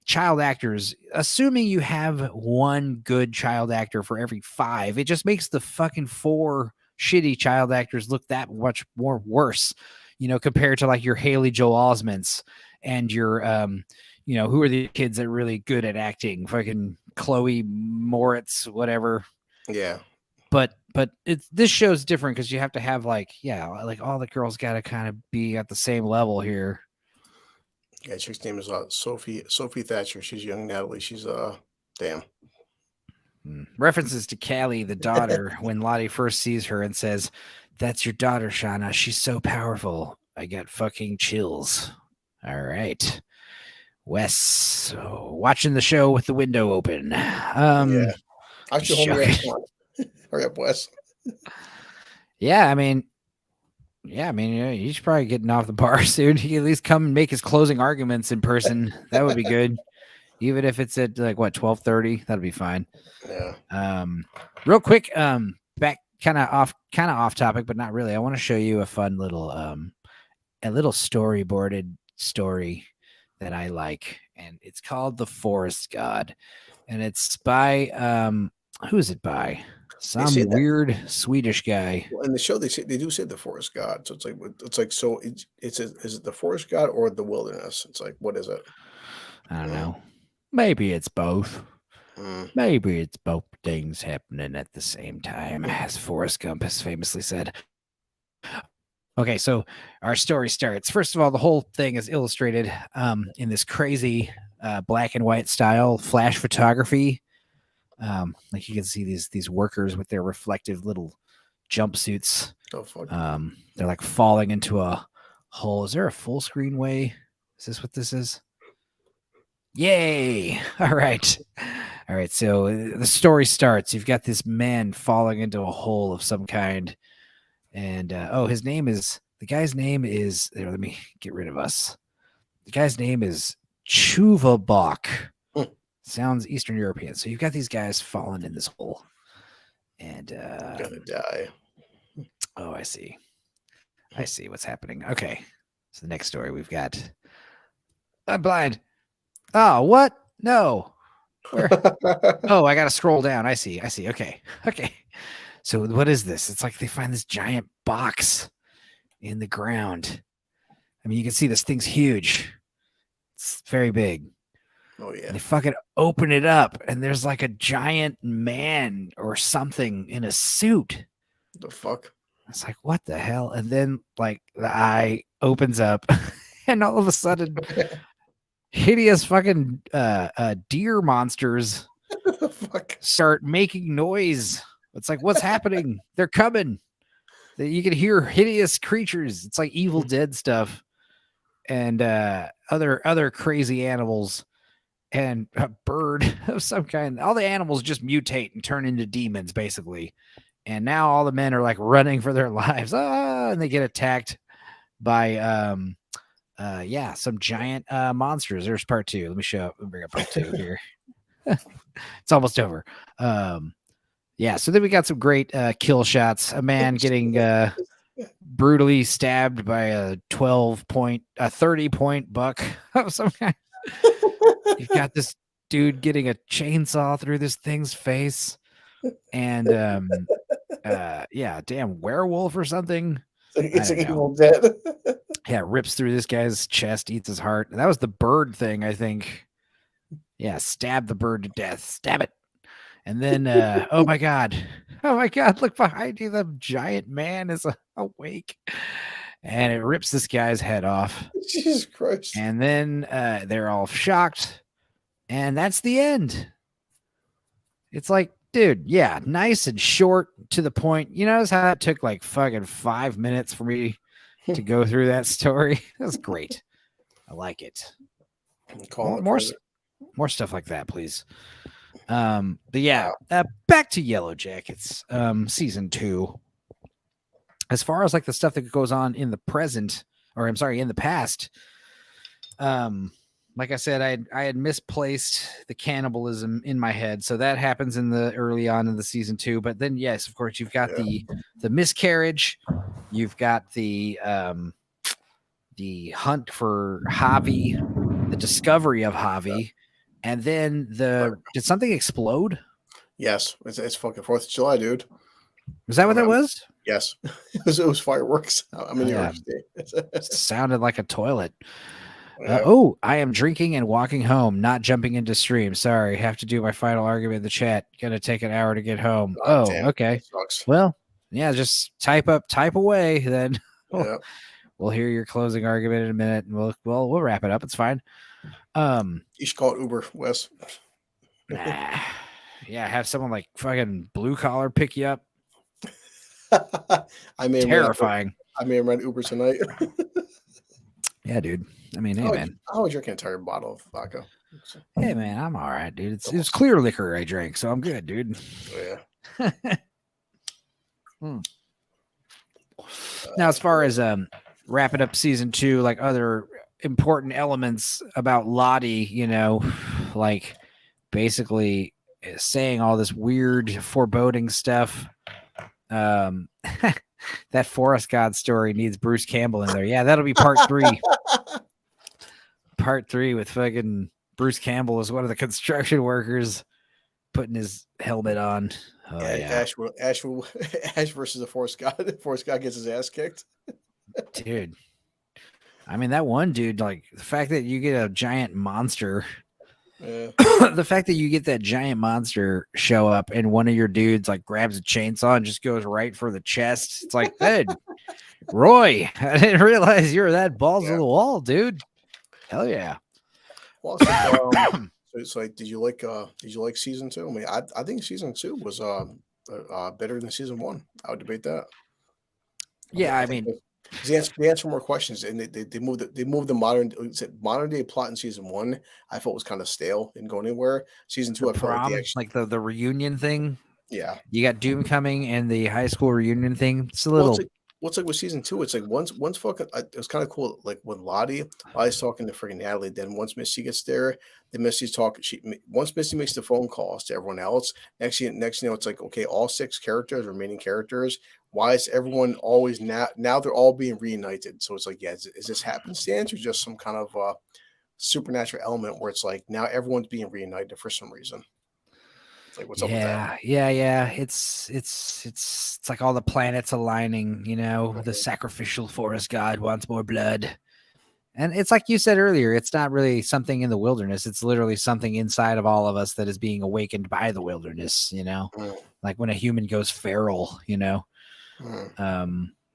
child actors, assuming you have one good child actor for every 5, it just makes the fucking 4 shitty child actors look that much more worse, compared to like your Haley Joel Osments and your who are the kids that are really good at acting, fucking Chloe Moritz, whatever. Yeah. But this show's different because you have to have like all the girls got to kind of be at the same level here. Yeah, chick's name is Sophie Thatcher. She's young Natalie. She's damn. References to Callie, the daughter, when Lottie first sees her and says, "That's your daughter, Shauna. She's so powerful. I got fucking chills." All right. Wes, watching the show with the window open. Yeah. I should home joking. Hurry up, Wes. Yeah, I mean, he's probably getting off the bar soon. He can at least come and make his closing arguments in person. That would be good. Even if it's at like what 12:30, that'll be fine. Yeah. Real quick, back kind of off topic, but not really. I want to show you a fun little a little storyboarded story that I like, and it's called The Forest God, and it's by who is it by? Some weird Swedish guy. Well, in the show, they do say the forest god. So it's like so is it the forest god or the wilderness? It's like, what is it? I don't know. Maybe it's both. Maybe it's both things happening at the same time, as Forrest Gump has famously said. Okay, so our story starts. First of all, the whole thing is illustrated in this crazy black and white style flash photography. Like you can see these workers with their reflective little jumpsuits. Oh, fuck. They're like falling into a hole. Is there a full screen way? Is this what this is? Yay! All right. So the story starts. You've got this man falling into a hole of some kind, and the guy's name is. There, let me get rid of us. The guy's name is Chuvabok. Sounds Eastern European. So you've got these guys falling in this hole, and Gonna die. Oh, I see what's happening. Okay, so the next story we've got. I'm blind. Oh, what? No. Where? Oh, I gotta scroll down. I see. Okay. So what is this? It's like they find this giant box in the ground. I mean, you can see this thing's huge. It's very big. Oh yeah. And they fucking open it up, and there's like a giant man or something in a suit. The fuck? It's like, what the hell? And then like the eye opens up, and all of a sudden, hideous fucking deer monsters start making noise. It's like, what's happening? They're coming. You can hear hideous creatures. It's like Evil Dead stuff, and other crazy animals, and a bird of some kind. All the animals just mutate and turn into demons, basically. And now all the men are like running for their lives. And they get attacked by some giant monsters. There's part 2. Let me bring up part 2 here. It's almost over. So then we got some great kill shots. A man getting brutally stabbed by a 30-point buck of some kind. You've got this dude getting a chainsaw through this thing's face, and damn werewolf or something. It's like Evil Dead. Yeah, rips through this guy's chest, eats his heart. That was the bird thing, I think. Yeah, stab the bird to death. Stab it. And then, oh my God, look behind you. The giant man is awake. And it rips this guy's head off. Jesus Christ. And then they're all shocked. And that's the end. It's like, dude, yeah, nice and short to the point. You notice how that took like fucking 5 minutes for me to go through that story? That's great. I like it. More stuff like that, please. But yeah, back to Yellowjackets, season 2. As far as like the stuff that goes on in the present, or I'm sorry, in the past, like I said, I had misplaced the cannibalism in my head. So that happens in the early on in the season 2. But then, yes, of course, you've got the miscarriage. You've got the hunt for Javi, the discovery of Javi. And then did something explode? Yes. It's fucking 4th of July, dude. Was that what that was? Yes. It was fireworks. I'm in New York State. Sounded like a toilet. I am drinking and walking home, not jumping into stream. Sorry, have to do my final argument in the chat. Gonna take an hour to get home. Damn, okay. Well, yeah, just type away then. Yeah. We'll hear your closing argument in a minute, and we'll wrap it up. It's fine. You should call it Uber, Wes. Yeah, have someone like fucking blue collar pick you up. Terrifying. I may run Uber tonight. Yeah, dude. I mean, hey man. I would drink an entire bottle of vodka. So, Hey man, I'm all right, dude. It's clear liquor I drank, so I'm good, dude. yeah. Now, as far as wrapping up season 2, like other important elements about Lottie, you know, like basically saying all this weird foreboding stuff. That forest god story needs Bruce Campbell in there. Yeah, that'll be part 3. Part 3 with fucking Bruce Campbell as one of the construction workers putting his helmet on. Oh, yeah. Ash versus the forest god. The forest god gets his ass kicked. Dude. I mean, that one dude, like the fact that you get a giant monster, the fact that you get that giant monster show up and one of your dudes like grabs a chainsaw and just goes right for the chest. It's like, hey, Roy, I didn't realize you were that balls to the wall, dude. Hell yeah. Well, so it's like, did you like season 2? I mean, I think season 2 was better than season 1. I would debate that. Yeah, I mean, they answer more questions, and they moved the modern day plot in season 1. I felt was kind of stale, didn't go anywhere. Season 2, I felt like the reunion thing. Yeah, you got Doom coming and the high school reunion thing. It's a little. What's like with season 2? It's like once fucking it was kind of cool. Like with Lottie's talking to freaking Natalie. Then once Misty gets there, then Misty's talking. Once Misty makes the phone calls to everyone else. Next you know, it's like, okay, all 6 remaining characters. Why is everyone always now they're all being reunited? So it's like, yeah, is this happenstance or just some kind of supernatural element where it's like now everyone's being reunited for some reason? It's like, what's up with that? Yeah. It's like all the planets aligning, you know, the sacrificial forest god wants more blood. And it's like you said earlier, it's not really something in the wilderness. It's literally something inside of all of us that is being awakened by the wilderness, you know, like when a human goes feral, you know,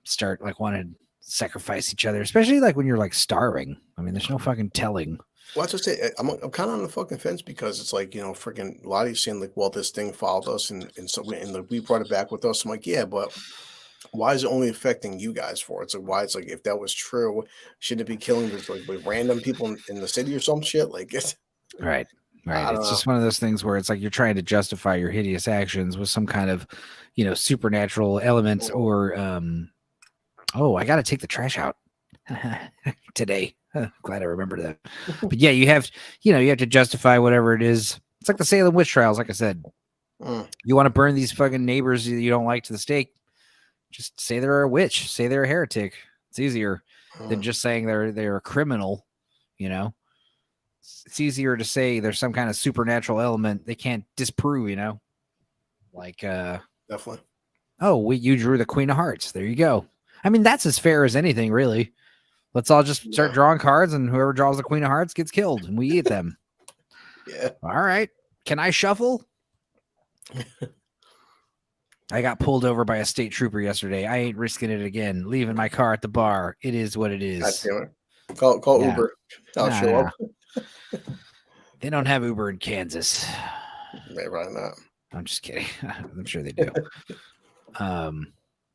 start like wanting to sacrifice each other, especially like when you're like starving. I mean, there's no fucking telling. Well, that's what I say. I'm kind of on the fucking fence because it's like, you know, freaking Lottie's saying like, well, this thing followed us and we brought it back with us. I'm like, yeah, but why is it only affecting you guys for? It's like, why? It's like, if that was true, shouldn't it be killing just like random people in the city or some shit? Like it's right. It's just one of those things where it's like you're trying to justify your hideous actions with some kind of, you know, supernatural elements or I got to take the trash out today. Glad I remembered that. But yeah, you have to justify whatever it is. It's like the Salem witch trials. Like I said, you want to burn these fucking neighbors that you don't like to the stake. Just say they're a witch. Say they're a heretic. It's easier than just saying they're a criminal. You know, it's easier to say there's some kind of supernatural element they can't disprove. You know, like definitely. Oh, you drew the Queen of Hearts. There you go. I mean, that's as fair as anything, really. Let's all just start drawing cards, and whoever draws the Queen of Hearts gets killed, and we eat them. Yeah. All right. Can I shuffle? I got pulled over by a state trooper yesterday. I ain't risking it again. Leaving my car at the bar. It is what it is. Call Uber. I'll show up. They don't have Uber in Kansas. Maybe not. I'm just kidding. I'm sure they do.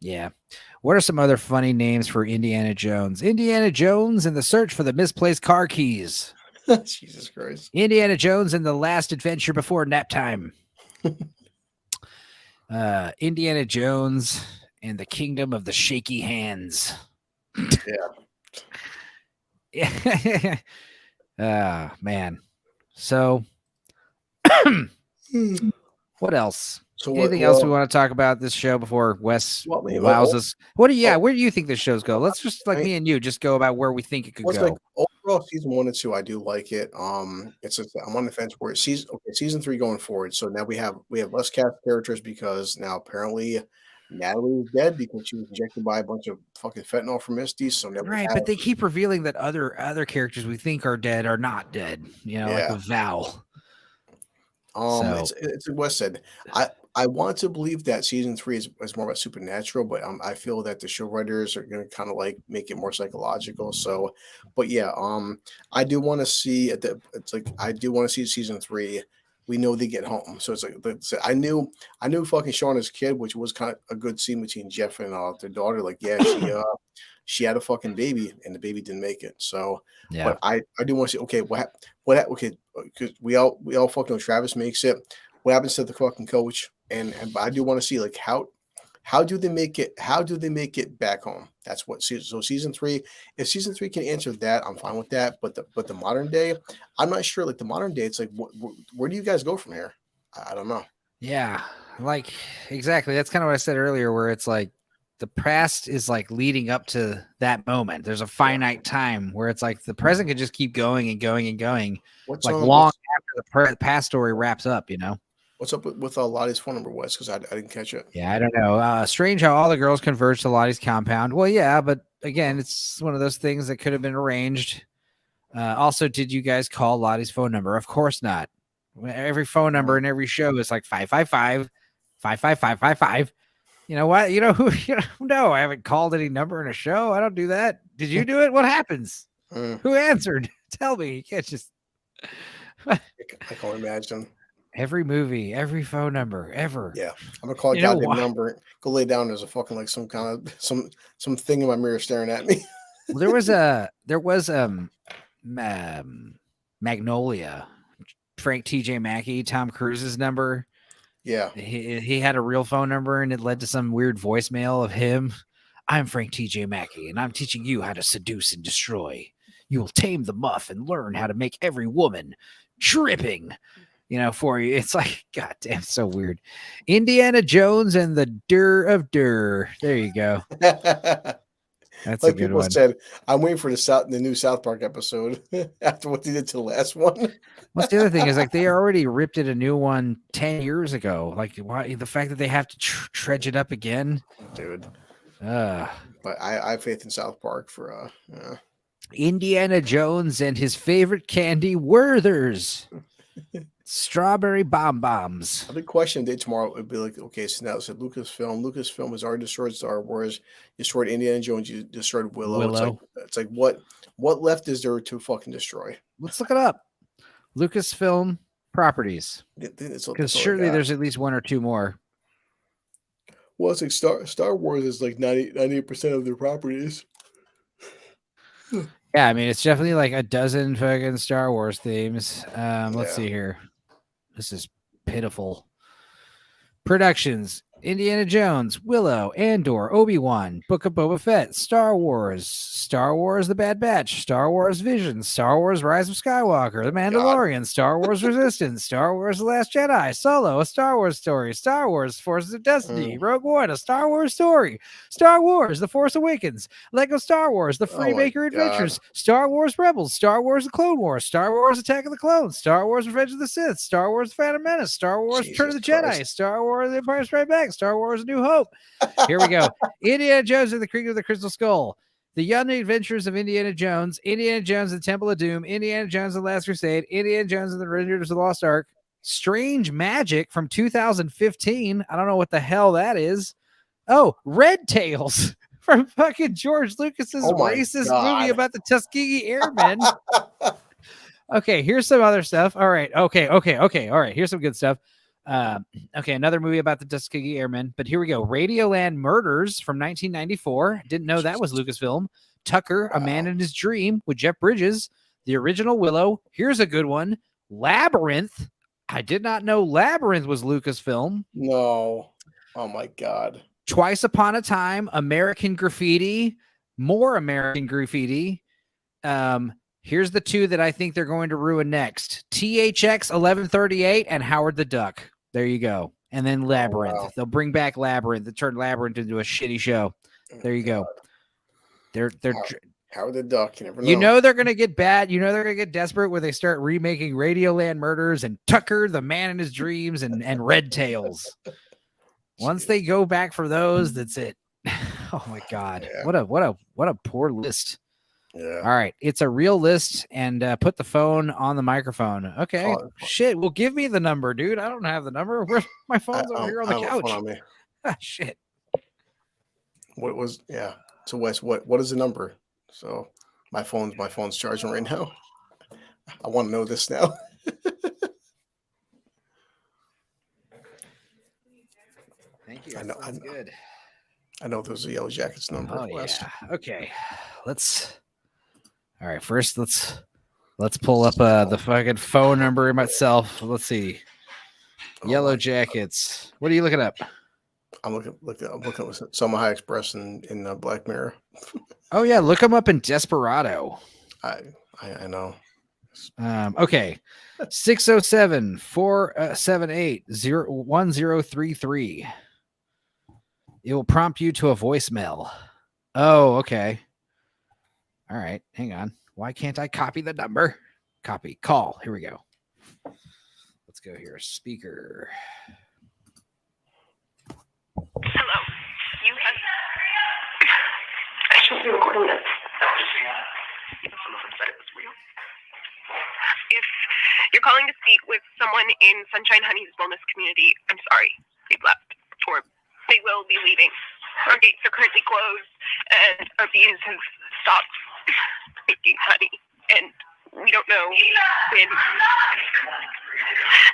Yeah. What are some other funny names for Indiana Jones? Indiana Jones and the Search for the Misplaced Car Keys. Jesus Christ. Indiana Jones and the Last Adventure Before Nap Time. Indiana Jones and the Kingdom of the Shaky Hands. Yeah. Man. So what else? So anything else we want to talk about this show before Wes wows us? Where do you think the shows go? Let's just me and you just go about where we think it could go. Like, overall, season 1 and 2, I do like it. It's I'm on the fence where season 3 going forward. So now we have less cast characters because now apparently Natalie is dead because she was injected by a bunch of fucking fentanyl from Misty. So now but they keep revealing that other characters we think are dead are not dead. You know, like a Val. It's like Wes said. I want to believe that season 3 is more about supernatural, but I feel that the show writers are going to kind of like make it more psychological. So, but yeah, I do want to see I do want to see season 3 we know they get home. So it's like I knew fucking Sean as a kid, which was kind of a good scene between Jeff and their daughter. Like, yeah, she had a fucking baby and the baby didn't make it. So, Yeah. but I do want to say, okay, okay, because we all fucking know Travis makes it. What happens to the fucking coach? And but I do want to see like how do they make it? How do they make it back home? That's what season. So season 3, if season 3 can answer that, I'm fine with that. But the modern day, I'm not sure. Like the modern day, it's like where do you guys go from here? I don't know. Yeah, like exactly. That's kind of what I said earlier, where it's like the past is like leading up to that moment. There's a finite time where it's like the present could just keep going and going and going, What's like long after the past story wraps up. You know. What's up with Lottie's phone number, Wes? Because I didn't catch it. Yeah, I don't know. Strange how all the girls converge to Lottie's compound. Well, yeah, but again, it's one of those things that could have been arranged. Also, did you guys call Lottie's phone number? Of course not. Every phone number in every show is like 555-555-555. You know what? You know who? No, I haven't called any number in a show. I don't do that. Did you do it? What happens? Who answered? Tell me. You can't just. I can't imagine. Every movie, every phone number, ever. Yeah, I'm gonna call a goddamn number. Go lay down. There's a fucking like some kind of some thing in my mirror staring at me. Well, there was Magnolia, Frank T.J. Mackey, Tom Cruise's number. Yeah, he had a real phone number, and it led to some weird voicemail of him. I'm Frank T.J. Mackey, and I'm teaching you how to seduce and destroy. You will tame the muff and learn how to make every woman dripping. You know, for you. It's like, goddamn, so weird. Indiana Jones and the Dur of Dur. There you go. That's like a good people one. Said, I'm waiting for the new South Park episode after what they did to the last one. What's the other thing is like they already ripped it a new one 10 years ago. Like why the fact that they have to dredge it up again, dude. But I have faith in South Park for Indiana Jones and his favorite candy, Werther's. Strawberry bombs. A big question day tomorrow would be like, okay, so now it's a Lucasfilm has already destroyed Star Wars, destroyed Indiana Jones, you destroyed Willow. It's like what left is there to fucking destroy? Let's look it up. Lucasfilm properties. Because surely there's at least one or two more. Well, it's like Star Wars is like 98% of their properties. Yeah, I mean, it's definitely like a dozen fucking Star Wars themes. Let's see here. This is pitiful. Productions: Indiana Jones, Willow, Andor, Obi-Wan, Book of Boba Fett, Star Wars, The Bad Batch, Star Wars Visions, Star Wars Rise of Skywalker, The Mandalorian, Star Wars Resistance, Star Wars The Last Jedi, Solo, A Star Wars Story, Star Wars Forces of Destiny, Rogue One, A Star Wars Story, Star Wars The Force Awakens, Lego Star Wars, The Freemaker Adventures, Star Wars Rebels, Star Wars The Clone Wars, Star Wars Attack of the Clones, Star Wars Revenge of the Sith, Star Wars The Phantom Menace, Star Wars Return of the Jedi, Star Wars The Empire Strikes Back, Star Wars A New Hope. Here we go. Indiana Jones and the Creek of the Crystal Skull, The Young Adventures of Indiana Jones, Indiana Jones and the Temple of Doom, Indiana Jones and the Last Crusade, Indiana Jones and the Rangers of the Lost Ark, Strange Magic from 2015. I don't know what the hell that is. Oh, Red Tails from fucking George Lucas's racist movie about the Tuskegee Airmen. Okay, here's some other stuff. All right. Okay. All right. Here's some good stuff. Okay, another movie about the Tuskegee Airmen, but here we go. Radioland Murders from 1994. Didn't know that was Lucasfilm. Tucker, A Man in His Dream with Jeff Bridges, the original Willow. Here's a good one. Labyrinth. I did not know Labyrinth was Lucasfilm. No. Oh my God. Twice Upon a Time, American Graffiti, more American Graffiti. Here's the two that I think they're going to ruin next. THX 1138 and Howard the Duck. There you go. And then Labyrinth. Wow. They'll bring back Labyrinth. They turn Labyrinth into a shitty show. There you go. They're Howard the Duck. You never know. You know they're gonna get bad. You know they're gonna get desperate when they start remaking Radioland Murders and Tucker, The Man in His Dreams, and Red Tails. Once they go back for those, that's it. Oh my God. Yeah. What a poor list. Yeah. All right. It's a real list, and put the phone on the microphone. Okay. Shit. Well, give me the number, dude. I don't have the number. Where's my phone's over here on the couch? On me. Shit. What was So Wes, what is the number? So my phone's charging right now. I want to know this now. Thank you. I know. Sounds good. I know there's a Yellowjackets number. Oh Wes. yeah. Okay. All right. First, let's pull up the fucking phone number myself. Let's see. Yellowjackets. What are you looking up? I'm looking at Selma High Express in Black Mirror. Oh yeah, look them up in Desperado. I know. Okay. 607-478-1033. It will prompt you to a voicemail. Oh, okay. All right. Hang on. Why can't I copy the number? Copy. Call. Here we go. Let's go here. Speaker. Hello. You have... I shouldn't be recording this. Someone said it was real. If you're calling to speak with someone in Sunshine Honey's wellness community, I'm sorry. They've left. Or they will be leaving. Our gates are currently closed, and our bees have stopped making honey. And we don't know when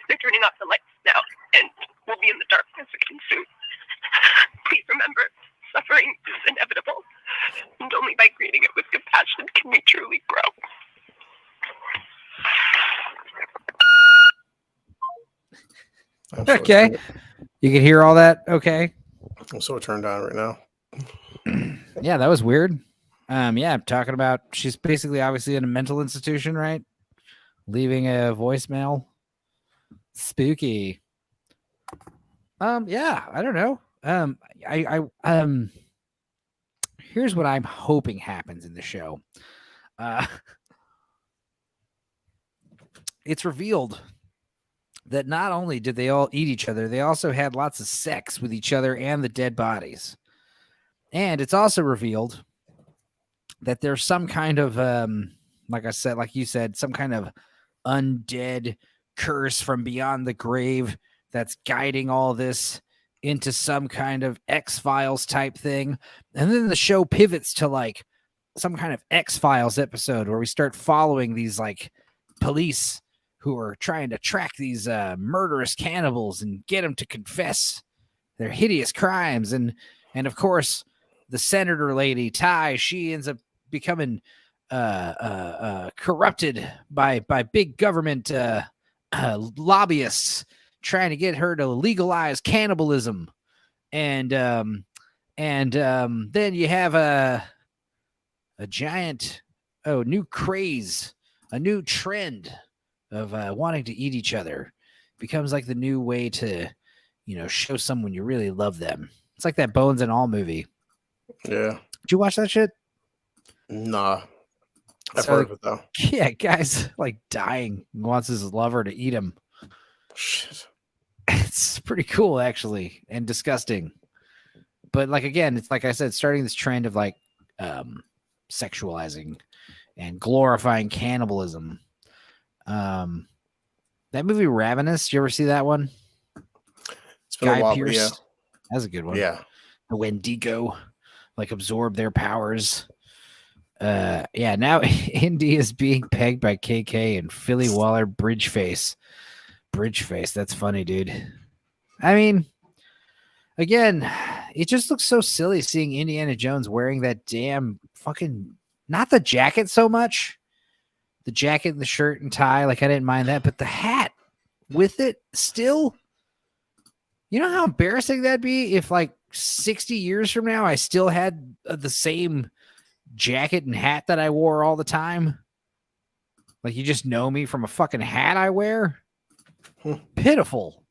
they're turning off the lights now, and we'll be in the darkness again soon. Please remember, suffering is inevitable, and only by greeting it with compassion can we truly grow. Okay. You can hear all that? Okay. I'm so turned on right now. Yeah, that was weird. Yeah, I'm talking about she's basically obviously in a mental institution, right? Leaving a voicemail. Spooky. Yeah, I don't know. Here's what I'm hoping happens in the show. It's revealed that not only did they all eat each other, they also had lots of sex with each other and the dead bodies. And it's also revealed that there's some kind of, like I said, like you said, some kind of undead curse from beyond the grave that's guiding all this into some kind of X-Files type thing. And then the show pivots to like some kind of X-Files episode where we start following these like police who are trying to track these murderous cannibals and get them to confess their hideous crimes. And of course, the senator lady, Ty, she ends up becoming corrupted by big government lobbyists trying to get her to legalize cannibalism. And then you have a giant, new craze, a new trend of wanting to eat each other. Becomes like the new way to, show someone you really love them. It's like that Bones and All movie. Yeah. Did you watch that shit? Nah. I've heard of it though. Yeah, guy's like dying, wants his lover to eat him. Shit. It's pretty cool actually, and disgusting. But like again, it's like I said, starting this trend of like sexualizing and glorifying cannibalism. That movie Ravenous, you ever see that one? It's been a while, but yeah. That's a good one. Yeah. The Wendigo like absorb their powers. Yeah, now Indy is being pegged by KK and Philly Waller Bridgeface. That's funny, dude. I mean, again, it just looks so silly seeing Indiana Jones wearing that damn fucking, not the jacket so much. The jacket and the shirt and tie, like I didn't mind that, but the hat with it still. You know how embarrassing that'd be if like 60 years from now I still had the same jacket and hat that I wore all the time? Like you just know me from a fucking hat I wear? Pitiful.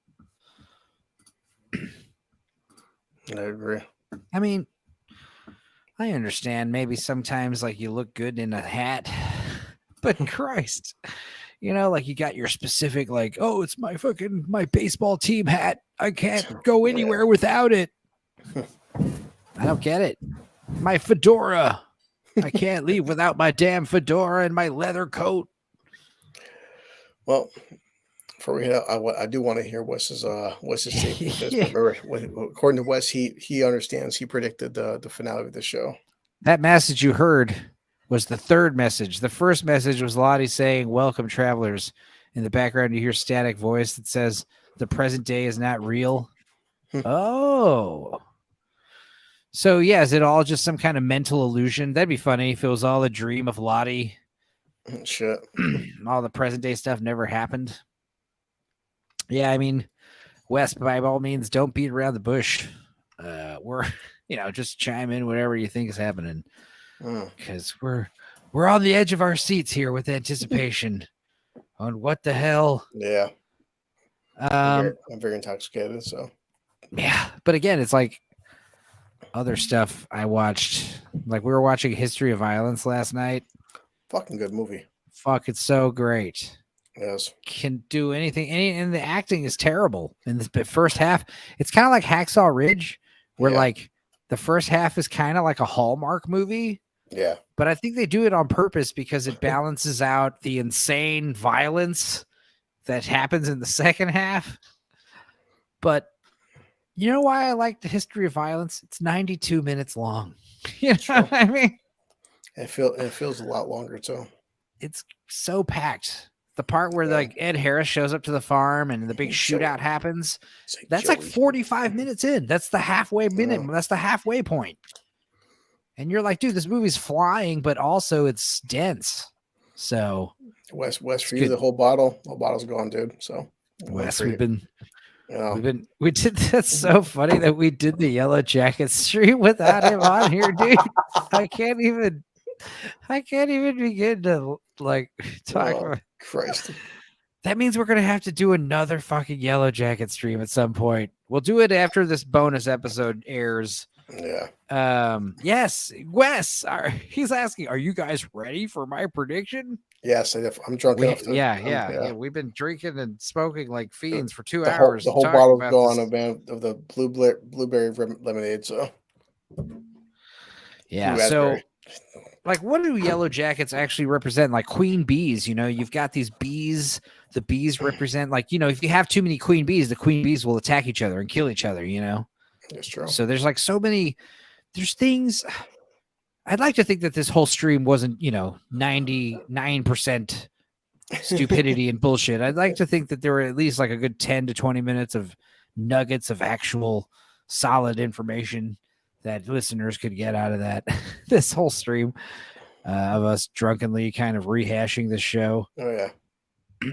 I agree. I mean, I understand maybe sometimes like you look good in a hat, but Christ, like you got your specific, like, oh, it's my baseball team hat. I can't go anywhere without it. I don't get it. My fedora. I can't leave without my damn fedora and my leather coat. Well, before we head out, I do want to hear Wes's take with this. Yeah. Remember, according to Wes, he understands. He predicted the finale of the show. That message you heard was the third message. The first message was Lottie saying, "Welcome, travelers." In the background, you hear static voice that says, "The present day is not real." Oh. So yeah, is it all just some kind of mental illusion? That'd be funny if it was all a dream of Lottie. Shit. All the present day stuff never happened. Yeah, I mean, Wes, by all means, don't beat around the bush. We're, just chime in whatever you think is happening, because we're on the edge of our seats here with anticipation on what the hell. Yeah. I'm very intoxicated. So. Yeah, but again, it's like other stuff I watched. Like we were watching History of Violence last night. Fucking good movie. Fuck, it's so great. Yes. Can do anything. And the acting is terrible in the first half. It's kind of like Hacksaw Ridge, where like the first half is kind of like a Hallmark movie. Yeah. But I think they do it on purpose because it balances out the insane violence that happens in the second half. But you know why I like the History of Violence? It's 92 minutes long. You know what I mean? It feels a lot longer too. It's so packed. The part where like Ed Harris shows up to the farm and the big shootout happens, that's like 45 minutes in. That's the halfway minute. That's the halfway point. And you're like, dude, this movie's flying, but also it's dense. So Wes, for you, the whole bottle's gone, dude. So Wes, we did that's so funny that we did the Yellowjackets stream without him on here, dude. I can't even begin to like talk about Christ. That means we're gonna have to do another fucking Yellowjacket stream at some point. We'll do it after this bonus episode airs. Yeah. Yes, Wes. He's asking, are you guys ready for my prediction? Yes, I'm drunk enough. Yeah. We've been drinking and smoking like fiends for 2 hours. The whole bottle's gone, man, of the blueberry lemonade. So yeah. So like, what do Yellowjackets actually represent? Like queen bees, you've got these bees. The bees represent like, if you have too many queen bees, the queen bees will attack each other and kill each other, That's true. So there's like there's things. I'd like to think that this whole stream wasn't, 99% stupidity and bullshit. I'd like to think that there were at least like a good 10 to 20 minutes of nuggets of actual solid information that listeners could get out of that. This whole stream of us drunkenly kind of rehashing this show. Oh, yeah.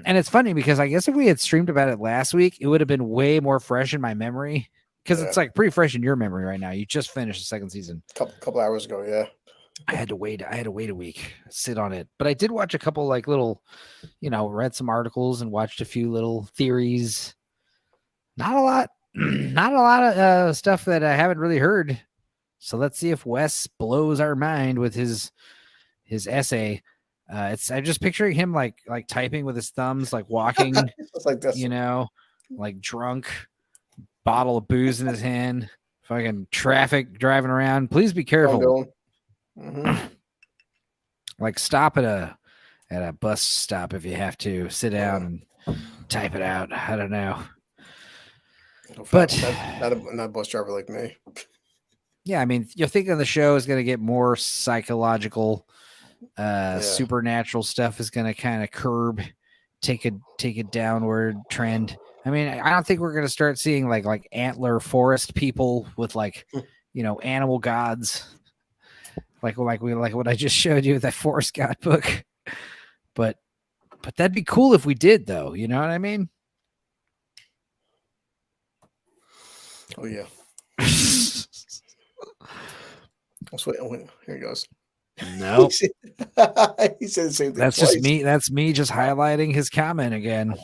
And it's funny because I guess if we had streamed about it last week, it would have been way more fresh in my memory. Because it's like pretty fresh in your memory right now. You just finished the second season. Couple hours ago, yeah. I had to wait a week, sit on it. But I did watch a couple like little, read some articles and watched a few little theories. Not a lot of stuff that I haven't really heard. So let's see if Wes blows our mind with his essay. I'm just picturing him like typing with his thumbs, like walking, like this. Like drunk. Bottle of booze in his hand, fucking traffic driving around. Please be careful. Like stop at a bus stop if you have to. Sit down and type it out. I don't know. But not a bus driver like me. Yeah, I mean, you're thinking the show is going to get more psychological, supernatural stuff is going to kind of take a downward trend. I mean, I don't think we're going to start seeing like antler forest people with like, animal gods, like what I just showed you with that forest god book. But that'd be cool if we did, though. You know what I mean? Oh yeah. Wait, here he goes. No, he said the same thing. That's twice. just me. That's me just highlighting his comment again.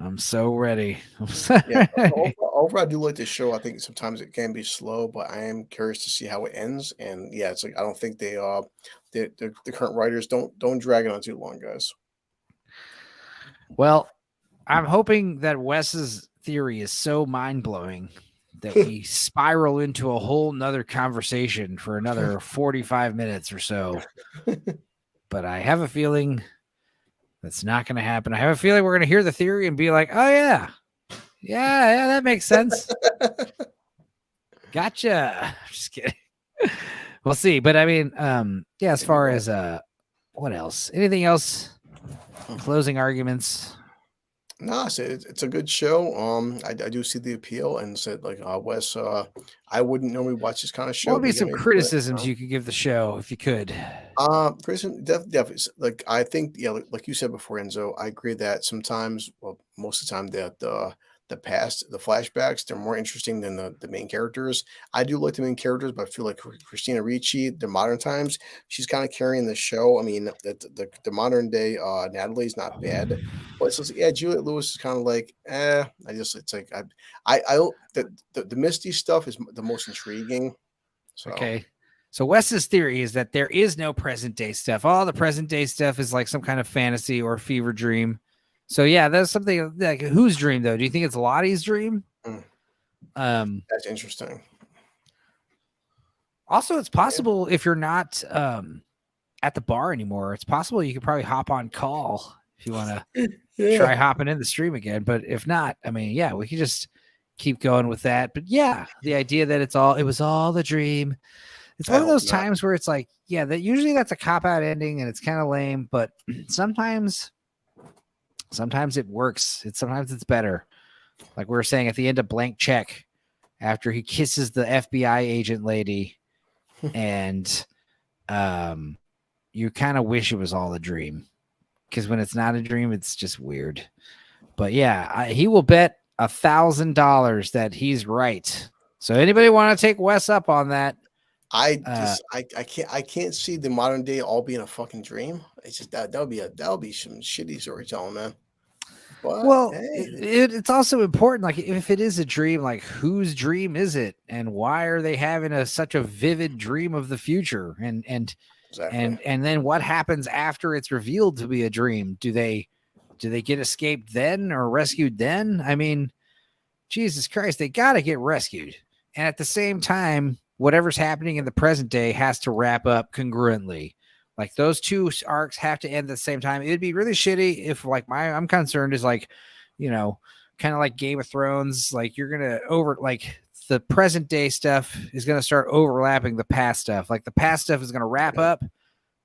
I'm so ready. Overall, I do like this show. I think sometimes it can be slow, but I am curious to see how it ends. And yeah, it's like I don't think the current writers don't drag it on too long, guys. Well, I'm hoping that Wes's theory is so mind blowing that we spiral into a whole nother conversation for another 45 minutes or so. But I have a feeling that's not going to happen. I have a feeling we're going to hear the theory and be like, oh yeah, that makes sense. Gotcha. Just kidding. We'll see. But I mean, as far as what else? Anything else? Closing arguments? No, it's a good show. I do see the appeal, and said like Wes. I wouldn't normally watch this kind of What show, would but be you got some me into it. criticisms you could give the show if you could? Kristen, definitely. Like I think, yeah, like you said before, Enzo. I agree that sometimes, well, most of the time, that the past, the flashbacks, they're more interesting than the main characters. I do like the main characters, but I feel like Christina Ricci, the modern times, she's kind of carrying the show. I mean, the modern day Natalie's not bad, but it's just, yeah, Juliette Lewis is kind of like, I just, it's like I don't, the Misty stuff is the most intriguing. So. Okay. So Wes's theory is that there is no present day stuff. All the present day stuff is like some kind of fantasy or fever dream. So yeah, that's something like whose dream though? Do you think it's Lottie's dream? That's interesting. Also, it's possible if you're not at the bar anymore, it's possible you could probably hop on call if you want to try hopping in the stream again. But if not, I mean, yeah, we could just keep going with that. But yeah, the idea that it was all the dream. It's one of those times where it's like, yeah, that usually that's a cop out ending and it's kind of lame, but sometimes it works. Sometimes it's better. Like we were saying at the end of Blank Check, after he kisses the FBI agent lady, and you kind of wish it was all a dream, because when it's not a dream, it's just weird. But yeah, he will bet $1,000 that he's right. So anybody want to take Wes up on that? I can't see the modern day all being a fucking dream. It's just that'll be some shitty storytelling, man. But, well, hey. it's also important. Like, if it is a dream, like whose dream is it, and why are they having such a vivid dream of the future? And exactly. and then what happens after it's revealed to be a dream? Do they get escaped then or rescued then? I mean, Jesus Christ, they got to get rescued. And at the same time, whatever's happening in the present day has to wrap up congruently. Like those two arcs have to end at the same time. It'd be really shitty if like I'm concerned is like, kind of like Game of Thrones, like you're going to like the present day stuff is going to start overlapping the past stuff. Like the past stuff is going to wrap up,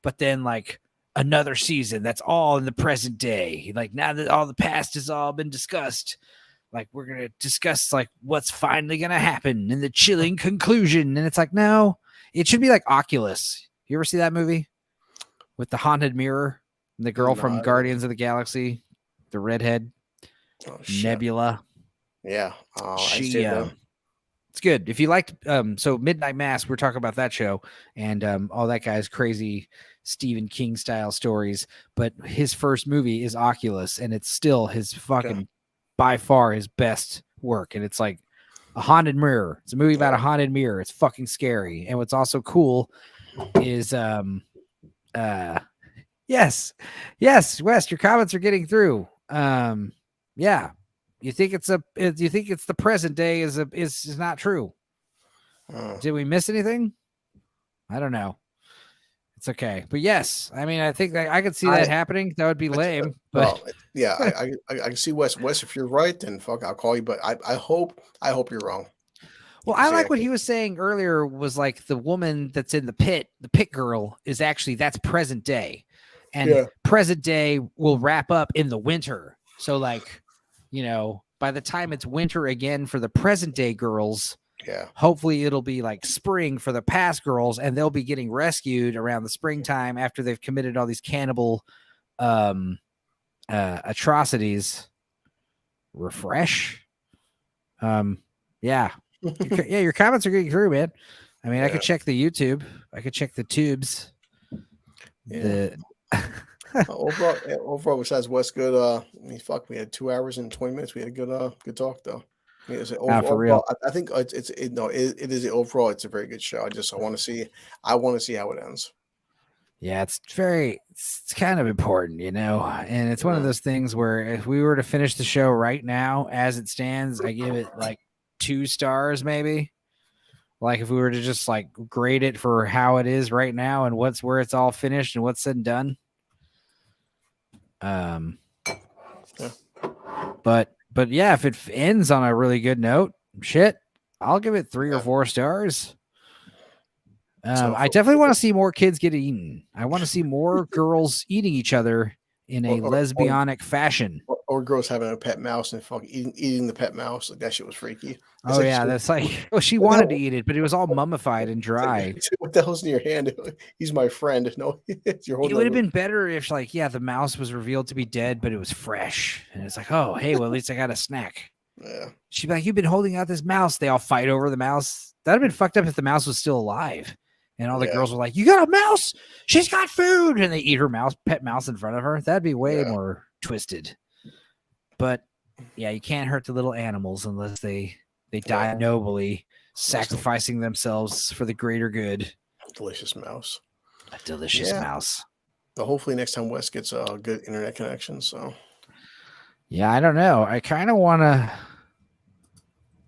but then like another season that's all in the present day. Like now that all the past has all been discussed, like we're going to discuss like what's finally going to happen and the chilling conclusion. And it's like, no, it should be like Oculus. You ever see that movie with the haunted mirror and the girl from Guardians of the Galaxy, the redhead, Nebula? Yeah. It's good. If you liked, so Midnight Mass, we're talking about that show and all that guy's crazy Stephen King style stories, but his first movie is Oculus, and it's still his fucking by far his best work. And it's like a haunted mirror. It's a movie about a haunted mirror. It's fucking scary. And what's also cool is yes, Wes, your comments are getting through. Yeah. You think it's the present day is not true. Did we miss anything? I don't know. It's okay. But yes, I mean, I think that I could see that happening. That would be lame. But I can see Wes. Wes, if you're right, then fuck, I'll call you. But I hope you're wrong. Well, I like what he was saying earlier was like the woman that's in the pit girl is actually that's present day. And present day will wrap up in the winter. So like, by the time it's winter again for the present day girls, hopefully it'll be like spring for the past girls, and they'll be getting rescued around the springtime after they've committed all these cannibal atrocities. Refresh. Your comments are getting through, man. I mean, I could check the YouTube. I could check the tubes. Overall, besides Wes, good. I mean, fuck, we had 2 hours and 20 minutes. We had a good talk though. I mean, for real. I think it is overall. It's a very good show. I want to see how it ends. Yeah, it's kind of important, and it's one of those things where if we were to finish the show right now as it stands, I give it like 2 stars, maybe. Like if we were to just like grade it for how it is right now and where it's all finished and what's said and done. But yeah, if it ends on a really good note, I'll give it 3 or 4 stars. I definitely want to see more kids get eaten. I want to see more girls eating each other in a lesbianic fashion. or girls having a pet mouse and fucking eating the pet mouse. Like that shit was freaky. It's Oh like, yeah, that's like well, she wanted to eat it, but it was all mummified and dry. it's like, what the hell's in your hand? He's my friend. No, you're It holding. would have been better if, like, yeah, the mouse was revealed to be dead, but it was fresh, and it's like, oh, hey, well, at least I got a snack. Yeah. She'd be like, you've been holding out this mouse. They all fight over the mouse. That'd have been fucked up if the mouse was still alive. And all the girls were like, you got a mouse? She's got food. And they eat her pet mouse in front of her. That'd be way more twisted. But yeah, you can't hurt the little animals unless they die nobly, sacrificing themselves for the greater good. Delicious mouse. A delicious mouse. But hopefully next time Wes gets a good internet connection. So yeah, I don't know. I kind of want to,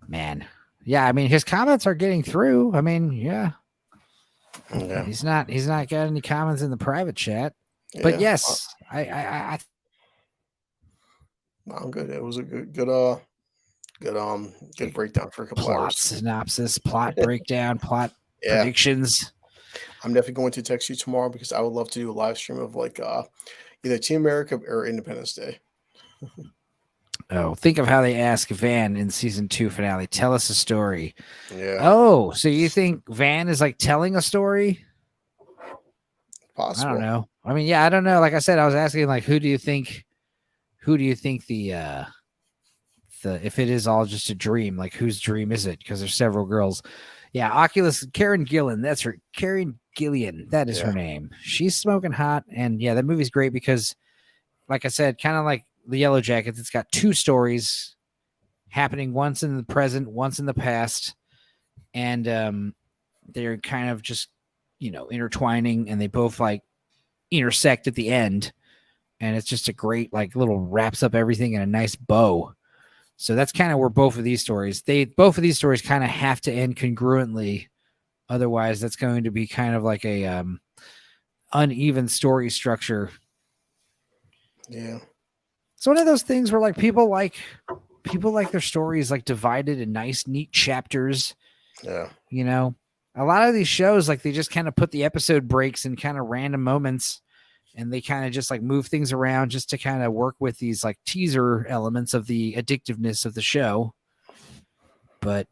man. Yeah, I mean, his comments are getting through. I mean, yeah. He's not got any comments in the private chat. But yes, I'm good. It was a good breakdown for a couple plot hours. Synopsis, plot breakdown, plot predictions. I'm definitely going to text you tomorrow because I would love to do a live stream of like either Team America or Independence Day. Oh, think of how they ask Van in season 2 finale. Tell us a story. Yeah. Oh, so you think Van is like telling a story? Possible. I don't know. I mean, yeah, I don't know. Like I said, I was asking, like, who do you think the if it is all just a dream, like whose dream is it? Because there's several girls. Yeah, Oculus, Karen Gillan. That's her. Karen Gillian. That is her name. She's smoking hot. And yeah, that movie's great because, like I said, kind of like the Yellowjackets, it's got 2 stories happening, once in the present, once in the past, and they're kind of just, intertwining, and they both like intersect at the end, and it's just a great like little wraps up everything in a nice bow. So that's kind of where both of these stories kind of have to end congruently, otherwise that's going to be kind of like a uneven story structure. Yeah. It's one of those things where like people like their stories like divided in nice, neat chapters. Yeah. A lot of these shows, like they just kind of put the episode breaks in kind of random moments, and they kind of just like move things around just to kind of work with these like teaser elements of the addictiveness of the show. And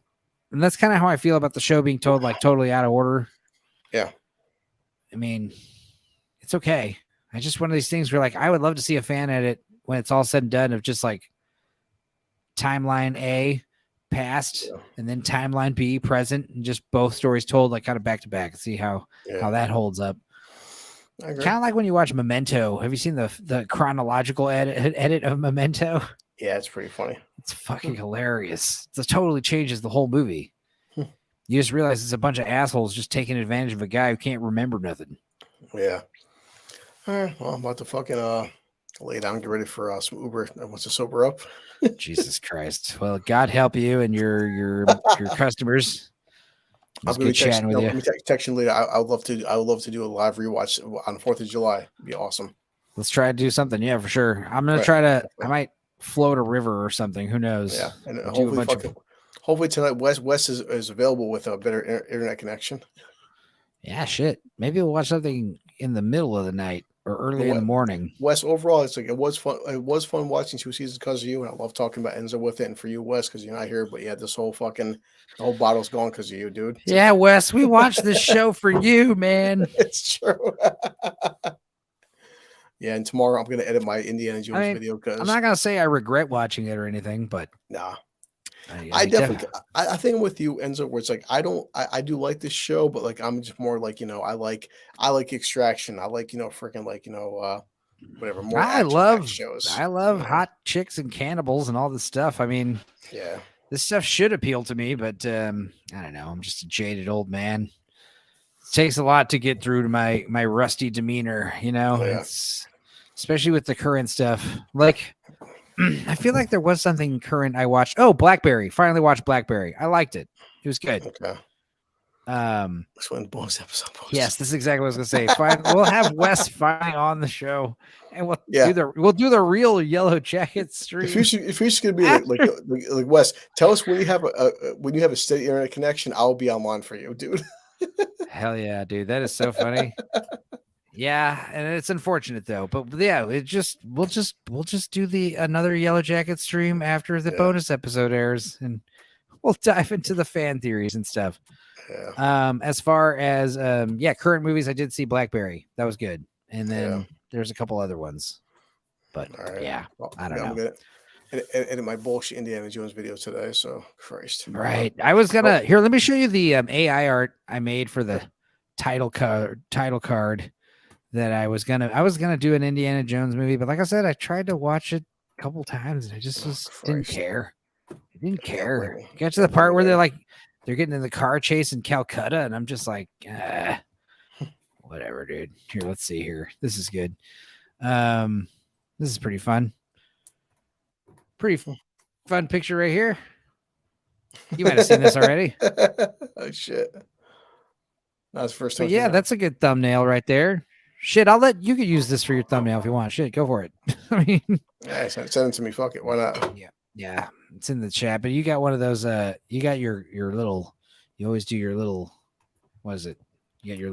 that's kind of how I feel about the show being told like totally out of order. Yeah. I mean, it's okay. I just one of these things where like I would love to see a fan edit when it's all said and done of just like timeline A past and then timeline B present, and just both stories told like kind of back to back and see how that holds up. Kind of like when you watch Memento. Have you seen the chronological edit of Memento? Yeah, it's pretty funny. It's fucking hilarious. It totally changes the whole movie. You just realize it's a bunch of assholes just taking advantage of a guy who can't remember nothing. Yeah. All right. Well, I'm about to fucking lay down, get ready for some Uber. I want to sober up. Jesus Christ. Well, God help you and your customers. I'm going to be chatting with you. Text you later. I would love to do a live rewatch on the 4th of July. It'd be awesome. Let's try to do something. Yeah, for sure. I'm going to try to. I might float a river or something. Who knows? Yeah, and hopefully tonight Wes is available with a better internet connection. Yeah, shit. Maybe we'll watch something in the middle of the night or early in the morning. Wes, overall, it's like it was fun. It was fun watching 2 seasons because of you, and I love talking about Enzo with it, and for you, Wes, because you're not here. But yeah, this whole bottle's gone because of you, dude. Yeah, Wes, we watched this show for you, man. It's true. Yeah, and tomorrow I'm gonna edit my Indiana Jones video because I'm not gonna say I regret watching it or anything, but nah. I definitely I think I'm with you, Enzo, where it's like I do like this show, but like I'm just more like, I like Extraction. I like, freaking like, whatever. More I love shows. I love hot chicks and cannibals and all this stuff. I mean, yeah, this stuff should appeal to me, but I don't know. I'm just a jaded old man. It takes a lot to get through to my rusty demeanor, It's, especially with the current stuff. Like, I feel like there was something current I watched. Oh, Blackberry. Finally watched Blackberry. I liked it. It was good. Okay. This one bonus episode. Yes, this is exactly what I was gonna say. We'll have Wes finally on the show, and we'll do the real Yellowjackets stream. If you're just gonna be like Wes, tell us when you have a steady internet connection, I'll be online for you, dude. Hell yeah, dude. That is so funny. Yeah, and it's unfortunate though. But yeah, we'll just do the another Yellowjackets stream after the bonus episode airs, and we'll dive into the fan theories and stuff. Yeah. As far as current movies, I did see Blackberry. That was good. And then there's a couple other ones. But well, I don't know. I'm gonna edit my bullshit Indiana Jones video today, so Christ. Right. I was gonna here, let me show you the AI art I made for the title card that I was gonna do an Indiana Jones movie, but like I said, I tried to watch it a couple times and I just didn't care. I didn't care. Got to the part where they're getting in the car chase in Calcutta, and I'm just like, whatever, dude. Here, let's see here. This is good. This is pretty fun. Pretty fun picture right here. You might have seen this already. Oh shit. That's the first time. But yeah, that's a good thumbnail right there. Shit, you could use this for your thumbnail if you want. Shit, go for it. I mean, yeah, send it to me. Fuck it. Why not? Yeah, it's in the chat. But you got one of those. You got your little. You always do your little. What is it? You got your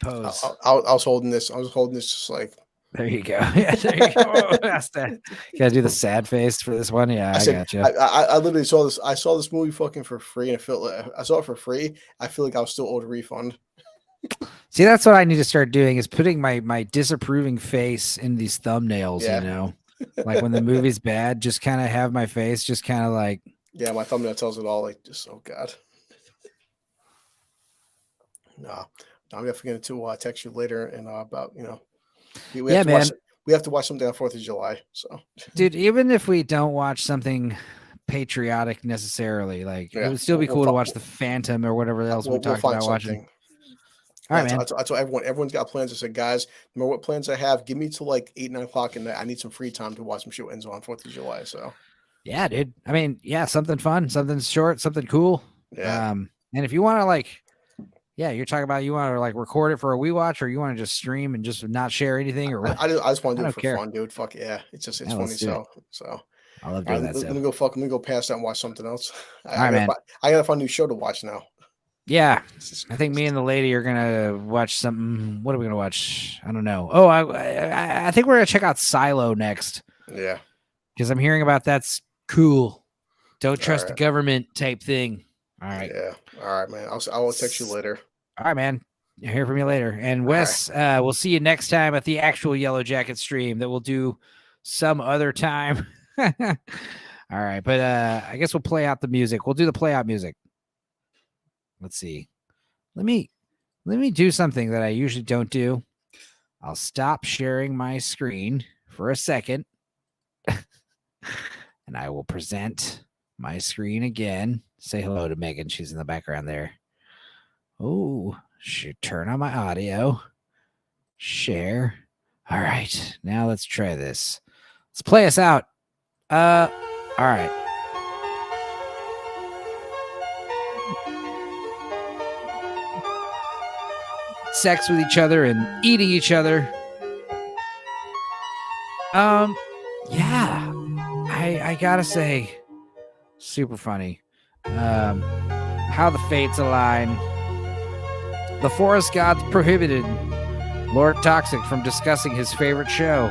pose. I was holding this. I was holding this just like. There you go. Yeah, there you go. That's that. You gotta do the sad face for this one. Yeah, I got you. I literally saw this. I saw this movie fucking for free, and I saw it for free. I feel like I was still owed a refund. See, that's what I need to start doing is putting my disapproving face in these thumbnails. Yeah. You know, like when the movie's bad, just kind of have my face, just kind of like. Yeah, my thumbnail tells it all. Like, just oh god. No, I'm definitely going to text you later and about we have to watch something on 4th of July. So, dude, even if we don't watch something patriotic necessarily, like it would still be cool to watch The Phantom or whatever else we talked about watching. All right, man. That's what everyone's got plans. I said, guys, no matter what plans I have, give me till like 8, 9 o'clock, and I need some free time to watch some shit ends on 4th of July. So, yeah, dude. I mean, yeah, something fun, something short, something cool. Yeah. And if you want to you're talking about you want to record it for a wee watch, or you want to just stream and just not share anything, or I just want to do it for fun, dude. Fuck yeah, it's funny. So I love doing that. Let me go past that and watch something else. I gotta find a new show to watch now. Yeah, I think me and the lady are gonna watch something. What are we gonna watch? I don't know. Oh, I think we're gonna check out Silo next. Yeah, because I'm hearing about that's cool. Don't trust the government type thing. All right. Yeah. All right, man. I will text you later. All right, man. I'll hear from you later. And Wes, we'll see you next time at the actual Yellowjacket stream that we'll do some other time. All right, but I guess we'll play out the music. We'll do the play out music. Let's see. Let me do something that I usually don't do. I'll stop sharing my screen for a second. And I will present my screen again. Say hello to Megan. She's in the background there. Oh, should turn on my audio. Share. All right. Now let's try this. Let's play us out. All right. Sex with each other and eating each other. Yeah. I gotta say, super funny. How the fates align. The forest gods prohibited Lord Toxic from discussing his favorite show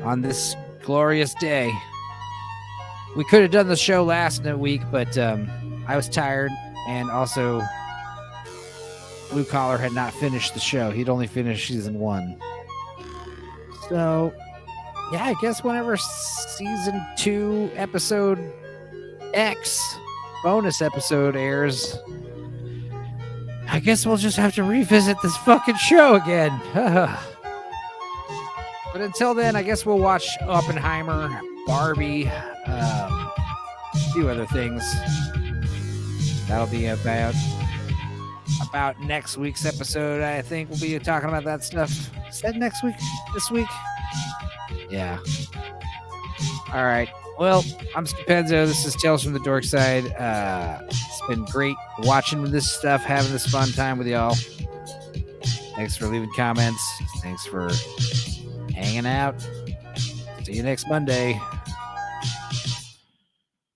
on this glorious day. We could have done the show last week, but I was tired, and also Blue Collar had not finished the show. He'd only finished season 1. So, yeah, I guess whenever season 2 episode X bonus episode airs, I guess we'll just have to revisit this fucking show again. But until then, I guess we'll watch Oppenheimer, Barbie, a few other things. That'll be about next week's episode. I think we'll be talking about that stuff. Is that next week? This week? Yeah. All right. Well, I'm Spenzo. This is Tales from the Dorkside. It's been great watching this stuff, having this fun time with y'all. Thanks for leaving comments. Thanks for hanging out. See you next Monday.